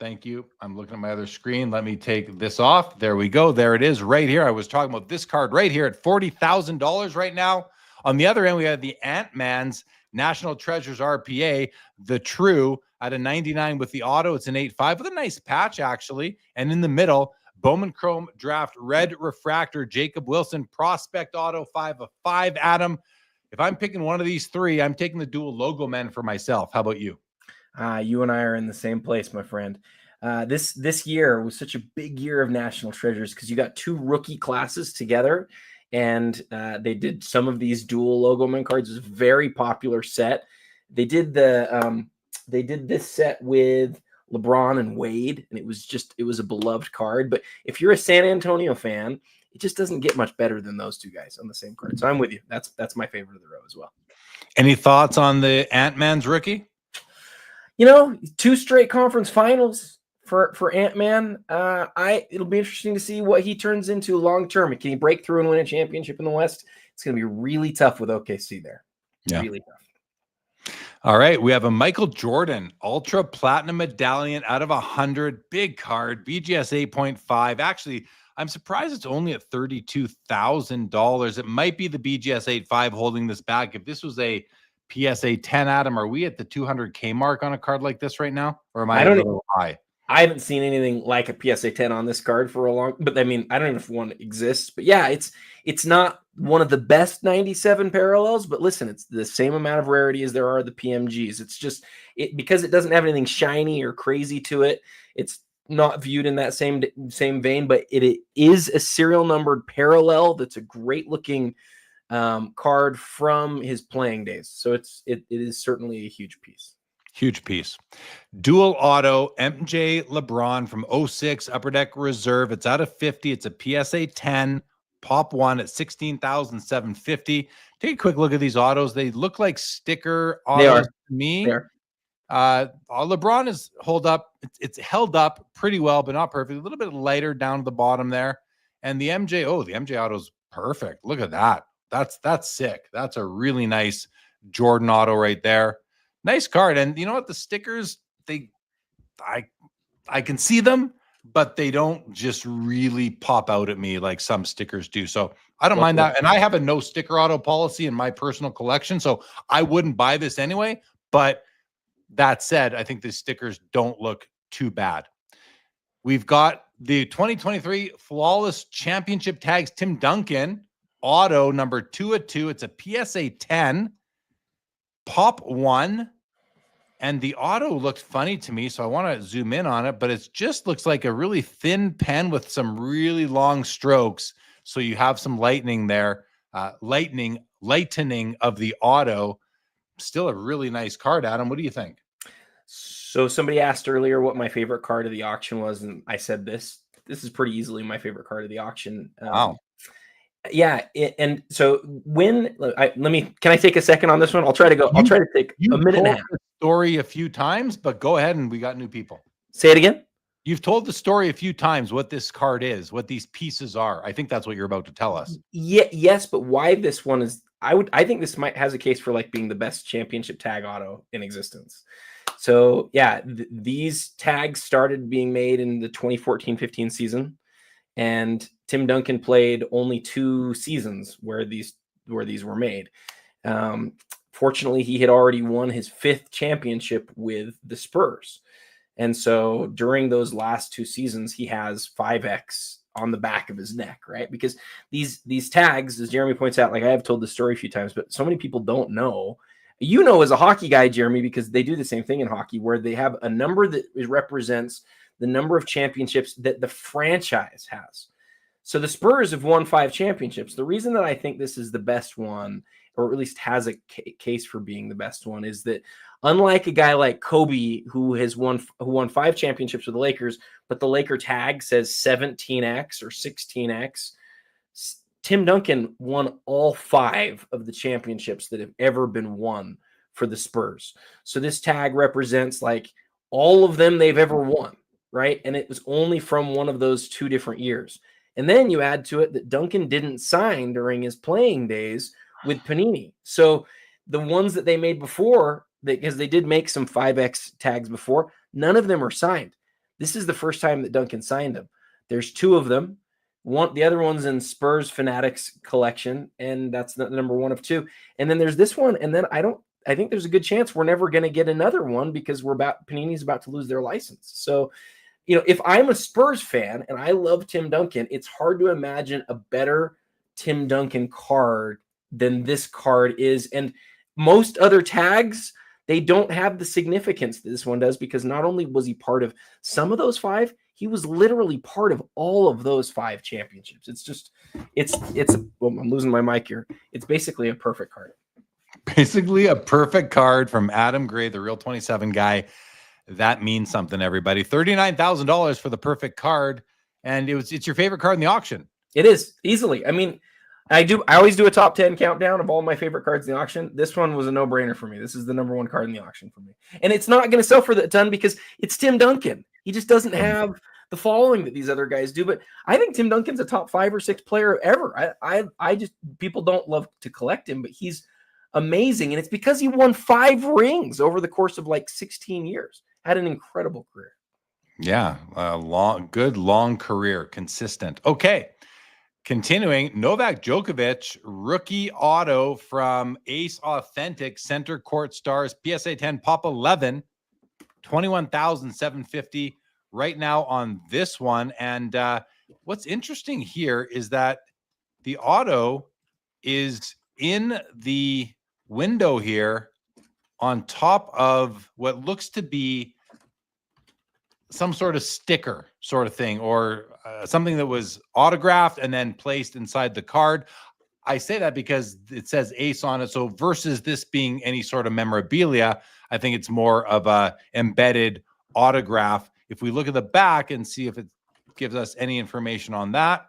Thank you. I'm looking at my other screen. Let me take this off. There we go. There it is right here. I was talking about this card right here at $40,000 right now. On the other end, we have the Ant-Man's National Treasures RPA, the true at a 99 with the auto. It's an 8.5 with a nice patch, actually. And in the middle, Bowman Chrome Draft Red Refractor, Jacob Wilson Prospect Auto 5 of 5. Adam, if I'm picking one of these 3, I'm taking the dual Logoman for myself. How about you? You and I are in the same place, my friend. This year was such a big year of National Treasures because you got 2 rookie classes together, and they did some of these dual Logoman cards. It was a very popular set. They did this set with LeBron and Wade, and it was a beloved card. But if you're a San Antonio fan, it just doesn't get much better than those 2 guys on the same card. So I'm with you. That's my favorite of the row as well. Any thoughts on the Ant-Man's rookie? 2 straight conference finals for Ant-Man. It'll be interesting to see what he turns into long term. Can he break through and win a championship in the West? It's going to be really tough with OKC there. Yeah. Really tough. All right, we have a Michael Jordan Ultra Platinum Medallion out of 100. Big card, BGS 8.5. Actually, I'm surprised it's only at $32,000. It might be the BGS 8.5 holding this back. If this was a PSA 10, Adam, are we at the 200K mark on a card like this right now? Or am I a little high? I haven't seen anything like a PSA 10 on this card for a long, but I mean, I don't know if one exists, but yeah, it's not one of the best 97 parallels, but listen, it's the same amount of rarity as there are the PMGs. It's just because it doesn't have anything shiny or crazy to it. It's not viewed in that same vein, but it is a serial numbered parallel. That's a great looking card from his playing days. So it is certainly a huge piece. Huge piece. Dual auto MJ LeBron from 06 Upper Deck Reserve. It's out of 50. It's a PSA 10 Pop one at 16,750. Take a quick look at these autos. They look like sticker autos to me. They are. LeBron is it's held up pretty well, but not perfect. A little bit lighter down to the bottom there. And the MJ auto's perfect. Look at that. That's sick. That's a really nice Jordan auto right there. Nice card. And you know what? The stickers, I can see them, but they don't just really pop out at me like some stickers do. So I don't mind that. And I have a no sticker auto policy in my personal collection, so I wouldn't buy this anyway. But that said, I think the stickers don't look too bad. We've got the 2023 Flawless Championship Tags Tim Duncan auto number 2 of 2. It's a PSA 10 Pop 1. And the auto looked funny to me, so I want to zoom in on it, but it just looks like a really thin pen with some really long strokes. So you have some lightening there, lightening of the auto. Still a really nice card, Adam. What do you think? So somebody asked earlier what my favorite card of the auction was, and I said this. This is pretty easily my favorite card of the auction. Wow. Yeah, and so can I take a second on this one? I'll try to take a minute and a half. Story a few times, but go ahead, and we got new people. Say it again. You've told the story a few times what this card is, what these pieces are. I think that's what you're about to tell us. Yeah, yes, but why this one is I think this has a case for like being the best championship tag auto in existence. So yeah, these tags started being made in the 2014-15 season, and Tim Duncan played only 2 seasons where these were made. Fortunately, he had already won his 5th championship with the Spurs. And so during those last 2 seasons, he has 5X on the back of his neck, right? Because these tags, as Jeremy points out, like I have told the story a few times, but so many people don't know. You know, as a hockey guy, Jeremy, because they do the same thing in hockey, where they have a number that represents the number of championships that the franchise has. So the Spurs have won 5 championships. The reason that I think this is the best one, or at least has a case for being the best one, is that unlike a guy like Kobe, who won 5 championships with the Lakers, but the Laker tag says 17X or 16X, Tim Duncan won all 5 of the championships that have ever been won for the Spurs. So this tag represents like all of them they've ever won, right? And it was only from one of those 2 different years. And then you add to it that Duncan didn't sign during his playing days with Panini. So the ones that they made before, because they did make some 5X tags before, none of them are signed. This is the first time that Duncan signed them. There's 2 of them. The other one's in Spurs Fanatics collection, and that's the number 1 of 2. And then there's this one, and then I think there's a good chance we're never going to get another one because Panini's about to lose their license. So, you know, if I'm a Spurs fan and I love Tim Duncan, it's hard to imagine a better Tim Duncan card than this card is. And most other tags, they don't have the significance that this one does, because not only was he part of some of those 5, he was literally part of all of those 5 championships. Well, I'm losing my mic here. It's basically a perfect card. Basically a perfect card from Adam Gray, the Real 27 guy. That means something, everybody. $39,000 for the perfect card. And it's your favorite card in the auction. It is, easily. I mean, I always do a top 10 countdown of all my favorite cards in the auction. This one was a no-brainer for me. This is the number 1 card in the auction for me. And it's not going to sell for a ton because it's Tim Duncan. He just doesn't have the following that these other guys do. But I think Tim Duncan's a top 5 or 6 player ever. I just, people don't love to collect him, but he's amazing. And it's because he won 5 rings over the course of like 16 years. Had an incredible career. Yeah, good long career, consistent. Okay. Continuing, Novak Djokovic, rookie auto from Ace Authentic, Center Court Stars, PSA 10, Pop 11, 21,750 right now on this one. And what's interesting here is that the auto is in the window here on top of what looks to be some sort of sticker sort of thing, or something that was autographed and then placed inside the card. I say that because it says Ace on it. So versus this being any sort of memorabilia, I think it's more of a embedded autograph. If we look at the back and see if it gives us any information on that.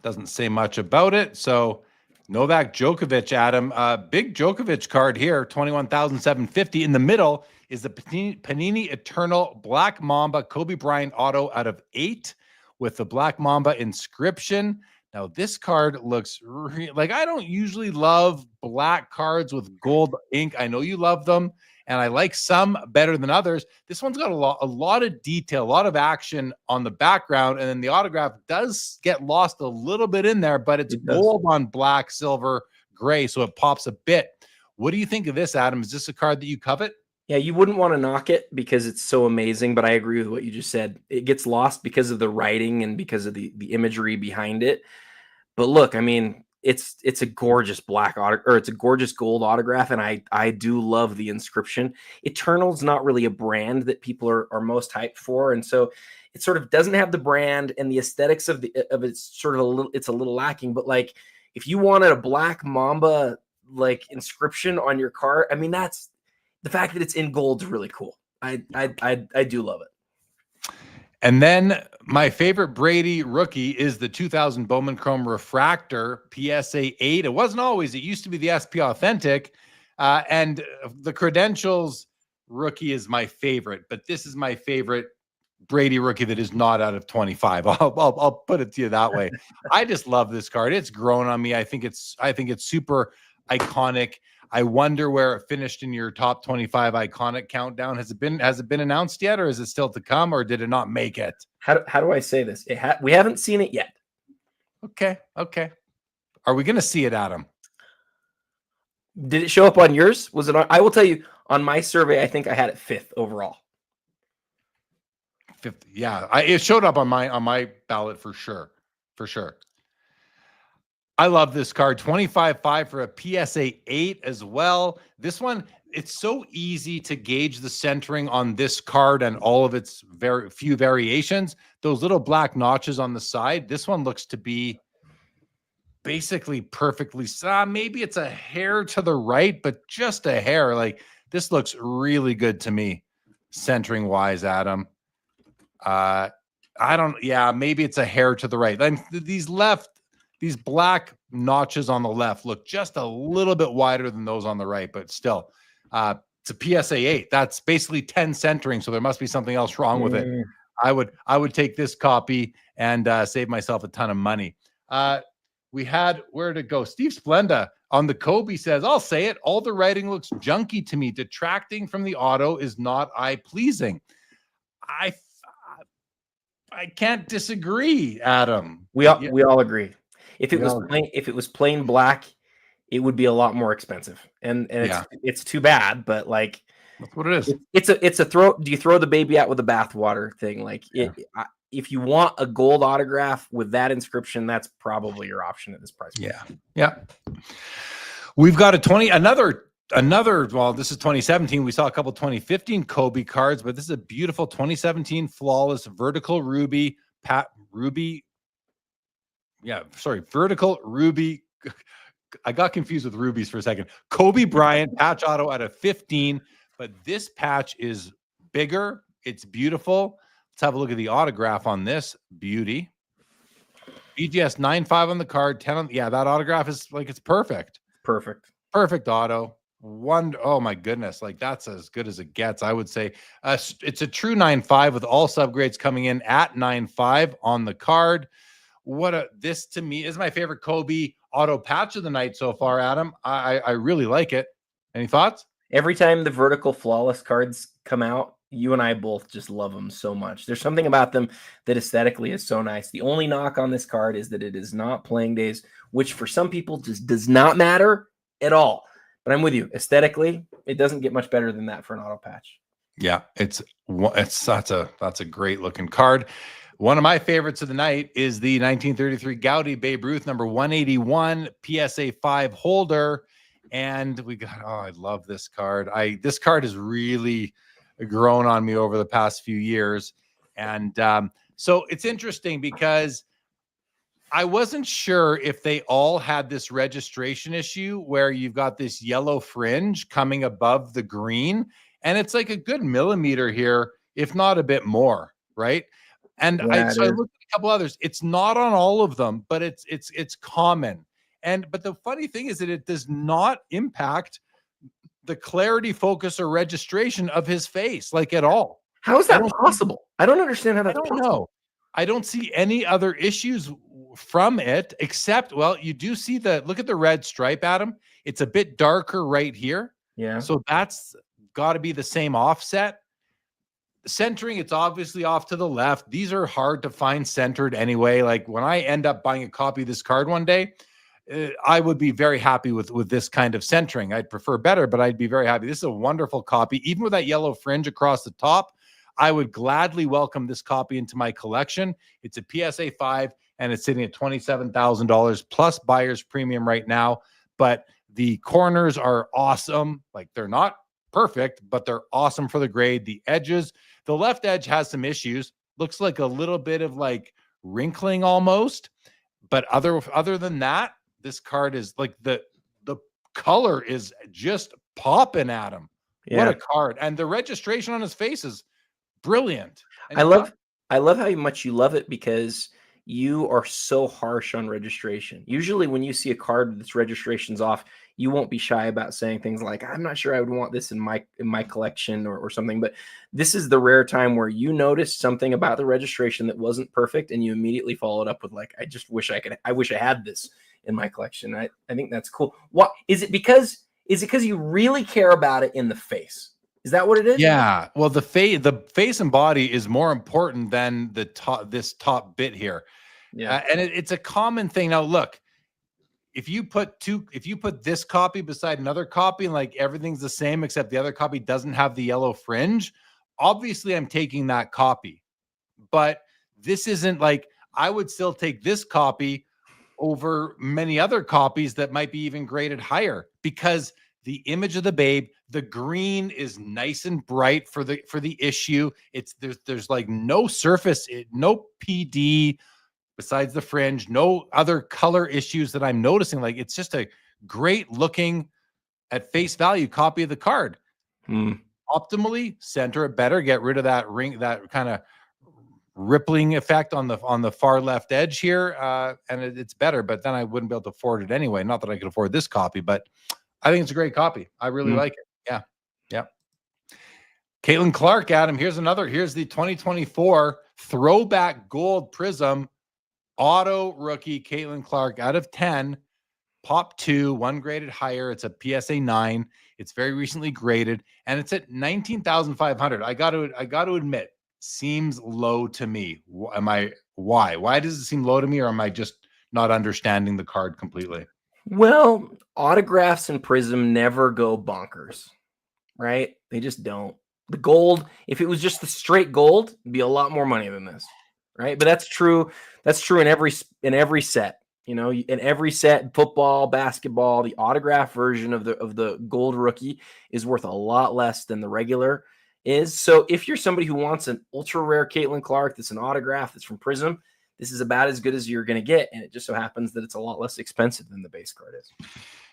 Doesn't say much about it. So Novak Djokovic, Adam, big Djokovic card here, 21,750. In the middle is the Panini Eternal Black Mamba Kobe Bryant auto out of 8 with the Black Mamba inscription. Now, this card looks like I don't usually love black cards with gold ink. I know you love them, and I like some better than others. This one's got a lot of detail, a lot of action on the background, and then the autograph does get lost a little bit in there, but it's gold on black, silver, gray, so it pops a bit. What do you think of this, Adam? Is this a card that you covet? Yeah, you wouldn't want to knock it because it's so amazing, but I agree with what you just said. It gets lost because of the writing and because of the imagery behind it. But look, I mean, it's a gorgeous it's a gorgeous gold autograph, and I do love the inscription. Eternal's not really a brand that people are most hyped for, and so it sort of doesn't have the brand, and the aesthetics of it's sort of a little lacking. But like, if you wanted a Black Mamba like inscription on your card, I mean, that's the fact that it's in gold is really cool. I do love it. And then my favorite Brady rookie is the 2000 Bowman Chrome Refractor PSA 8. It wasn't always. It used to be the SP Authentic. And the Credentials rookie is my favorite. But this is my favorite Brady rookie that is not out of 25. I'll put it to you that way. I just love this card. It's grown on me. I think it's super iconic. I wonder where it finished in your top 25 iconic countdown. Has it been announced yet, or is it still to come, or did it not make it? How do I say this? We haven't seen it yet. Okay. Are we going to see it, Adam? Did it show up on yours? Was it on? I will tell you, on my survey, I think I had it 5th overall. 5th, yeah. It showed up on my ballot for sure. I love this card. 25.5 for a PSA 8 as well. This one, it's so easy to gauge the centering on this card and all of its very few variations. Those little black notches on the side, this one looks to be basically perfectly, maybe it's a hair to the right, but just a hair. Like, this looks really good to me, centering wise, Adam. Maybe it's a hair to the right. And these black notches on the left look just a little bit wider than those on the right, but still, it's a PSA 8. That's basically 10 centering, so there must be something else wrong with it. I would take this copy and save myself a ton of money. We had, where to go? Steve Splenda on the Kobe says, I'll say it, all the writing looks junky to me. Detracting from the auto is not eye-pleasing. I can't disagree, Adam. We all agree. If it was plain black, it would be a lot more expensive, and it's too bad. But like, that's what it is. It's a throw. Do you throw the baby out with the bathwater thing? Like, if you want a gold autograph with that inscription, that's probably your option at this price. Yeah. We've got another. Well, this is 2017. We saw a couple 2015 Kobe cards, but this is a beautiful 2017 flawless vertical ruby vertical ruby. I got confused with rubies for a second. Kobe Bryant patch auto out of 15, but this patch is bigger. It's beautiful. Let's have a look at the autograph on this beauty. BGS 9.5 on the card, 10 on. Yeah, that autograph is like, it's perfect. Perfect auto. Oh my goodness, like that's as good as it gets. I would say it's a true 9.5 with all subgrades coming in at 9.5 on the card. This to me is my favorite Kobe auto patch of the night so far, Adam. I really like it. Any thoughts? Every time the vertical flawless cards come out, you and I both just love them so much. There's something about them that aesthetically is so nice. The only knock on this card is that it is not playing days, which for some people just does not matter at all. But I'm with you. Aesthetically, it doesn't get much better than that for an auto patch. Yeah, that's a great looking card. One of my favorites of the night is the 1933 Gaudy Babe Ruth number 181 PSA 5 holder. And I love this card. This card has really grown on me over the past few years. And so it's interesting because I wasn't sure if they all had this registration issue where you've got this yellow fringe coming above the green, and it's like a good millimeter here, if not a bit more, right? And I looked couple others. It's not on all of them, but it's common. But the funny thing is that it does not impact the clarity, focus, or registration of his face, like at all. How is that possible? I don't understand how that's possible. Know. I don't see any other issues from it, except, well, you do see look at the red stripe, Adam. It's a bit darker right here. Yeah. So that's got to be the same offset. Centering, it's obviously off to the left. These are hard to find centered anyway. Like when I end up buying a copy of this card one day, I would be very happy with this kind of centering. I'd prefer better, but I'd be very happy. This is a wonderful copy. Even with that yellow fringe across the top, I would gladly welcome this copy into my collection. It's a PSA 5, and it's sitting at $27,000 plus buyer's premium right now. But the corners are awesome. Like, they're not perfect, but they're awesome for the grade. The edges, the left edge has some issues. Looks like a little bit of like wrinkling almost. But other than that, this card is like the color is just popping at him. Yeah. What a card. And the registration on his face is brilliant. And I love how much you love it, because you are so harsh on registration. Usually when you see a card that's registration's off, you won't be shy about saying things like, I'm not sure I would want this in my collection or something. But this is the rare time where you noticed something about the registration that wasn't perfect, and you immediately followed up with like, I wish I had this in my collection. I think that's cool. What is it? Because you really care about it in the face? Is that what it is? Yeah. Well, the face and body is more important than this top bit here. Yeah. And it's a common thing. Now, look, if you put this copy beside another copy and like everything's the same except the other copy doesn't have the yellow fringe, obviously I'm taking that copy. But this isn't like, I would still take this copy over many other copies that might be even graded higher, because the image of the babe, the green is nice and bright for the issue. There's like no surface, no PD besides the fringe, no other color issues that I'm noticing. Like, it's just a great looking at face value copy of the card. Optimally center it better, get rid of that ring, that kind of rippling effect on the far left edge here, and it's better. But then I wouldn't be able to afford it anyway. Not that I could afford this copy, but I think it's a great copy. I really like it. Yeah. Caitlyn Clark, Adam. Here's the 2024 throwback gold prism auto rookie Caitlyn Clark out of 10, pop 2, 1 graded higher. It's a PSA 9. It's very recently graded, and it's at $19,500. I got to admit, seems low to me. Why does it seem low to me, or am I just not understanding the card completely? Well, autographs and prism never go bonkers, right? They just don't. The gold, if it was just the straight gold, it'd be a lot more money than this, right? But that's true. That's true in every set. You know, in every set, football, basketball, the autograph version of the gold rookie is worth a lot less than the regular is. So if you're somebody who wants an ultra rare Caitlyn Clark that's an autograph that's from Prism, this is about as good as you're going to get. And it just so happens that it's a lot less expensive than the base card is.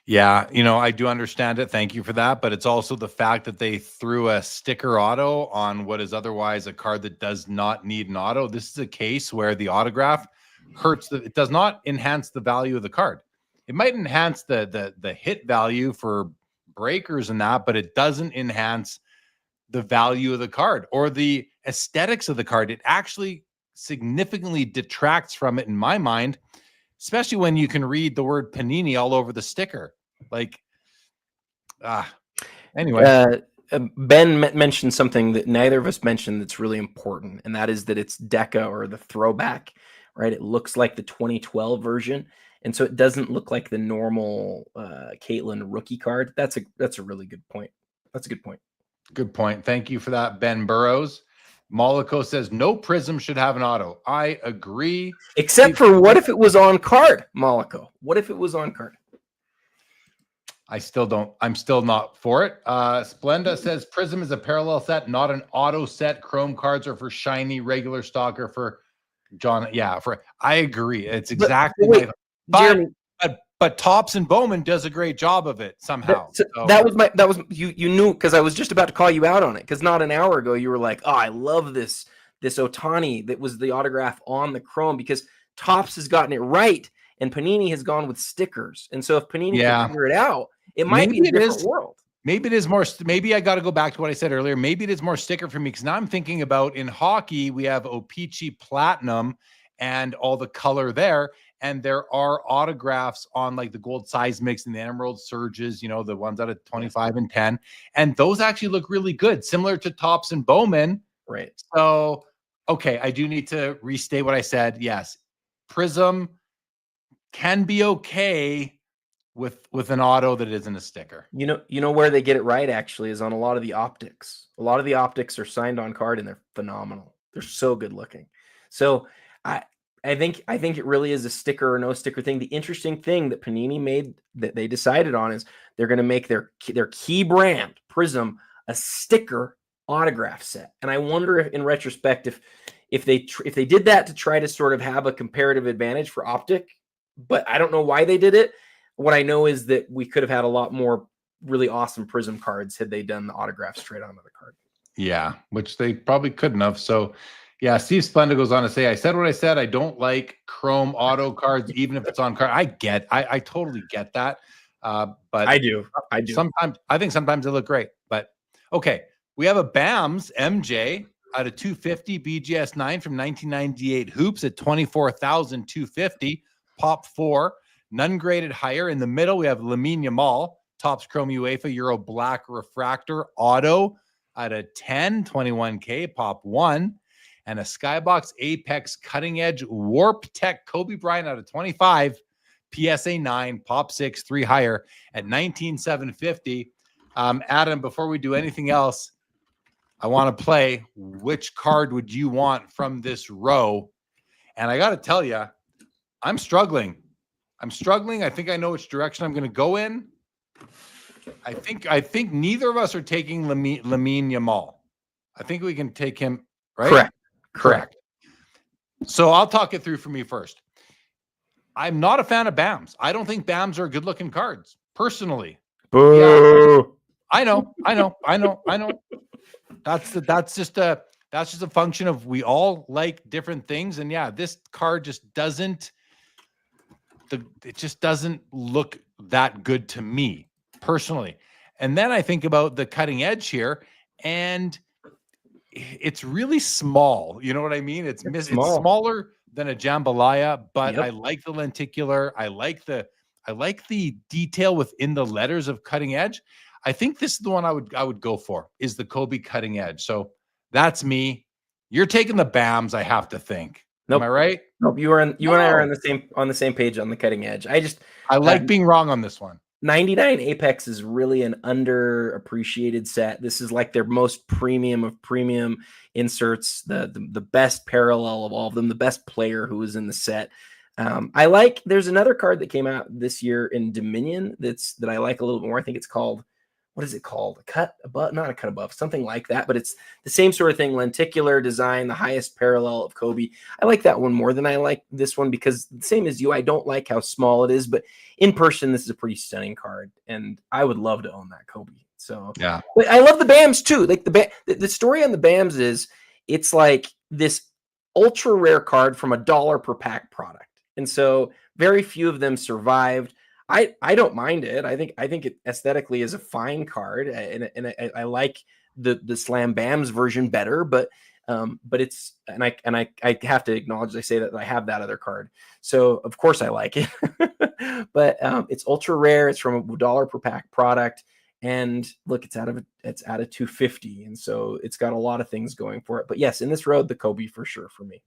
Yeah, I do understand it. Thank you for that. But it's also the fact that they threw a sticker auto on what is otherwise a card that does not need an auto. This is a case where the autograph it does not enhance the value of the card. It might enhance the hit value for breakers and that, but it doesn't enhance the value of the card or the aesthetics of the card. It actually significantly detracts from it in my mind, especially when you can read the word Panini all over the sticker. Like, anyway. Ben mentioned something that neither of us mentioned that's really important, and that is that it's Deca, or the throwback, right? It looks like the 2012 version, and so it doesn't look like the normal Caitlyn rookie card. That's a really good point. That's a good point. Good point. Thank you for that, Ben Burrows. Mollico says no prism should have an auto. I agree. Except for what if it was on card, Mollico? What if it was on card? I'm still not for it. Splenda says Prism is a parallel set, not an auto set. Chrome cards are for shiny regular stock or for John. Yeah, I agree. It's exactly but Topps and Bowman does a great job of it somehow. That was you knew, because I was just about to call you out on it, because not an hour ago you were like, oh, I love this this Ohtani that was the autograph on the chrome, because Topps has gotten it right and Panini has gone with stickers. And so if Panini can figure it out, it might be a different world. Maybe it is more. Maybe I got to go back to what I said earlier. Maybe it is more sticker for me, because now I'm thinking about, in hockey, we have O-Pee-Chee Platinum and all the color there. And there are autographs on like the gold size mix and the emerald surges, you know, the ones out of 25 and 10. And those actually look really good, similar to Topps and Bowman. Right. So, okay, I do need to restate what I said. Yes, Prism can be okay with an auto that isn't a sticker. You know where they get it right actually is on a lot of the optics. A lot of the optics are signed on card and they're phenomenal. They're so good looking. So I think it really is a sticker or no sticker thing. The interesting thing that Panini made, that they decided on, is they're going to make their key brand, Prism, a sticker autograph set. And I wonder if, in retrospect, if they did that to try to sort of have a comparative advantage for optic, but I don't know why they did it. What I know is that we could have had a lot more really awesome Prism cards had they done the autograph straight onto the card. Yeah, which they probably couldn't have. So, yeah, Steve Splenda goes on to say, I said what I said. I don't like chrome auto cards, even if it's on card. I totally get that. But I do. Sometimes I think sometimes they look great. But okay, we have a BAMS MJ out of 250 BGS 9 from 1998 hoops at 24,250. Pop 4, none graded higher. In the middle, we have Lamine Yamal, Topps Chrome UEFA Euro Black Refractor Auto out of 10, 21K, Pop 1. And a Skybox Apex Cutting Edge Warp Tech Kobe Bryant out of 25, PSA 9, Pop 6, 3 higher at 19,750. Adam, before we do anything else, I want to play which card would you want from this row? And I got to tell you, I'm struggling. I think I know which direction I'm going to go in. I think neither of us are taking Lamine Yamal. I think we can take him, right? Correct. So I'll talk it through for me first. I'm not a fan of BAMs. I don't think BAMs are good-looking cards, personally. Boo. Yeah, I know. That's just a function of we all like different things. And yeah, this card just doesn't look that good to me personally. And then I think about the cutting edge here, and it's really small. You know what I mean? It's smaller than a jambalaya, but I like the lenticular. I like the detail within the letters of cutting edge. I think this is the one I would go for, is the Kobe cutting edge. So that's me. You're taking the BAMs, I have to think. Nope. Am I right? Nope. You and I are on the same page on the cutting edge. I like being wrong on this one. 99 Apex is really an underappreciated set. This is like their most premium of premium inserts, the best parallel of all of them, the best player who was in the set. There's another card that came out this year in Dominion that I like a little bit more. I think it's called, what is it called? A cut above, not a cut above, something like that. But it's the same sort of thing, lenticular design, the highest parallel of Kobe. I like that one more than I like this one, because same as you, I don't like how small it is, but in person, this is a pretty stunning card, and I would love to own that Kobe. So yeah, but I love the BAMs too. Like the story on the BAMs is it's like this ultra rare card from $1 per pack product, and so very few of them survived. I don't mind it. I think it aesthetically is a fine card, and I like the Slam BAMs version better, but it's I have to acknowledge, I say that I have that other card, so of course I like it. But it's ultra rare. It's from $1 per pack product, and look, it's out of 250, and so it's got a lot of things going for it. But yes, in this road, the Kobe for sure for me.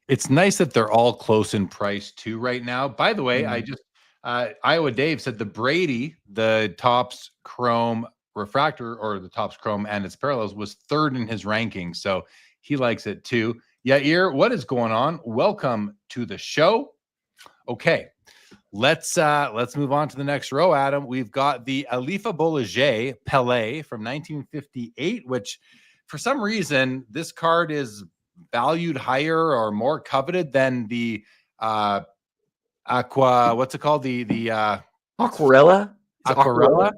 It's nice that they're all close in price too right now. By the way, I just Iowa Dave said the Brady, the Topps Chrome refractor, or the Topps Chrome and its parallels, was third in his ranking, so he likes it too. Yair, what is going on? Welcome to the show. Okay, let's move on to the next row, Adam. We've got the Alifa Boulanger Pelé from 1958, which for some reason this card is valued higher or more coveted than the what's it called? The Aquarella? Aquarella.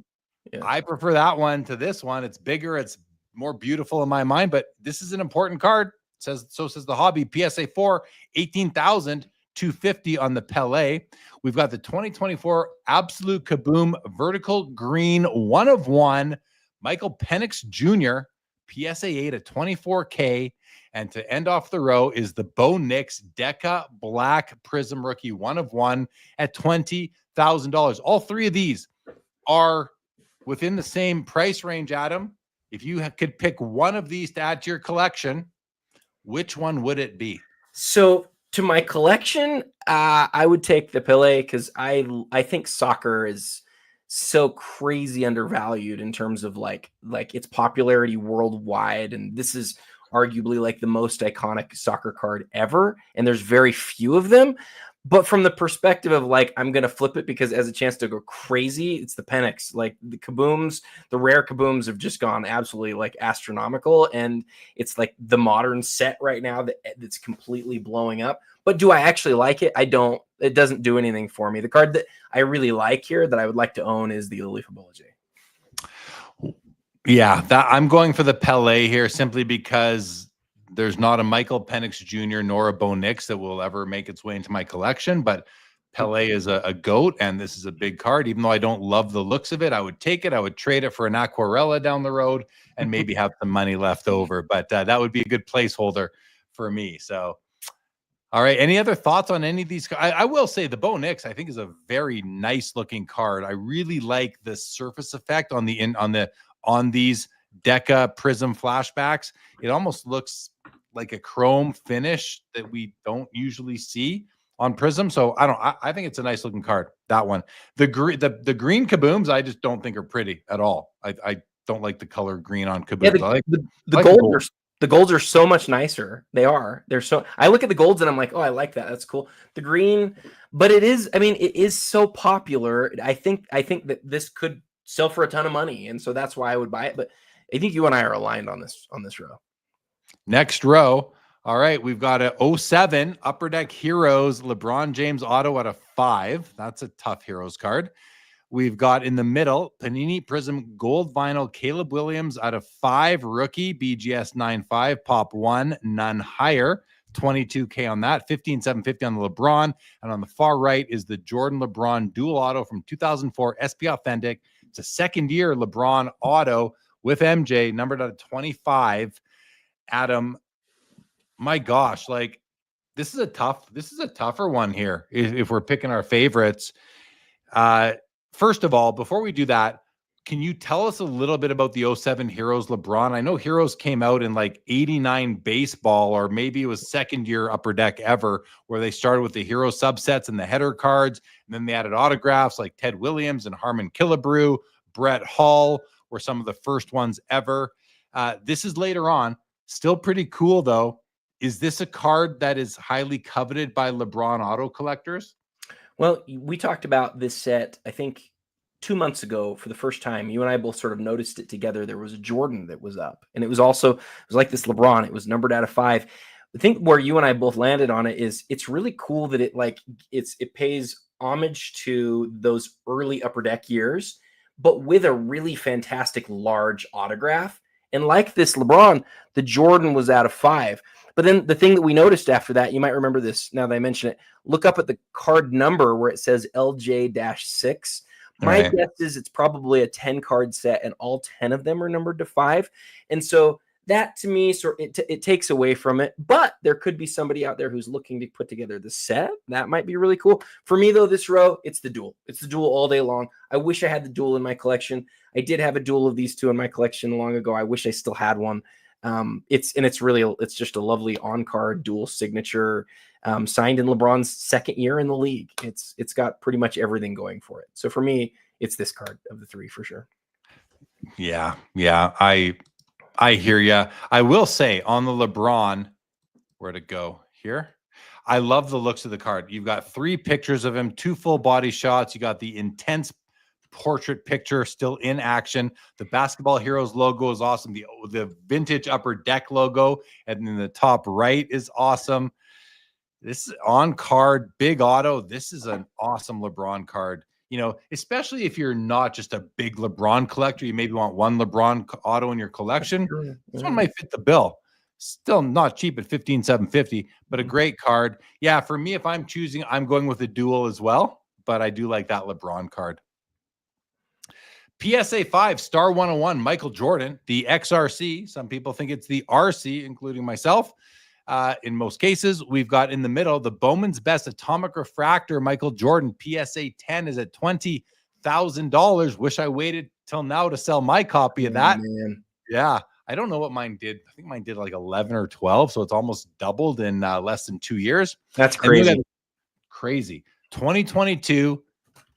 Yeah. I prefer that one to this one. It's bigger, it's more beautiful in my mind, but this is an important card. says the hobby. PSA 4, 18,250 on the Pele. We've got the 2024 Absolute Kaboom Vertical Green 1 of 1 Michael Penix Jr. PSA 8 at 24K. And to end off the row is the Bo Nix Deca Black Prism Rookie 1 of 1 at $20,000. All three of these are within the same price range, Adam. If you could pick one of these to add to your collection, which one would it be? So to my collection, I would take the Pele because I think soccer is so crazy undervalued in terms of like its popularity worldwide, and this is arguably like the most iconic soccer card ever, and there's very few of them. But from the perspective of like, I'm going to flip it because it has a chance to go crazy, it's the Penix. Like the Kabooms, the rare Kabooms have just gone absolutely like astronomical. And it's like the modern set right now that's completely blowing up. But do I actually like it? I don't. It doesn't do anything for me. The card that I really like here that I would like to own is the Olifa Bulliger. Yeah, I'm going for the Pele here simply because there's not a Michael Penix Jr. nor a Bo Nix that will ever make its way into my collection, but Pele is a GOAT, and this is a big card. Even though I don't love the looks of it, I would take it. I would trade it for an Aquarella down the road and maybe have some money left over, but that would be a good placeholder for me. So, all right, any other thoughts on any of these? I will say the Bo Nix, I think, is a very nice looking card. I really like the surface effect on these Deca Prism flashbacks. It almost looks like a chrome finish that we don't usually see on Prism. So I think it's a nice looking card. That one, the green Kabooms, I just don't think are pretty at all. I don't like the color green on Kabooms. Yeah, the golds are so much nicer. They're so, I look at the golds and I'm like, oh, I like that. That's cool. The green, but it is so popular. I think that this could sell for a ton of money. And so that's why I would buy it. But I think you and I are aligned on this row. Next row. All right. We've got a 07 Upper Deck Heroes LeBron James auto out of 5. That's a tough Heroes card. We've got in the middle Panini Prism Gold Vinyl Caleb Williams out of 5 rookie BGS 9.5 pop 1, none higher. 22K on that, 15,750 on the LeBron. And on the far right is the Jordan LeBron dual auto from 2004 SP Authentic. It's a second year LeBron auto with MJ numbered out of 25. Adam, my gosh, like this is a tougher one here if we're picking our favorites. First of all, before we do that, can you tell us a little bit about the 07 Heroes LeBron? I know Heroes came out in like 89 baseball, or maybe it was second year Upper Deck ever, where they started with the hero subsets and the header cards, and then they added autographs like Ted Williams and Harmon Killebrew, Brett Hall were some of the first ones ever. This is later on. Still pretty cool, though. Is this a card that is highly coveted by LeBron auto collectors? Well, we talked about this set, I think, 2 months ago for the first time. You and I both sort of noticed it together. There was a Jordan that was up, and it was like this LeBron. It was numbered out of 5. I think where you and I both landed on it is it's really cool that it pays homage to those early Upper Deck years, but with a really fantastic large autograph. And like this LeBron, the Jordan was out of 5. But then the thing that we noticed after that, you might remember this now that I mention it, look up at the card number where it says LJ-6. My guess is it's probably a 10 card set and all 10 of them are numbered to 5. And so that to me, it takes away from it, but there could be somebody out there who's looking to put together the set. That might be really cool. For me though, this row, it's the duel. It's the duel all day long. I wish I had the duel in my collection. I did have a duel of these two in my collection long ago. I wish I still had one. It's just a lovely on-card dual signature, signed in LeBron's second year in the league. It's got pretty much everything going for it. So for me, it's this card of the 3 for sure. Yeah. I hear you. I will say on the LeBron, where'd it go here? I love the looks of the card. You've got 3 pictures of him, 2 full body shots. You got the intense portrait picture still in action. The Basketball Heroes logo is awesome. The vintage Upper Deck logo and in the top right is awesome. This is on card, big auto. This is an awesome LeBron card. You know, especially if you're not just a big LeBron collector, you maybe want one LeBron auto in your collection. This one might fit the bill. Still not cheap at 15,750, but a great card. Yeah, for me, if I'm choosing, I'm going with a dual as well, but I do like that LeBron card. PSA 5 Star 101 Michael Jordan, the XRC. Some people think it's the RC, including myself. In most cases, we've got in the middle the Bowman's Best Atomic Refractor Michael Jordan. PSA 10 is at $20,000. Wish I waited till now to sell my copy of that. Man. Yeah, I don't know what mine did. I think mine did like 11 or 12, so it's almost doubled in less than 2 years. That's crazy. Crazy. 2022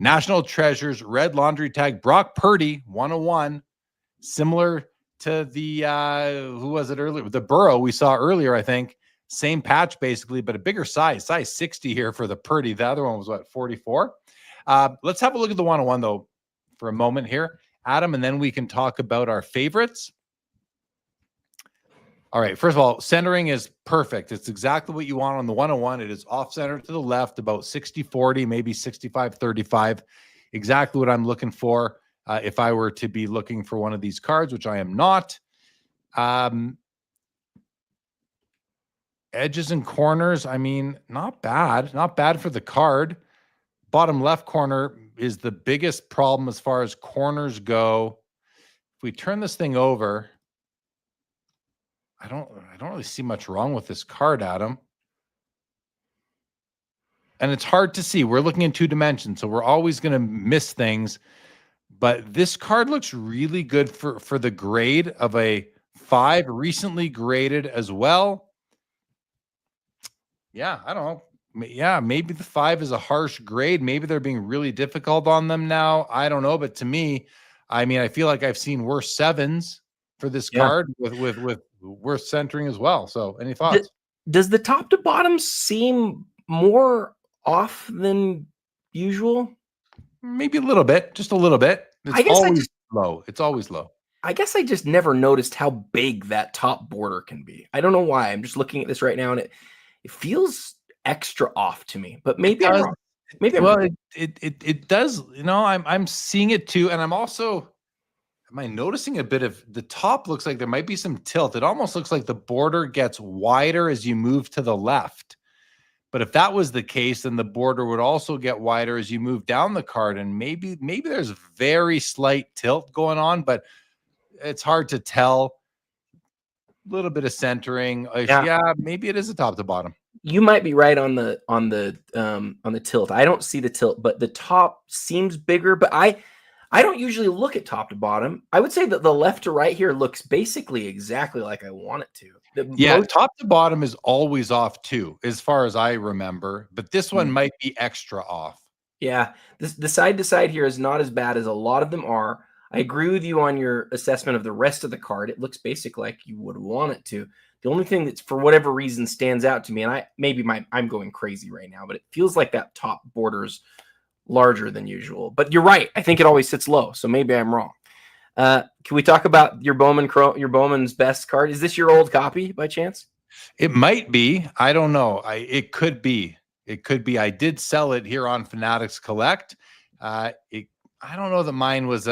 National Treasures Red Laundry Tag Brock Purdy 101, similar to the who was it earlier? The Burrow we saw earlier, I think. Same patch basically, but a bigger size 60 here for the Purdy. The other one was what, 44? Let's have a look at the 101 though for a moment here, Adam, and then we can talk about our favorites. All right, first of all, centering is perfect. It's exactly what you want on the 101. It is off center to the left, about 60-40, maybe 65-35. Exactly what I'm looking for if I were to be looking for one of these cards, which I am not. Edges and corners, I mean, not bad. Not bad for the card. Bottom left corner is the biggest problem as far as corners go. If we turn this thing over, I don't really see much wrong with this card, Adam. And it's hard to see. We're looking in 2 dimensions, so we're always going to miss things. But this card looks really good for the grade of a 5, recently graded as well. Yeah, I don't know. Yeah, maybe the 5 is a harsh grade. Maybe they're being really difficult on them now. I don't know. But to me, I mean, I feel like I've seen worse 7s for this card with worth centering as well. So any thoughts? Does the top to bottom seem more off than usual? Maybe a little bit, just a little bit. It's low. It's always low. I guess I just never noticed how big that top border can be. I don't know why. I'm just looking at this right now and it feels extra off to me, but maybe I'm wrong. It does, you know, I'm seeing it too. And am I noticing a bit of the top looks like there might be some tilt. It almost looks like the border gets wider as you move to the left. But if that was the case, then the border would also get wider as you move down the card. And maybe there's very slight tilt going on, but it's hard to tell. A little bit of centering. Yeah, maybe it is a top to bottom. You might be right on the tilt. I don't see the tilt, but the top seems bigger, but I don't usually look at top to bottom. I would say that the left to right here looks basically exactly like I want it to. Top to bottom is always off too, as far as I remember. But this one might be extra off. Yeah, the side to side here is not as bad as a lot of them are. I agree with you on your assessment of the rest of the card. It looks basically like you would want it to. The only thing that's for whatever reason stands out to me, and I'm going crazy right now, but it feels like that top border's larger than usual. But you're right. I think it always sits low, so maybe I'm wrong. Can we talk about your Bowman's Best card? Is this your old copy by chance? It might be. I don't know. It could be. It could be. I did sell it here on Fanatics Collect. I don't know that mine was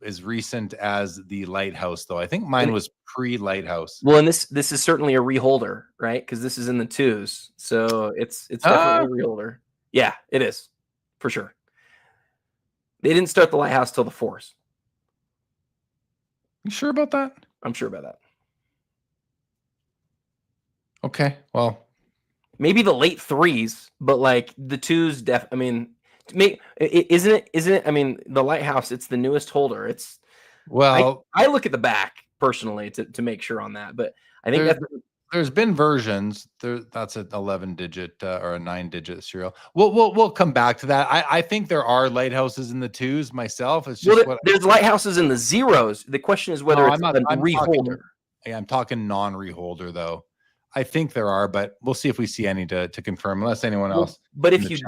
as recent as the Lighthouse, though. I think mine was pre-Lighthouse. Well, and this is certainly a reholder, right? Because this is in the 2s, so it's definitely a reholder. Yeah, it is for sure. They didn't start the Lighthouse till the 4s. You sure about that? I'm sure about that. Okay, well, maybe the late 3s, but like the 2s, I mean, isn't it? I mean, the Lighthouse, it's the newest holder. It's I look at the back personally to make sure on that, but I think there's been versions that's an 11-digit or a 9-digit serial. We'll come back to that. I think there are Lighthouses in the 2s myself. It's just there's Lighthouses in the 0s. The question is whether it's a reholder. I'm talking non-reholder though. I think there are, but we'll see if we see any to confirm, unless anyone else. But if you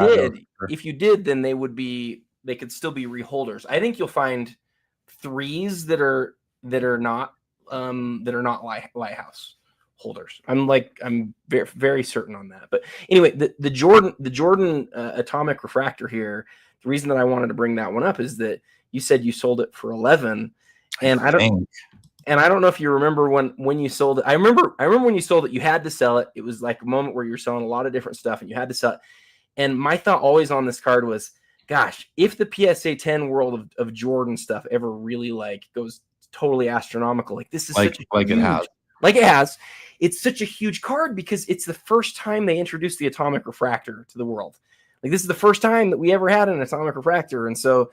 did, then they could still be reholders. I think you'll find 3s that are not Lighthouse holders. I'm very, very certain on that. But anyway, the Jordan Atomic Refractor here. The reason that I wanted to bring that one up is that you said you sold it for 11, and I don't. And I don't know if you remember when you sold it. I remember when you sold it, you had to sell it. It was like a moment where you were selling a lot of different stuff and you had to sell it. And my thought always on this card was, gosh, if the PSA 10 world of Jordan stuff ever really like goes totally astronomical, like this is like it has. Like it has. It's such a huge card because it's the first time they introduced the atomic refractor to the world. Like this is the first time that we ever had an atomic refractor. And so,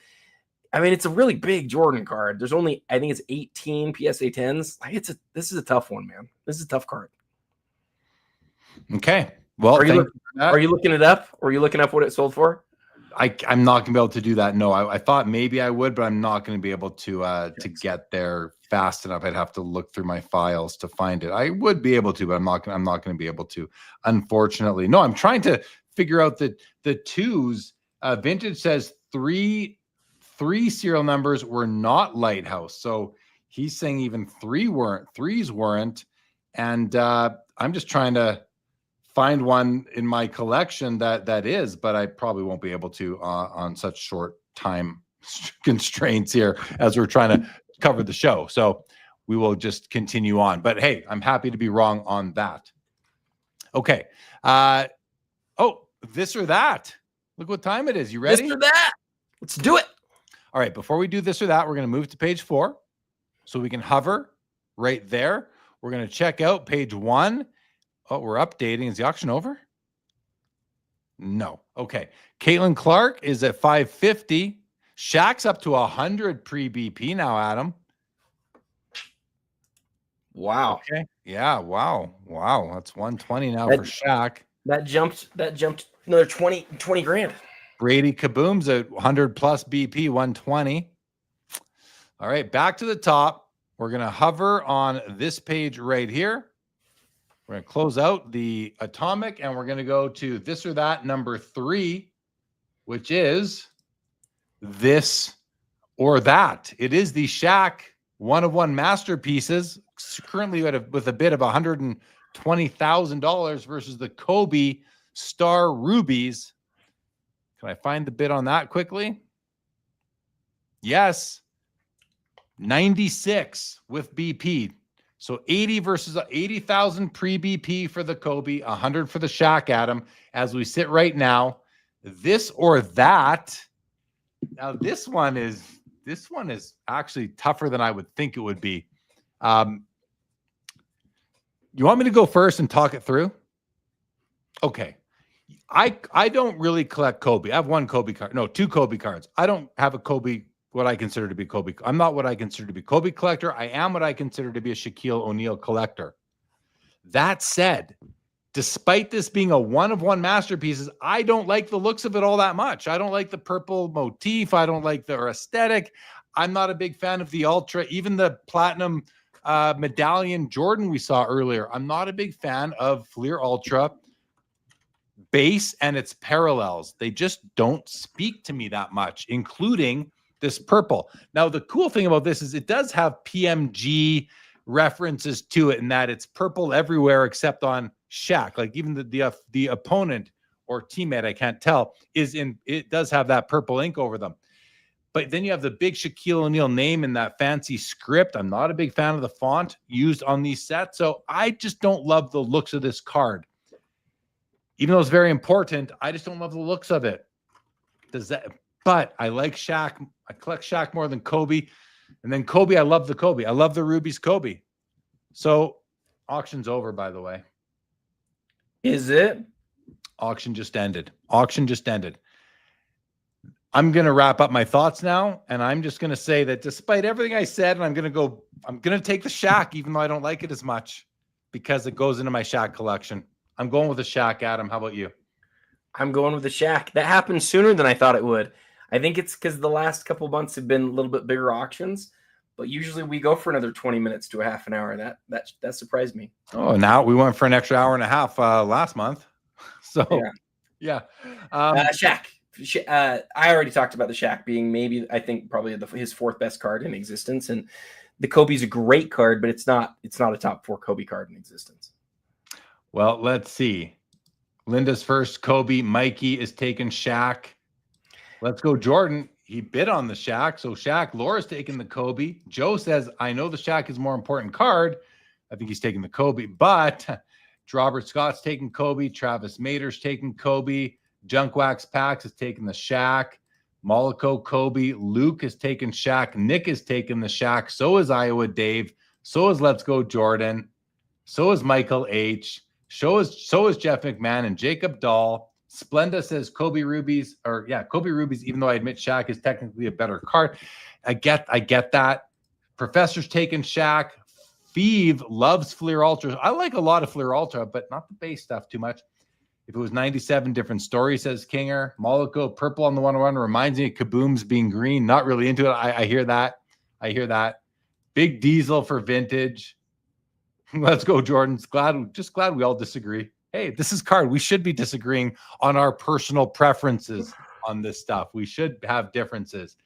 I mean, it's a really big Jordan card. There's only, I think it's 18 PSA 10s. Like this is a tough one, man. This is a tough card. Okay. Well, are you looking it up? Or are you looking up what it sold for? I'm not gonna be able to do that. No, I thought maybe I would, but I'm not gonna be able to get there fast enough. I'd have to look through my files to find it. I would be able to, but I'm not gonna be able to, unfortunately. No, I'm trying to figure out the twos. Vintage says three serial numbers were not Lighthouse. So he's saying even threes weren't. And I'm just trying to find one in my collection that is, but I probably won't be able to on such short time constraints here as we're trying to cover the show. So we will just continue on. But hey, I'm happy to be wrong on that. Okay. Oh, this or that. Look what time it is. You ready? This or that. Let's do it. All right. Before we do this or that, we're going to move to page 4 so we can hover right there. We're going to check out page 1. Oh, we're updating. Is the auction over? No. Okay. Caitlyn Clark is at 550. Shaq's up to 100 pre-BP now, Adam. Wow. Okay. Yeah. Wow. Wow. That's 120 now for Shaq. That jumped another 20 grand. Brady Kaboom's at 100 plus BP, 120. All right. Back to the top. We're going to hover on this page right here. We're going to close out the atomic and we're going to go to this or that number 3, which is this or that. It is the Shaq one-of-one masterpieces, currently with a bid of $120,000 versus the Kobe Star Rubies. Can I find the bid on that quickly? Yes. 96 with BP. So 80 versus 80,000 pre-BP for the Kobe, 100 for the Shaq, Adam. As we sit right now, this or that. Now this one is actually tougher than I would think it would be. You want me to go first and talk it through? Okay. I don't really collect Kobe. I have one Kobe card. No, 2 Kobe cards. I don't have a Kobe, what I consider to be Kobe. I'm not what I consider to be Kobe collector. I am what I consider to be a Shaquille O'Neal collector. That said, despite this being a one-of-one masterpieces, I don't like the looks of it all that much. I don't like the purple motif. I don't like the aesthetic. I'm not a big fan of the Ultra, even the platinum medallion Jordan we saw earlier. I'm not a big fan of Fleer Ultra base and its parallels. They just don't speak to me that much, including this purple. Now, the cool thing about this is it does have PMG references to it in that it's purple everywhere except on Shaq. Like even the opponent or teammate, I can't tell, it does have that purple ink over them. But then you have the big Shaquille O'Neal name in that fancy script. I'm not a big fan of the font used on these sets. So I just don't love the looks of this card. Even though it's very important, I just don't love the looks of it. But I like Shaq. I collect Shaq more than Kobe. And then Kobe, I love the Kobe. I love the Rubies Kobe. So auction's over, by the way. Is it? Auction just ended. I'm going to wrap up my thoughts now. And I'm just going to say that despite everything I said, and I'm going to take the Shaq, even though I don't like it as much, because it goes into my Shaq collection. I'm going with the Shaq, Adam. How about you? I'm going with the Shaq. That happened sooner than I thought it would. I think it's because the last couple of months have been a little bit bigger auctions, but usually we go for another 20 minutes to a half an hour. That surprised me. Oh, now we went for an extra hour and a half last month. So, yeah. Shaq. I already talked about the Shaq being I think probably his 4th best card in existence, and the Kobe's a great card, but it's not a top 4 Kobe card in existence. Well, let's see. Linda's first Kobe. Mikey is taking Shaq. Let's go, Jordan. he bid on the Shaq. So Shaq, Laura's taking the Kobe. Joe says, I know the Shaq is a more important card. I think he's taking the Kobe, but Robert Scott's taking Kobe. Travis Mater's taking Kobe. Junk Wax Pax is taking the Shaq. Mollico Kobe. Luke is taking Shaq. Nick is taking the Shaq. So is Iowa Dave. So is Let's Go Jordan. So is Michael H. So is Jeff McMahon and Jacob Dahl. Splenda says Kobe Rubies, Kobe Rubies, even though I admit Shaq is technically a better card. I get that. Professor's taking Shaq. Feeve loves Fleer Ultras. I like a lot of Fleer Ultra, but not the base stuff too much. If it was 97 different stories, says Kinger. Mollico, purple on the 101 reminds me of Kaboom's being green. Not really into it. I hear that. Big Diesel for vintage. Let's go, Jordan. Just glad we all disagree. Hey, this is card. We should be disagreeing on our personal preferences on this stuff. We should have differences.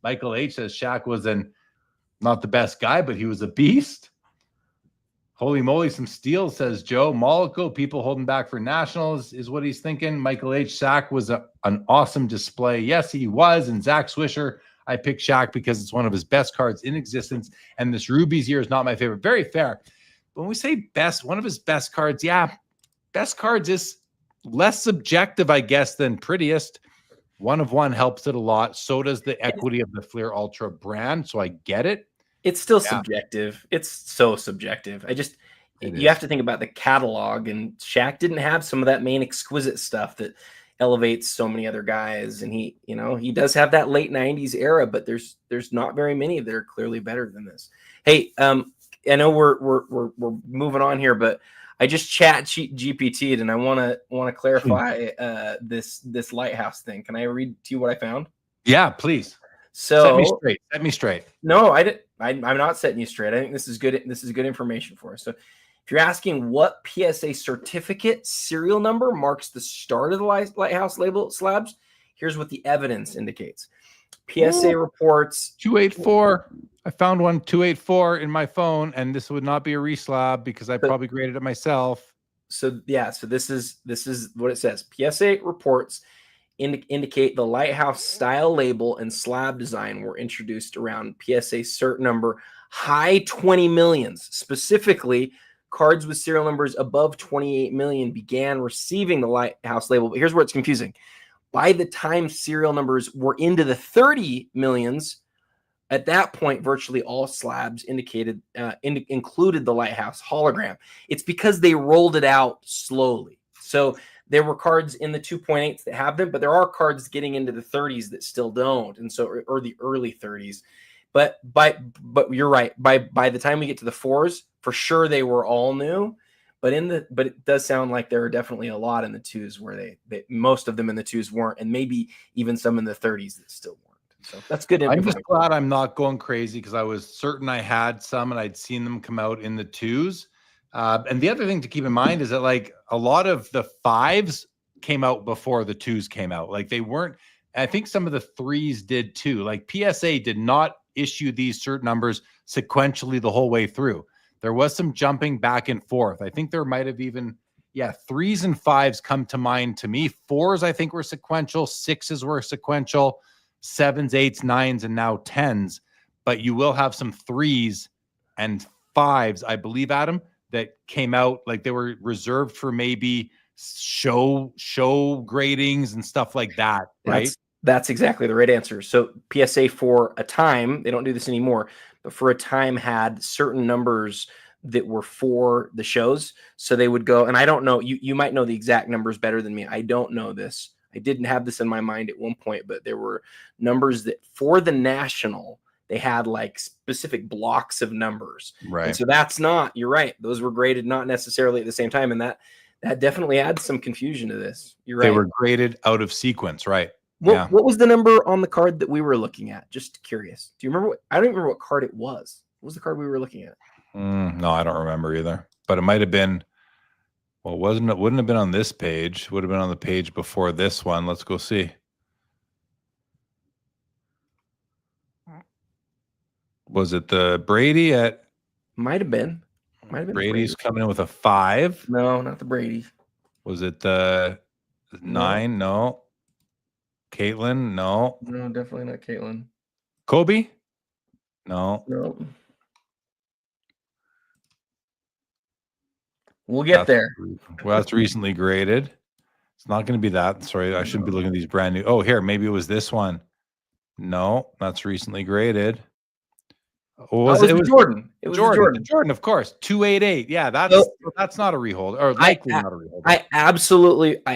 Michael H says Shaq was not the best guy, but he was a beast. Holy moly, some steel, says Joe. Mollico, people holding back for nationals is what he's thinking. Michael H. Shaq was an awesome display. Yes, he was. And Zach Swisher, I picked Shaq because it's one of his best cards in existence. And this Rubies here is not my favorite. Very fair. When we say best, one of his best cards, best cards is less subjective, I guess, than prettiest. 1 of 1 helps it a lot. So does the equity of the Fleer Ultra brand. So I get it. It's still subjective. It's so subjective. You have to think about the catalog, and Shaq didn't have some of that main Exquisite stuff that elevates so many other guys. And he does have that late 90s era, but there's not very many that are clearly better than this. Hey, I know we're moving on here, but I just GPT'd and I want to clarify this lighthouse thing. Can I read to you what I found? Yeah, please. So set me straight. No, I'm not setting you straight. I think this is good. This is good information for us. So if you're asking what PSA certificate serial number marks the start of the lighthouse label slabs, here's what the evidence indicates. PSA reports 284. I found one 284 in my phone, and this would not be a reslab because I probably graded it myself. So this is what it says. PSA reports indicate the lighthouse style label and slab design were introduced around PSA cert number high 20 millions. Specifically, cards with serial numbers above 28 million began receiving the lighthouse label. But here's where it's confusing. By the time serial numbers were into the 30 millions, at that point, virtually all slabs included the lighthouse hologram. It's because they rolled it out slowly. So there were cards in the 2.8s that have them, but there are cards getting into the 30s that still don't, and so or the early 30s. But you're right. By the time we get to the 4s, for sure they were all new. But it does sound like there are definitely a lot in the 2s where they most of them in the 2s weren't, and maybe even some in the 30s that still weren't. So that's good. I'm just glad I'm not going crazy because I was certain I had some and I'd seen them come out in the 2s. And the other thing to keep in mind is that like a lot of the 5s came out before the 2s came out. Like they weren't, I think some of the 3s did too. Like PSA did not issue these cert numbers sequentially the whole way through. There was some jumping back and forth. I think there might have even, 3s and 5s come to mind to me. 4s, I think, were sequential. 6s were sequential. 7s, 8s, 9s, and now 10s. But you will have some 3s and 5s, I believe, Adam, that came out like they were reserved for maybe show gradings and stuff like that, right? That's exactly the right answer. So PSA for a time, they don't do this anymore, but for a time had certain numbers that were for the shows. So they would go, and I don't know, you might know the exact numbers better than me. I don't know this. I didn't have this in my mind at one point, but there were numbers that for the national, they had like specific blocks of numbers. Right. And so that's not, you're right. Those were graded not necessarily at the same time. And that definitely adds some confusion to this. You're right. They were graded out of sequence, right? What was the number on the card that we were looking at? Just curious. Do you remember I don't even remember what card it was. What was the card we were looking at? No, I don't remember either. But it might have been, well, wouldn't have been on this page. Would have been on the page before this one. Let's go see. Was it the Brady at? Might have been. Brady's coming in with a 5. No, not the Brady. Was it the 9? No. Caitlyn, no. No, definitely not Caitlyn. Kobe, no. No. We'll get there. Well, that's recently graded. It's not going to be that. Sorry, I shouldn't be looking at these brand new. Oh, here, maybe it was this one. No, that's recently graded. Was it was Jordan. It was Jordan. Jordan, of course. 288. Yeah, that's not a reholder, or likely not a reholder. I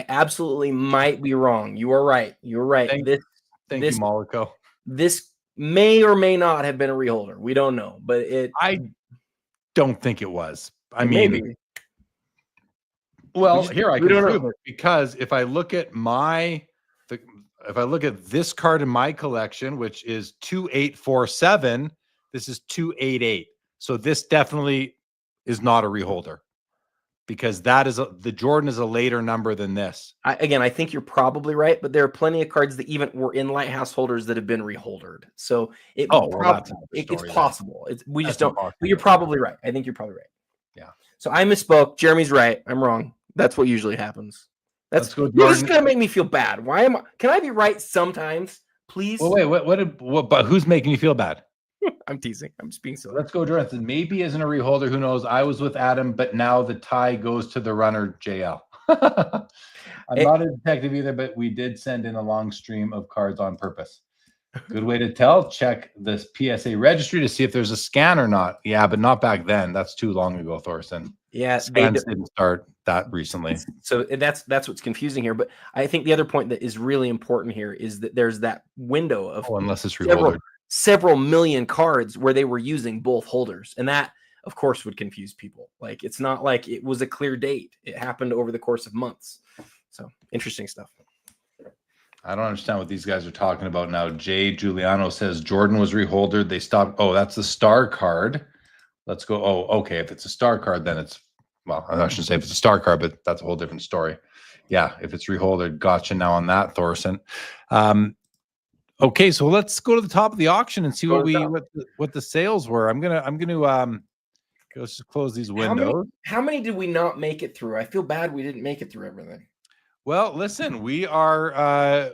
absolutely might be wrong. You are right. You're right. Thank you, Molico. This may or may not have been a reholder. We don't know, but I don't think it was. I mean, maybe. Well, here I can prove it, because if I look at this card in my collection, which is 2847, this is 288. So this definitely is not a reholder, because the Jordan is a later number than this. I think you're probably right, but there are plenty of cards that even were in Lighthouse holders that have been reholdered. So it's possible. We just don't. But you're probably right. I think you're probably right. Yeah. So I misspoke. Jeremy's right. I'm wrong. That's what usually happens. Let's go. You're just gonna make me feel bad. Why am I? Can I be right sometimes, please? Well, wait. But who's making you feel bad? I'm teasing. I'm just being silly. Let's go, Jordan. Maybe isn't a reholder. Who knows? I was with Adam, but now the tie goes to the runner, JL. I'm not a detective either, but we did send in a long stream of cards on purpose. Good way to tell. Check this PSA registry to see if there's a scan or not. Yeah, but not back then. That's too long ago, Thorson. Yeah, scans didn't start that recently. So that's what's confusing here. But I think the other point that is really important here is that there's that window of unless it's reholdered, several million cards where they were using both holders, and that of course would confuse people. Like, it's not like it was a clear date. It happened over the course of months. So interesting stuff. I don't understand what these guys are talking about now. Jay Giuliano says Jordan was reholdered. They stopped. Oh, that's the star card. Let's go. Oh, okay. If it's a star card, then it's, well, I shouldn't say if it's a star card, but that's a whole different story. Yeah, if it's reholdered, gotcha now on that, Thorson. Okay, so let's go to the top of the auction and see what the sales were. I'm gonna let's just close these windows. How many did we not make it through? I feel bad we didn't make it through everything. Well, listen, we are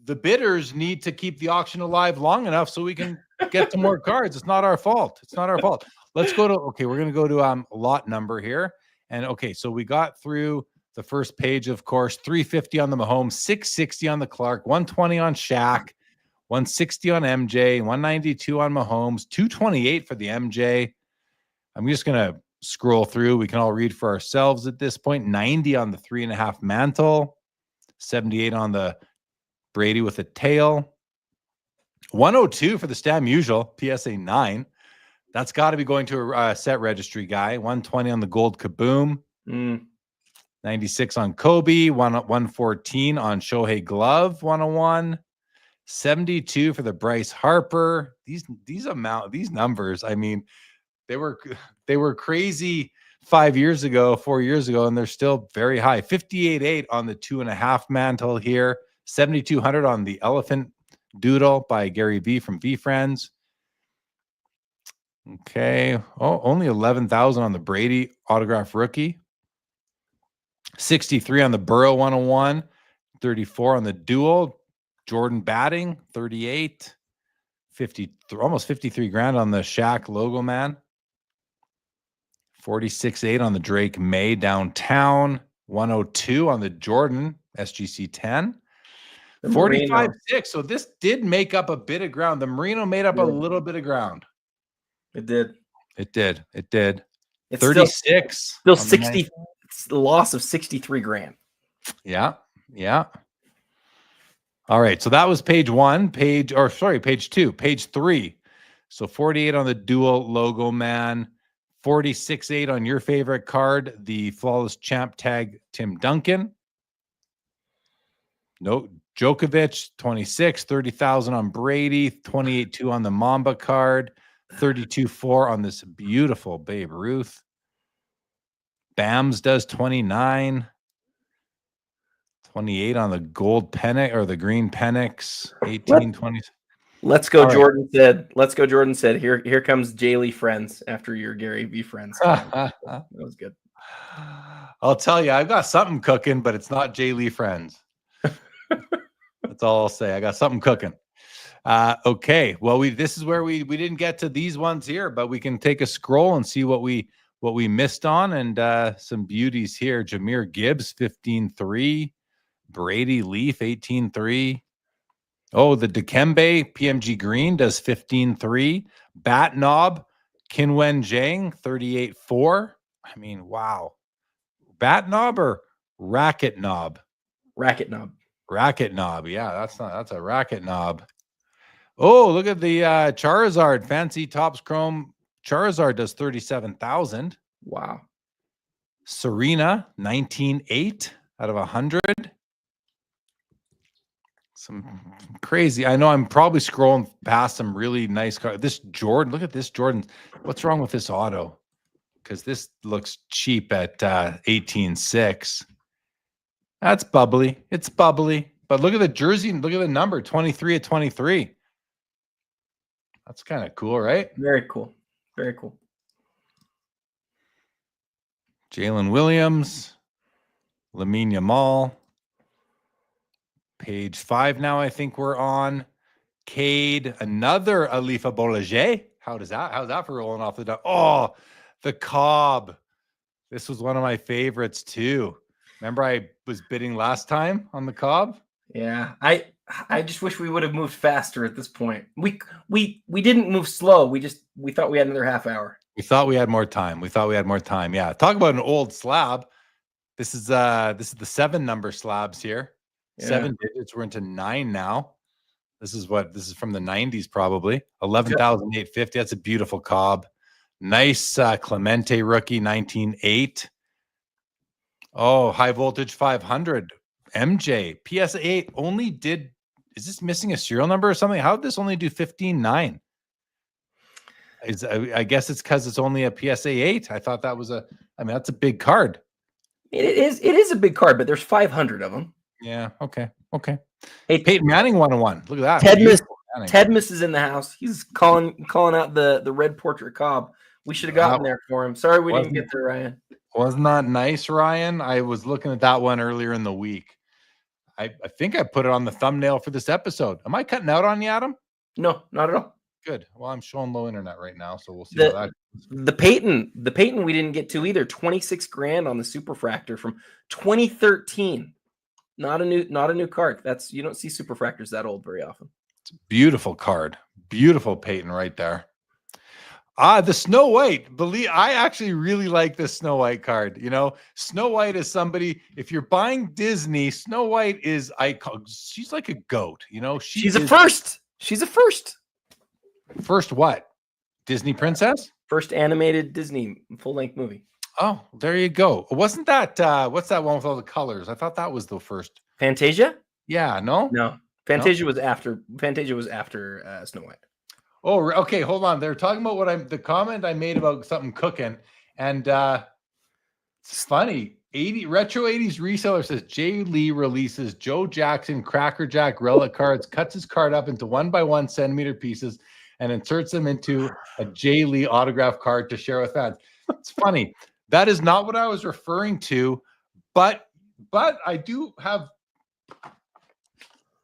the bidders need to keep the auction alive long enough so we can get some more cards. It's not our fault. It's not our fault. Let's go to, okay, we're going to go to lot number here. And okay, so we got through the first page, of course, 350 on the Mahomes, 660 on the Clark, 120 on Shaq, 160 on MJ, 192 on Mahomes, 228 for the MJ. I'm just going to scroll through. We can all read for ourselves at this point. 90 on the 3.5 mantle, 78 on the Brady with a tail, 102 for the Stam Usual, PSA 9. That's got to be going to a set registry guy. 120 on the gold Kaboom. 96 on Kobe. 114 on Shohei Glove. 101. 72 for the Bryce Harper. These numbers, I mean, they were crazy 5 years ago, 4 years ago, and they're still very high. 58.8 on the 2.5 mantle here. 7,200 on the Elephant Doodle by Gary V from V Friends. Okay. Oh, only 11,000 on the Brady autograph rookie. 63 on the Burrow 101. 34 on the dual. Jordan batting 38. 50, almost 53 grand on the Shaq Logoman. 46.8 on the Drake May downtown. 102 on the Jordan SGC 10. 45.6. So this did make up a bit of ground. The Merino made up a little bit of ground. It did. It did. It did. It's 36. Still 60. It's the loss of 63 grand. Yeah. Yeah. All right. So that was page 1. Page 2. Page 3. So 48 on the dual logo man. 46.8 on your favorite card, the Flawless Champ tag Tim Duncan. No, Djokovic, 26, 30,000 on Brady, 28.2 on the Mamba card, 32.4 on this beautiful Babe Ruth. Bams does 29, 28 on the gold Penix or the green Penix, 18, 20. Let's go, Jordan said. Let's go, Jordan said. Here comes J. Lee Friends after your Gary V Friends. That was good. I'll tell you, I've got something cooking, but it's not J. Lee Friends. That's That's all I'll say. I got something cooking. Okay. Well, this is where we didn't get to these ones here, but we can take a scroll and see what we missed on, and some beauties here. Jahmyr Gibbs 15-3, Brady Leaf 18-3. Oh, the Dikembe PMG Green does 15-3. Bat Knob Kinwen Zhang 38-4. I mean, wow. Bat Knob or Racket Knob? Racket Knob. Racket Knob. Yeah, that's a Racket Knob. Oh, look at the Charizard. Fancy Tops Chrome Charizard does 37,000. Wow. Serena 19.8 out of 100. Some crazy. I know I'm probably scrolling past some really nice cards. This Jordan, look at this Jordan. What's wrong with this auto? Because this looks cheap at 18.6. That's bubbly. It's bubbly. But look at the jersey and look at the number 23 at 23. That's kind of cool, right? Very cool. Very cool. Jalen Williams, Lamine Yamal. Page 5 now, I think we're on. Cade, another Alifa Bolliger. How's that for rolling off the dome? Oh, the Cobb. This was one of my favorites too. Remember I was bidding last time on the Cobb? Yeah, I just wish we would have moved faster at this point. We didn't move slow. We thought we had another half hour. We thought we had more time. Yeah. Talk about an old slab. This is the 7 number slabs here. Yeah. 7 digits. We're into 9 now. This is from the 90s, probably. 11,850. That's a beautiful Cobb. Nice Clemente rookie, 19.8. Oh, high voltage 500. MJ PSA 8 only did. Is this missing a serial number or something? How did this only do 15.9? I guess it's because it's only a PSA 8. I thought that was that's a big card. It is a big card, but there's 500 of them. Yeah. Okay. Hey, Peyton Manning 101. Look at that. Tedmus is in the house. He's calling out the red portrait Cobb. We should have gotten there for him. Sorry we didn't get there, Ryan. Wasn't that nice, Ryan? I was looking at that one earlier in the week. I think I put it on the thumbnail for this episode. Am I cutting out on you, Adam? No, not at all. Good. Well, I'm showing low internet right now, so we'll see how that goes. The Peyton we didn't get to either. 26 grand on the Superfractor from 2013. Not a new card. You don't see Superfractors that old very often. It's a beautiful card. Beautiful Peyton right there. The Snow White. I actually really like this Snow White card. You know, Snow White is somebody, if you're buying Disney, Snow White is she's like a goat, you know. She's a first. She's a first. First what? Disney princess? First animated Disney full-length movie. Oh, there you go. Wasn't that what's that one with all the colors? I thought that was the first. Fantasia? Yeah, no? No. Fantasia was after Snow White. Oh, okay. Hold on. They're talking about the comment I made about something cooking, and it's funny. Retro 80s reseller says Jay Lee releases Joe Jackson Cracker Jack relic cards, cuts his card up into 1x1 centimeter pieces, and inserts them into a Jay Lee autograph card to share with fans. It's funny. That is not what I was referring to, but I do have.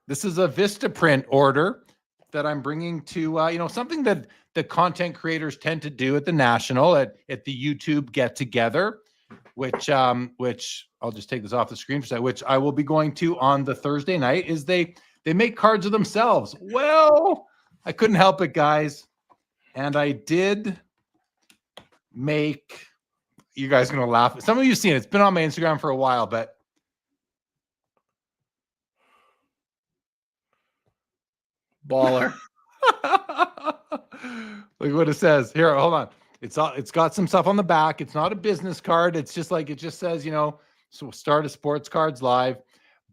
This is a Vistaprint order that I'm bringing to, something that the content creators tend to do at the National, at the YouTube get together, which I'll just take this off the screen for a second, which I will be going to on the Thursday night, is they make cards of themselves. Well, I couldn't help it, guys. And I did make, you guys are going to laugh. Some of you have seen it. It's been on my Instagram for a while, but baller. Look what it says here. Hold on. It's got some stuff on the back. It's not a business card. It's just like, it just says, so start a sports cards live.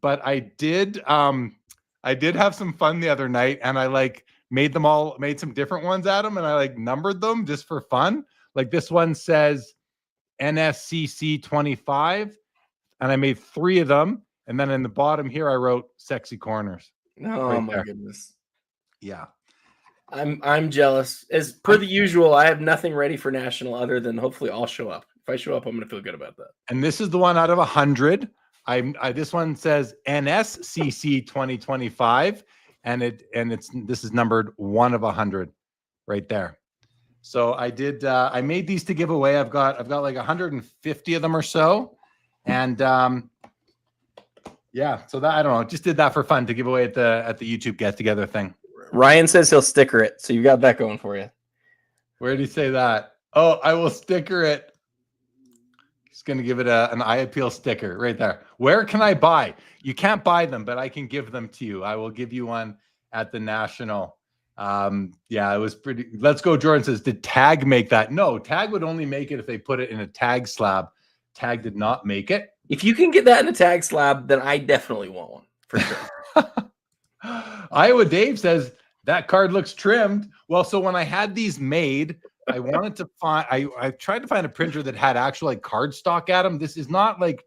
But I did have some fun the other night, and I made some different ones at them, and I numbered them just for fun. Like this one says NSCC 25, and I made 3 of them. And then in the bottom here, I wrote sexy corners. Oh right my goodness. Yeah. I'm jealous. As per the usual, I have nothing ready for National other than hopefully I'll show up. If I show up, I'm going to feel good about that. And this is the one out of 100. This one says NSCC 2025, and this is numbered 1 of 100 right there. So I made these to give away. I've got like 150 of them or so, and yeah. So that, I don't know, just did that for fun to give away at the YouTube get together thing. Ryan says he'll sticker it, so you got that going for you. Where did he say that? Oh, I will sticker it. He's going to give it an eye appeal sticker right there. Where can I buy? You can't buy them, but I can give them to you. I will give you one at the National. Yeah, it was pretty. Let's Go Jordan says, did Tag make that? No, Tag would only make it if they put it in a tag slab. Tag did not make it. If you can get that in a tag slab, then I definitely want one for sure. Iowa Dave says that card looks trimmed. Well, so when I had these made, I wanted to find, I tried to find a printer that had actual like cardstock at them. This is not like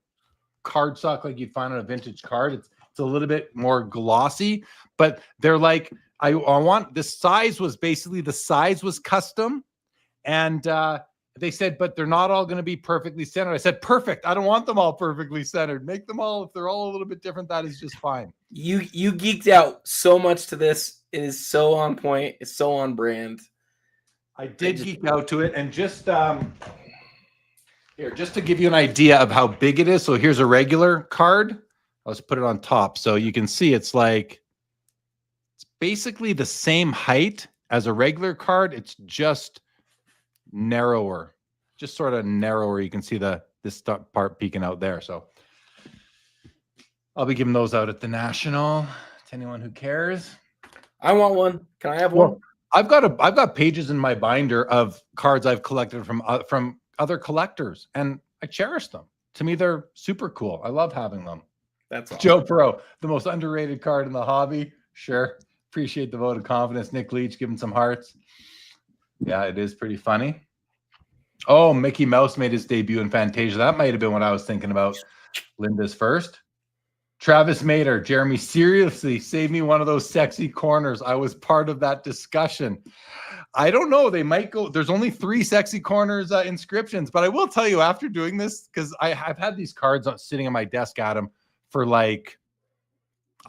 cardstock like you'd find on a vintage card. It's a little bit more glossy, but they're like, I want, the size was custom. And they said, but they're not all going to be perfectly centered. I said, perfect. I don't want them all perfectly centered. Make them all, if they're all a little bit different, that is just fine. You geeked out so much to this. It is so on point. It's so on brand. I did geek out to it, and just here, just to give you an idea of how big it is. So here's a regular card. I'll just put it on top so you can see it's basically the same height as a regular card. It's just narrower, just sort of narrower. You can see this part peeking out there. So I'll be giving those out at the National to anyone who cares. I want one. Can I have one? Well, I've got pages in my binder of cards I've collected from other collectors, and I cherish them. To me, they're super cool. I love having them. That's awesome. Joe Pro, the most underrated card in the hobby. Sure. Appreciate the vote of confidence. Nick Leach, give him some hearts. Yeah, it is pretty funny. Oh, Mickey Mouse made his debut in Fantasia. That might have been what I was thinking about. Linda's first. Travis Mater, Jeremy, seriously, save me one of those sexy corners. I was part of that discussion. I don't know. They might go. There's only 3 sexy corners inscriptions, but I will tell you after doing this, because I've had these cards sitting on my desk, Adam, for like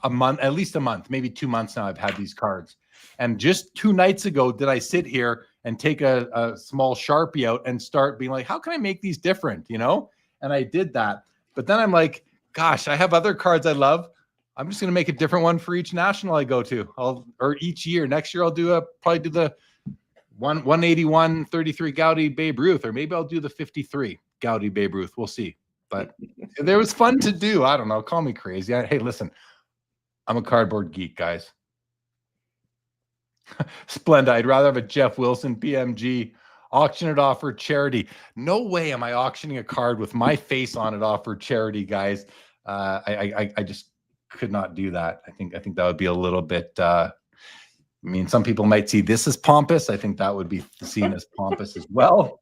a month, at least a month, maybe 2 months now. I've had these cards. And just 2 nights ago, did I sit here and take a small Sharpie out and start being like, how can I make these different? You know? And I did that. But then I'm like, gosh, I have other cards I love. I'm just going to make a different one for each National I go to. Or each year. Next year, I'll probably do the 181 33 Gaudy Babe Ruth, or maybe I'll do the 53 Gaudy Babe Ruth. We'll see. But there was fun to do. I don't know. Call me crazy. Hey, listen, I'm a cardboard geek, guys. Splenda. I'd rather have a Jeff Wilson PMG. Auction it off for charity. No way am I auctioning a card with my face on it off for charity, guys. I just could not do that. I think that would be a little bit. I mean, some people might see this as pompous. I think that would be seen as pompous as well.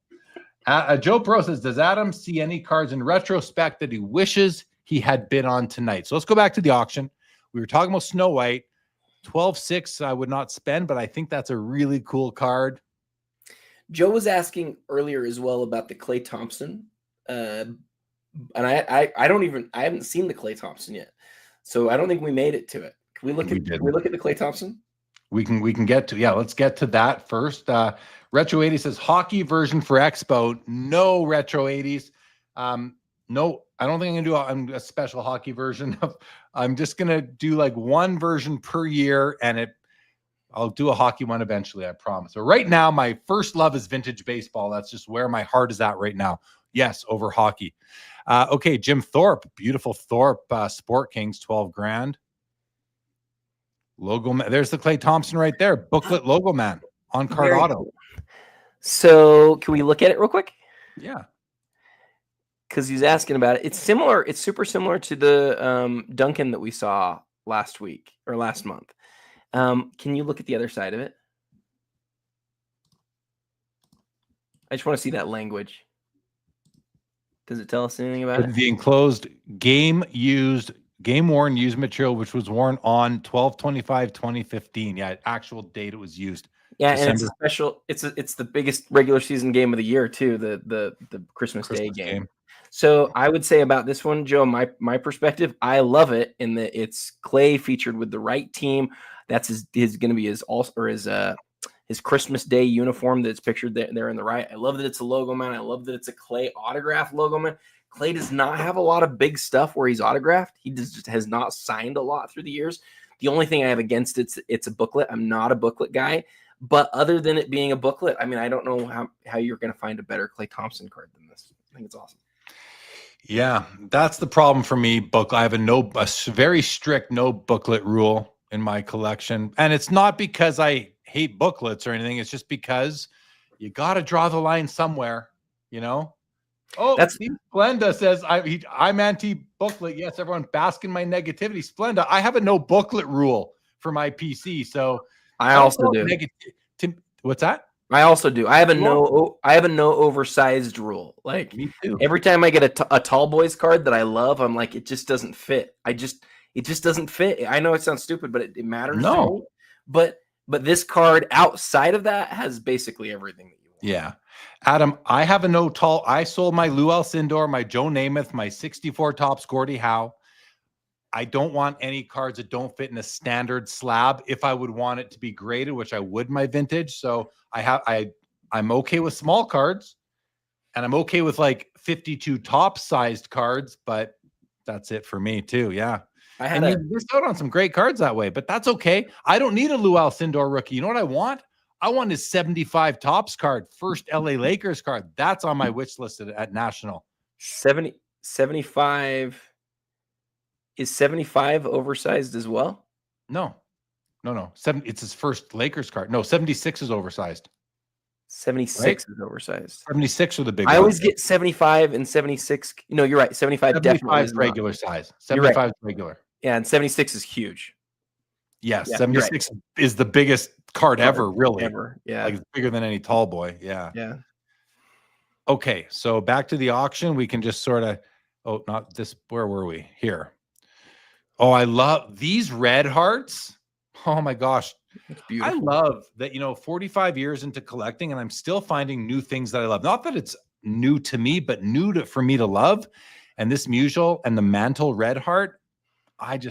Joe Pro says, does Adam see any cards in retrospect that he wishes he had bid on tonight? So let's go back to the auction. We were talking about Snow White. 12.6 I would not spend, but I think that's a really cool card. Joe was asking earlier as well about the Klay Thompson, and I haven't seen the Klay Thompson yet, so I don't think we made it to it. Can we look at the Klay Thompson? We can get to, yeah, let's get to that first. Retro 80 says hockey version for Expo. No Retro 80s. No, I don't think I'm gonna do a special hockey version of. I'm just gonna do like one version per year, and I'll do a hockey one eventually, I promise. But right now, my first love is vintage baseball. That's just where my heart is at right now. Yes, over hockey. Okay, Jim Thorpe, beautiful Thorpe Sport Kings, 12 grand. Logo man, there's the Klay Thompson right there. Booklet logo man on card auto. Cool. So can we look at it real quick? Yeah. Because he's asking about it. It's similar. It's super similar to the Duncan that we saw last week or last month. Can you look at the other side of it? I just want to see that language. Does it tell us anything about it? The enclosed game worn used material, which was worn on 12/25/2015. Yeah, actual date it was used. Yeah, December. and it's special. It's the biggest regular season game of the year too. The Christmas Day game. So I would say about this one, Joe, my perspective, I love it in that it's Clay featured with the right team. That's his going to be his Christmas Day uniform that's pictured there in the right. I love that it's a Logoman. I love that it's a Clay autograph Logoman. Clay does not have a lot of big stuff where he's autographed. He just has not signed a lot through the years. The only thing I have against it's a booklet. I'm not a booklet guy. But other than it being a booklet, I mean, I don't know how you're going to find a better Klay Thompson card than this. I think it's awesome. Yeah, that's the problem for me. I have a very strict no booklet rule in my collection. And it's not because I hate booklets or anything. It's just because you got to draw the line somewhere, you know? Oh, that's Splenda says I'm anti-booklet. Yes, everyone bask in my negativity. Splenda, I have a no booklet rule for my PC. So I also do. What's that? I also do. I have a no oversized rule. Like me too. Every time I get a tall boys card that I love, I'm like, it just doesn't fit. It just doesn't fit. I know it sounds stupid, but it matters. No, but this card outside of that has basically everything that you want. Yeah. Adam, I have a no tall. I sold my Lou Alcindor, my Joe Namath, my 64 Topps Gordie Howe. I don't want any cards that don't fit in a standard slab. If I would want it to be graded, which I would my vintage. So I'm okay with small cards, and I'm okay with like 52 top sized cards, but that's it for me too. Yeah. You missed out on some great cards that way, but that's okay. I don't need a Lou Alcindor rookie. You know what I want? I want his 75 Topps card, first LA Lakers card. That's on my wish list at National. 75. Is 75 oversized as well? No. It's his first Lakers card. No, 76 is oversized. 76 is oversized. 76 are the big I always get 75 and 76. No, you're right. 75 definitely is regular size. 75 is regular. Yeah, and 76 is huge. Yes, 76 is the biggest card ever, really. Ever. Yeah. Like it's bigger than any tall boy. Yeah. Yeah. Okay, so back to the auction. We can just sort of, not this. Where were we? Here. Oh, I love these red hearts. Oh my gosh. I love that, 45 years into collecting and I'm still finding new things that I love. Not that it's new to me, but for me to love. And this Musial and the Mantle red heart, do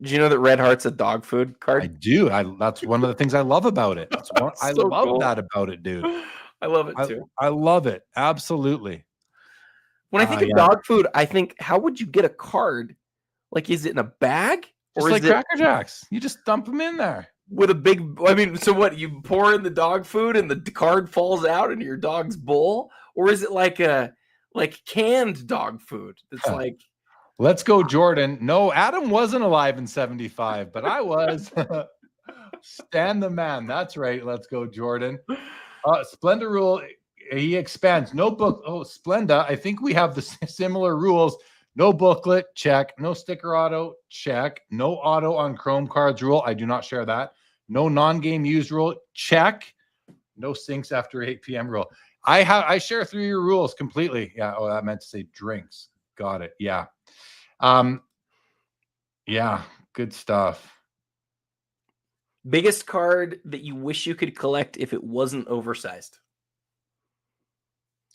you know that red heart's a dog food card? I do. That's one of the things I love about it. I love that about it, dude. I love it too. I love it. Absolutely. When I think of dog food, I think, how would you get a card? Like, is it in a bag? Or like Cracker Jacks. You just dump them in there. With a big, so what? You pour in the dog food and the card falls out into your dog's bowl? Or is it like canned dog food? That's like... Let's go, Jordan. No, Adam wasn't alive in 75, but I was. Stan the man. That's right. Let's go, Jordan. Splenda rule, he expands. No book. Oh, Splenda. I think we have the similar rules. No booklet, check. No sticker auto, check. No auto on Chrome cards rule. I do not share that. No non-game used rule, check. No sinks after 8 p.m. rule. I share 3 of your rules completely. Yeah. Oh, that meant to say drinks. Got it. Yeah. Yeah. Good stuff. Biggest card that you wish you could collect if it wasn't oversized?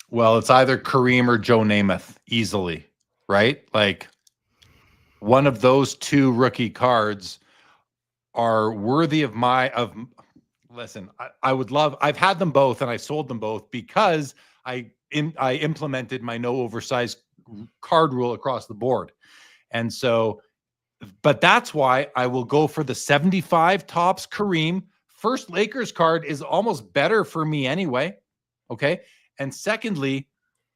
Well, it's either Kareem or Joe Namath, easily, right? Like one of those two rookie cards are worthy of listen, I've had them both and I sold them both because I implemented my no oversized card rule across the board. And so, but that's why I will go for the 75 Topps Kareem. First Lakers card is almost better for me anyway. Okay. And secondly,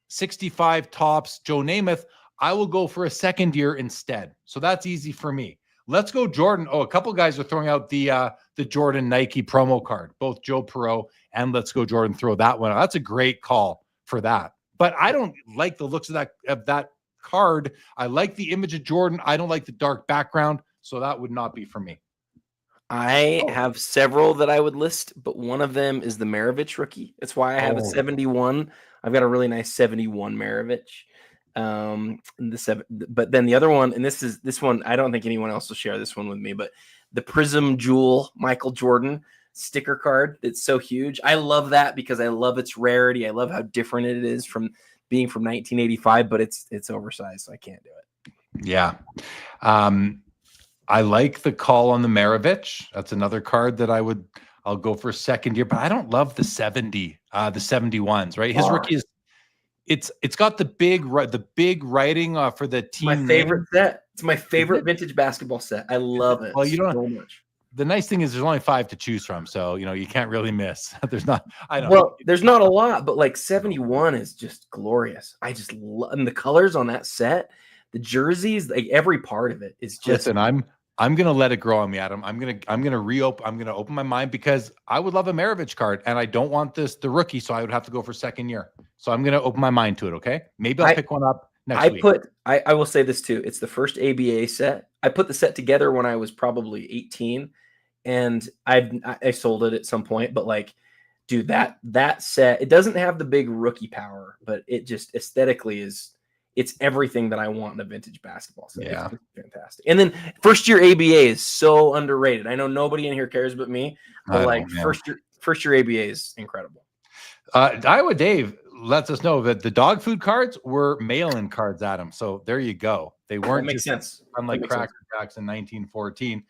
65 Topps Joe Namath, I will go for a second year instead. So that's easy for me. Let's go Jordan. Oh, a couple guys are throwing out the Jordan Nike promo card. Both Joe Perot and Let's Go Jordan throw that one out. That's a great call for that. But I don't like the looks of that card. I like the image of Jordan. I don't like the dark background. So that would not be for me. I have several that I would list, but one of them is the Maravich rookie. That's why I have a 71. I've got a really nice 71 Maravich. But then the other one, and this one, I don't think anyone else will share this one with me, but the Prism Jewel Michael Jordan sticker card that's so huge. I love that because I love its rarity. I love how different it is from being from 1985, but it's oversized, so I can't do it. Yeah. I like the call on the Maravich. That's another card that I'll go for second year, but I don't love the 71s, right? His rookie is, it's got the big writing for the team. My favorite set. It's my favorite vintage basketball set. I love it. Well, you don't so much. The nice thing is there's only 5 to choose from, so you can't really miss. There's not. There's not a lot, but like 71 is just glorious. I just love, and the colors on that set, the jerseys, like every part of it is just. Listen, I'm gonna let it grow on me, Adam. I'm gonna open my mind, because I would love a Maravich card, and I don't want the rookie, so I would have to go for second year. So I'm gonna open my mind to it. Okay, maybe I'll pick one up next week. I will say this too. It's the first ABA set. I put the set together when I was probably 18, and I sold it at some point. But like, dude, that set, it doesn't have the big rookie power, but it just aesthetically it's everything that I want in a vintage basketball set. Yeah. It's fantastic. And then first year ABA is so underrated. I know nobody in here cares but me, but like first year ABA is incredible. Iowa Dave lets us know that the dog food cards were mail-in cards, Adam. So there you go. They weren't makes just sense. Unlike Cracker Jacks in 1914.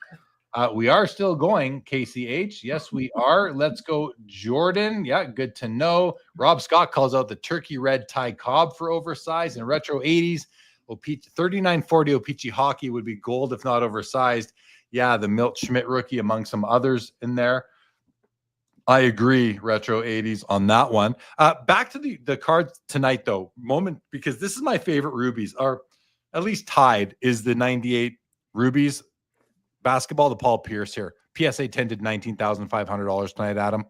We are still going, KCH. Yes, we are. Let's go, Jordan. Yeah, good to know. Rob Scott calls out the turkey red Ty Cobb for oversized and retro 80s. 3940 O-Pee-Chee hockey would be gold if not oversized. Yeah, the Milt Schmidt rookie among some others in there. I agree, retro 80s on that one. Back to the cards tonight, though. Because this is my favorite rubies, or at least tied, is the 98 rubies basketball, the Paul Pierce here. PSA 10 did $19,500 tonight, Adam.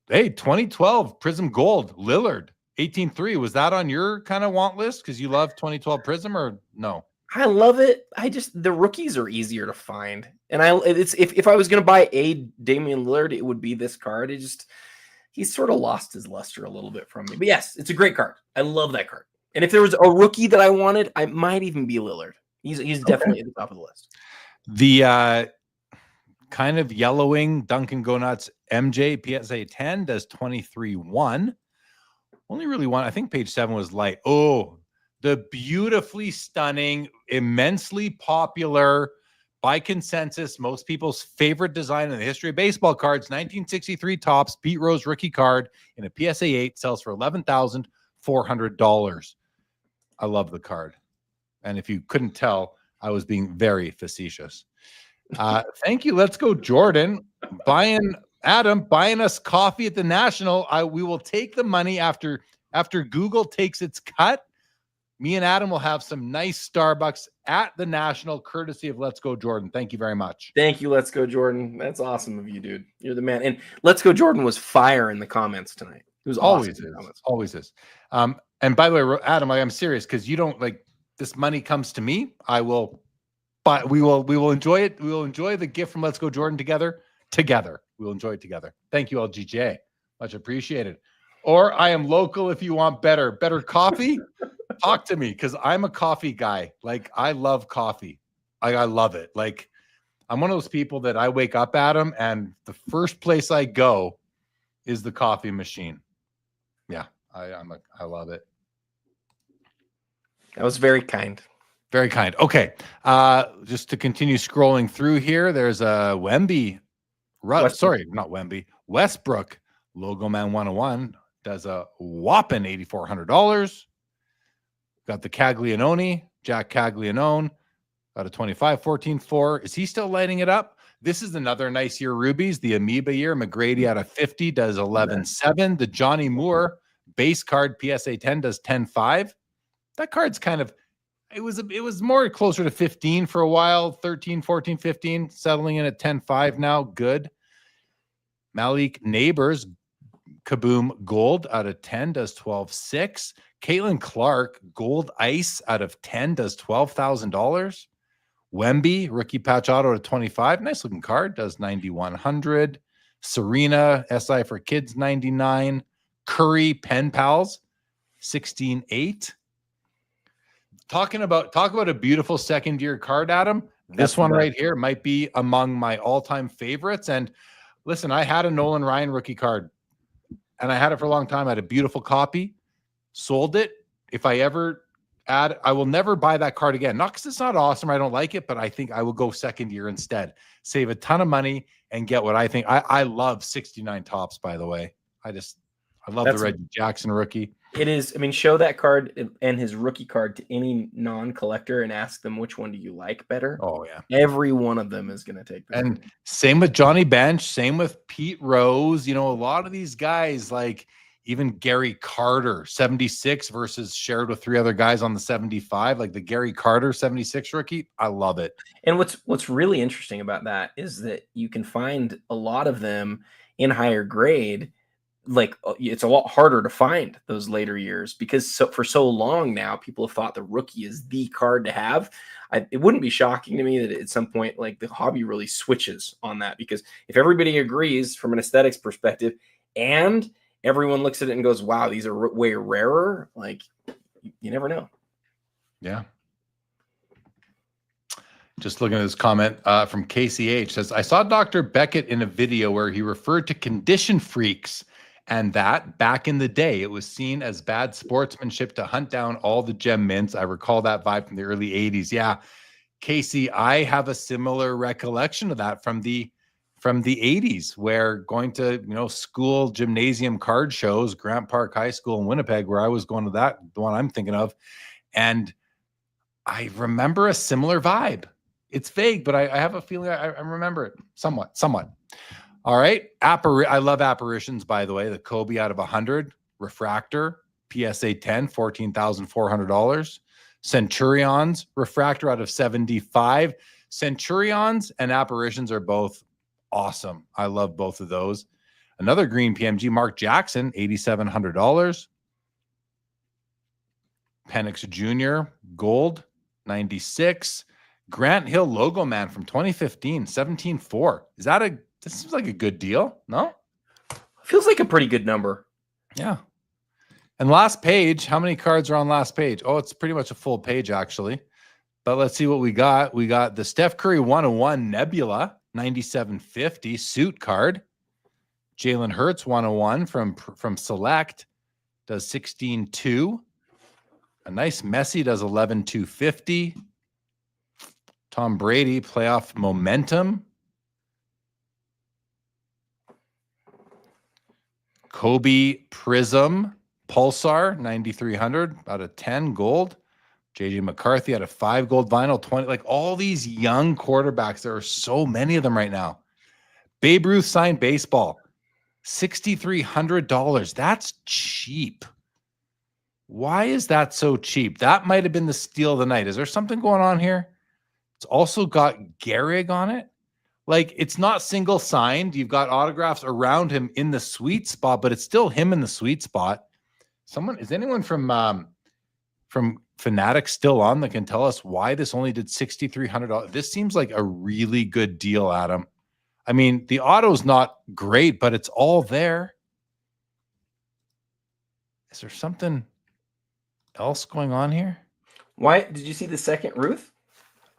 Hey, 2012 Prism Gold, Lillard, 18-3. Was that on your kind of want list because you love 2012 Prism, or no? I love it. The rookies are easier to find. And if I was going to buy a Damian Lillard, it would be this card. He's sort of lost his luster a little bit from me. But yes, it's a great card. I love that card. And if there was a rookie that I wanted, I might even be Lillard. He's definitely at the top of the list. The kind of yellowing Duncan Go Nuts MJ PSA 10 does 23-1. Only really one. I think page 7 was light. Oh, the beautifully stunning, immensely popular, by consensus, most people's favorite design in the history of baseball cards, 1963 Topps Pete Rose rookie card in a PSA 8 sells for $11,400. I love the card. And if you couldn't tell, I was being very facetious. Thank you. Let's go, Jordan. Buying us coffee at the National. We will take the money after Google takes its cut. Me and Adam will have some nice Starbucks at the National, courtesy of Let's Go Jordan. Thank you very much. Thank you, Let's Go Jordan. That's awesome of you, dude. You're the man. And Let's Go Jordan was fire in the comments tonight. It was always awesome. Always is. And by the way, Adam, I am serious, because you don't like this money comes to me. I will, but we will enjoy it. We will enjoy the gift from Let's Go Jordan together. We will enjoy it together. Thank you, LGJ. Much appreciated. Or I am local if you want better coffee. Talk to me, because I'm a coffee guy. Like, I love coffee. I love it. Like, I'm one of those people that I wake up, Adam, and the first place I go is the coffee machine. Yeah, I love it. That was very kind. Very kind. Okay. Just to continue scrolling through here, there's a Wemby. Westbrook Logoman 101 does a whopping $8,400. Got the Caglianone, Jack Caglianone, got a 25-14-4. Is he still lighting it up? This is another nice year rubies. The Amoeba year, McGrady out of 50 does 11-7. The Johnny Moore base card PSA 10 does 10-5. That card's kind of, it was more closer to 15 for a while, 13, 14, 15, settling in at 10-5 now. Good. Malik Neighbors, Kaboom Gold out of 10 does 12-6. Caitlyn Clark, Gold Ice out of 10 does $12,000. Wemby, rookie patch auto to 25. Nice looking card, does 9,100. Serena, SI for Kids, 99. Curry, Pen Pals, 16.8. Talk about a beautiful second year card, Adam. This one right here might be among my all-time favorites. And listen, I had a Nolan Ryan rookie card, and I had it for a long time. I had a beautiful copy. sold it. If I ever add, I will never buy that card again. Not because it's not awesome, I don't like it, but I think I will go second year instead. Save a ton of money and get what I think. I love 69 tops, by the way. I love the Reggie Jackson rookie. It is. I mean, show that card and his rookie card to any non-collector and ask them which one do you like better. Oh yeah, every one of them is going to take this. And same with Johnny Bench, same with Pete Rose. You know, a lot of these guys, like even Gary Carter, 76 versus shared with 3 other guys on the 75, like the Gary Carter 76 rookie. I love it. And what's really interesting about that is that you can find a lot of them in higher grade. Like it's a lot harder to find those later years because for so long now, people have thought the rookie is the card to have. It wouldn't be shocking to me that at some point, like the hobby really switches on that, because if everybody agrees from an aesthetics perspective and everyone looks at it and goes, wow, these are way rarer, like you never know. Yeah. Just looking at this comment from KCH, says, I saw Dr. Beckett in a video where he referred to condition freaks, and that back in the day, it was seen as bad sportsmanship to hunt down all the gem mints. I recall that vibe from the early 80s. Yeah, Casey, I have a similar recollection of that from the 80s, where going to, school gymnasium card shows, Grant Park High School in Winnipeg, where I was going to that, the one I'm thinking of. And I remember a similar vibe. It's vague, but I have a feeling I remember it somewhat. All right. I love apparitions, by the way. The Kobe out of 100, refractor, PSA 10, $14,400. Centurions, refractor out of 75. Centurions and apparitions are both awesome. I love both of those. Another green PMG, Mark Jackson, $8,700. Penix Jr., gold, 96. Grant Hill Logoman from 2015, 17.4. This seems like a good deal, no? Feels like a pretty good number. Yeah. And last page, how many cards are on last page? Oh, it's pretty much a full page, actually. But let's see what we got. We got the Steph Curry 101 Nebula, 97.50 suit card. Jalen Hurts 101 from Select does 16.2. A nice Messi does 11.250. Tom Brady playoff momentum. Kobe Prism Pulsar 9,300 out of 10 gold. JJ McCarthy out of 5 gold vinyl 20. Like all these young quarterbacks, there are so many of them right now. Babe Ruth signed baseball, $6,300. That's cheap. Why is that so cheap? That might have been the steal of the night. Is there something going on here? It's also got Gehrig on it. Like, it's not single signed. You've got autographs around him in the sweet spot, but it's still him in the sweet spot. Is anyone from Fanatics still on that can tell us why this only did $6,300? This seems like a really good deal, Adam. I mean, the auto's not great, but it's all there. Is there something else going on here? Why did you see the second Ruth?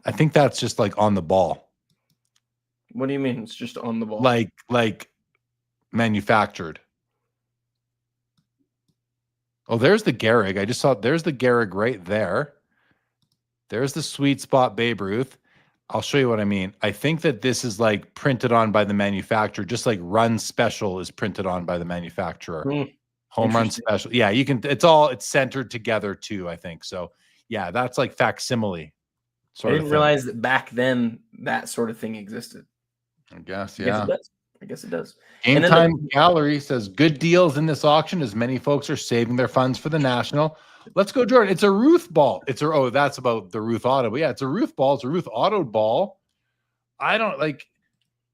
I think that's just like on the ball. What do you mean? It's just on the ball. Like manufactured. Oh, there's the Gehrig. I just saw there's the Gehrig right there. There's the sweet spot Babe Ruth. I'll show you what I mean. I think that this is like printed on by the manufacturer, just like Run Special is printed on by the manufacturer. Home Run Special. Yeah, you can, it's centered together too, I think. So yeah, that's like facsimile. I didn't realize that back then that sort of thing existed. I guess, yeah. I guess it does. Game Time Gallery says good deals in this auction as many folks are saving their funds for the National. Let's go, Jordan. It's a Ruth ball. That's about the Ruth auto. But yeah, it's a Ruth ball. It's a Ruth auto ball. I don't like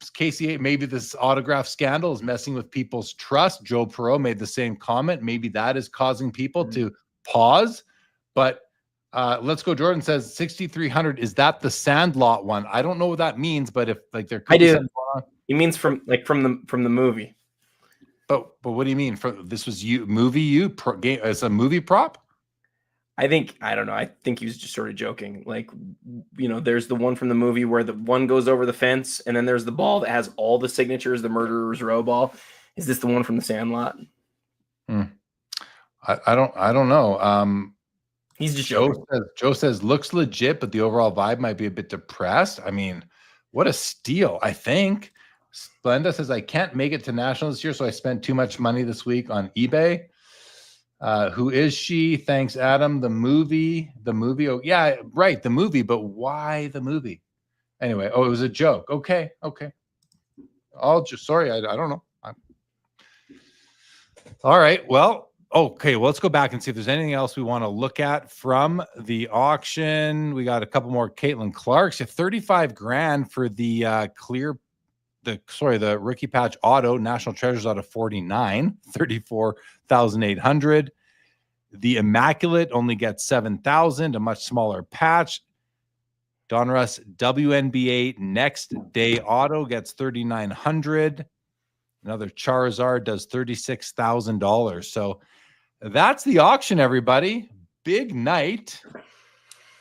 KC8. Maybe this autograph scandal is messing with people's trust. Joe Perot made the same comment. Maybe that is causing people to pause. But Let's Go Jordan says 6,300. Is that the Sandlot one? I don't know what that means, but if like there could be he means from the movie. But what do you mean? This was as a movie prop? I don't know. I think he was just sort of joking. Like, there's the one from the movie where the one goes over the fence, and then there's the ball that has all the signatures, the Murderer's Row ball. Is this the one from the Sandlot? I don't know. He's just Joe says looks legit, but the overall vibe might be a bit depressed. I mean, what a steal, I think. Splenda says I can't make it to nationals this year, so I spent too much money this week on eBay. Who is she? Thanks, Adam. The movie. Oh, yeah, right. The movie, but why the movie? Anyway, oh, it was a joke. Okay. I'll just sorry, I don't know. All right. Well, okay. Well, let's go back and see if there's anything else we want to look at from the auction. We got a couple more Caitlyn Clarks. 35 grand for the the rookie patch auto, National Treasures out of 49, 34,800. The Immaculate only gets 7,000, a much smaller patch. Donruss WNBA Next Day Auto gets 3,900. Another Charizard does $36,000. So that's the auction, everybody. Big night.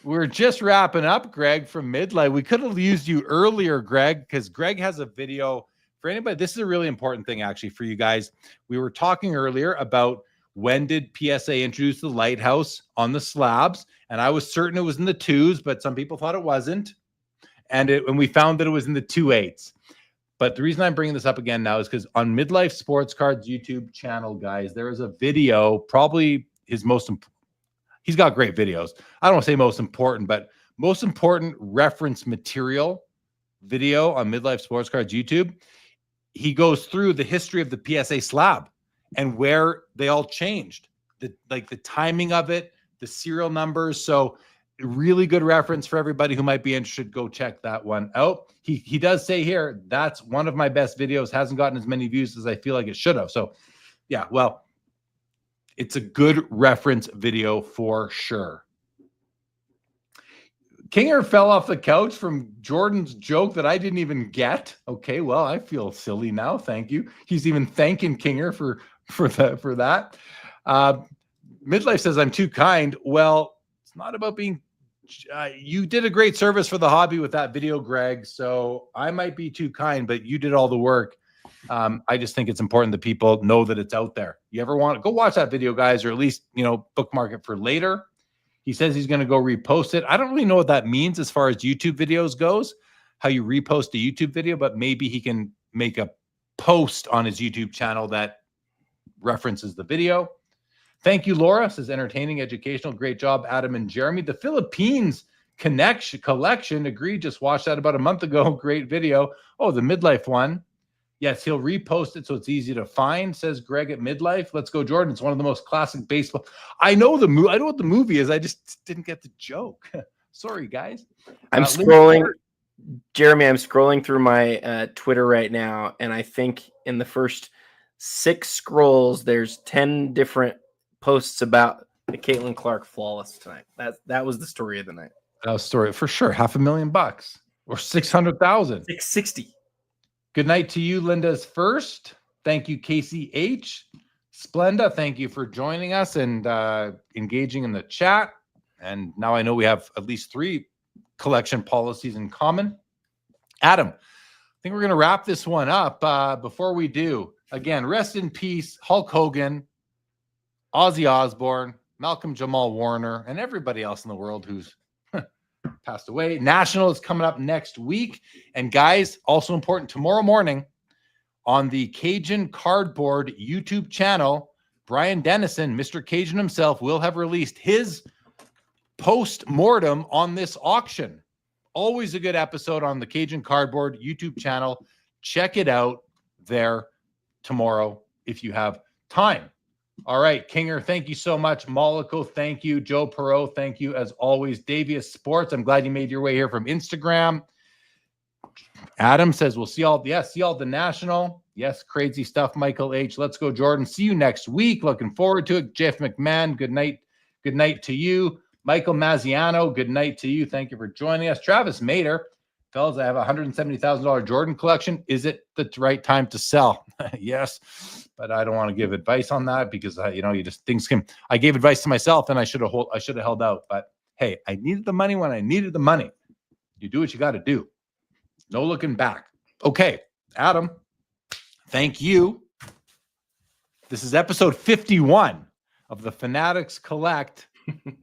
We're just wrapping up, Greg, from Midlife. We could have used you earlier, Greg, because Greg has a video for anybody. This is a really important thing, actually, for you guys. We were talking earlier about when did PSA introduce the lighthouse on the slabs, and I was certain it was in the 2s, but some people thought it wasn't, and we found that it was in the 2/8s. But the reason I'm bringing this up again now is because on Midlife Sports Cards YouTube channel, guys, there is a video, probably his most important. He's got great videos. I don't want to say most important, but most important reference material video on Midlife Sports Cards YouTube. He goes through the history of the PSA slab and where they all changed, the timing of it, the serial numbers. So really good reference for everybody who might be interested. Go check that one out. He does say here, that's one of my best videos. Hasn't gotten as many views as I feel like it should have. So yeah, well, it's a good reference video for sure. Kinger fell off the couch from Jordan's joke that I didn't even get. Okay, well, I feel silly now. Thank you. He's even thanking Kinger for that. Midlife says I'm too kind. Well, it's not about being. You did a great service for the hobby with that video, Greg. So I might be too kind, but you did all the work. I just think it's important that people know that it's out there. You ever want to go watch that video, guys, or at least, bookmark it for later. He says he's going to go repost it. I don't really know what that means as far as YouTube videos goes, how you repost a YouTube video, but maybe he can make a post on his YouTube channel that references the video. Thank you, Laura. Says entertaining, educational. Great job, Adam and Jeremy. The Philippines collection. Agreed. Just watched that about a month ago. Great video. Oh, the Midlife one. Yes, he'll repost it so it's easy to find, says Greg at Midlife. Let's go, Jordan. It's one of the most classic baseball. I know the movie. I know what the movie is. I just didn't get the joke. Sorry, guys. I'm scrolling. Jeremy, I'm scrolling through my Twitter right now, and I think in the first 6 scrolls, there's 10 different posts about the Caitlyn Clark flawless tonight. That was the story of the night. That was story for sure. $500,000 or 600,000. 660. Good night to you, Linda's first. Thank you, Casey H. Splenda, thank you for joining us and engaging in the chat. And now I know we have at least 3 collection policies in common. Adam, I think we're going to wrap this one up. Before we do, again, rest in peace, Hulk Hogan, Ozzy Osbourne, Malcolm Jamal Warner, and everybody else in the world who's passed away. National is coming up next week. And guys, also important, tomorrow morning on the Cajun Cardboard YouTube channel, Brian Dennison, Mr. Cajun himself, will have released his post-mortem on this auction. Always a good episode on the Cajun Cardboard YouTube channel. Check it out there tomorrow if you have time. All right, Kinger, thank you so much. Mollico, thank you. Joe Perot, thank you as always. Davius Sports, I'm glad you made your way here from Instagram. Adam says we'll see all the national. Yes, crazy stuff, Michael H. Let's go, Jordan. See you next week. Looking forward to it. Jeff McMahon, good night. Good night to you. Michael Mazziano, good night to you. Thank you for joining us. Travis Mater, fellas, I have a $170,000 Jordan collection. Is it the right time to sell? Yes, but I don't want to give advice on that because you just things can. I gave advice to myself and I should have held out. But hey, I needed the money when I needed the money. You do what you got to do. No looking back. Okay, Adam, thank you. This is episode 51 of the Fanatics Collect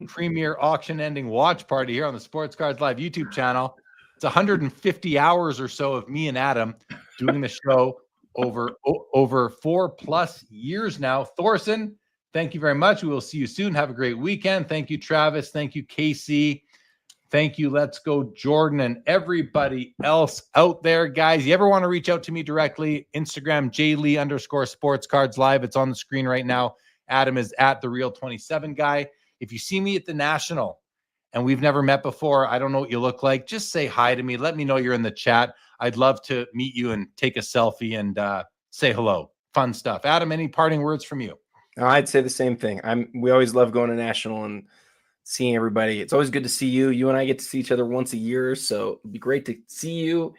Premier Auction Ending Watch Party here on the Sports Cards Live YouTube channel. It's 150 hours or so of me and Adam doing the show over 4+ years now. Thorson, thank you very much. We will see you soon. Have a great weekend. Thank you, Travis. Thank you, Casey. Thank you, Let's Go Jordan, and everybody else out there, guys. You ever want to reach out to me directly? Instagram, jlee_sportscardslive. It's on the screen right now. Adam is at the Real 27 guy. If you see me at the National and we've never met before, I don't know what you look like, just say hi to me. Let me know you're in the chat. I'd love to meet you and take a selfie and say hello. Fun stuff. Adam, any parting words from you? I'd say the same thing. We always love going to National and seeing everybody. It's always good to see you. You and I get to see each other once a year, so it'd be great to see you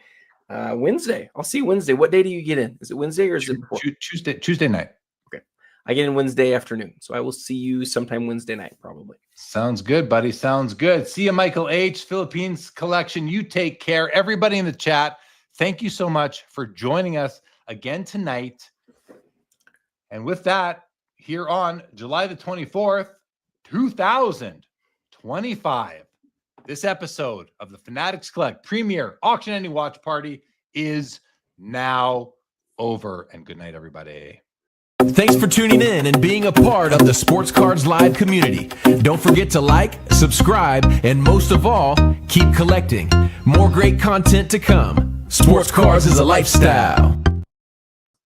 Wednesday. I'll see you Wednesday. What day do you get in? Is it Wednesday or is it before? Tuesday night. Okay. I get in Wednesday afternoon, so I will see you sometime Wednesday night, probably. Sounds good, buddy. Sounds good. See you, Michael H. Philippines Collection. You take care. Everybody in the chat, thank you so much for joining us again tonight. And with that, here on July the 24th, 2025, this episode of the Fanatics Collect Premier Auction Ending Watch Party is now over. And good night, everybody. Thanks for tuning in and being a part of the Sports Cards Live community. Don't forget to like, subscribe, and most of all, keep collecting. More great content to come. Sports Cards is a lifestyle.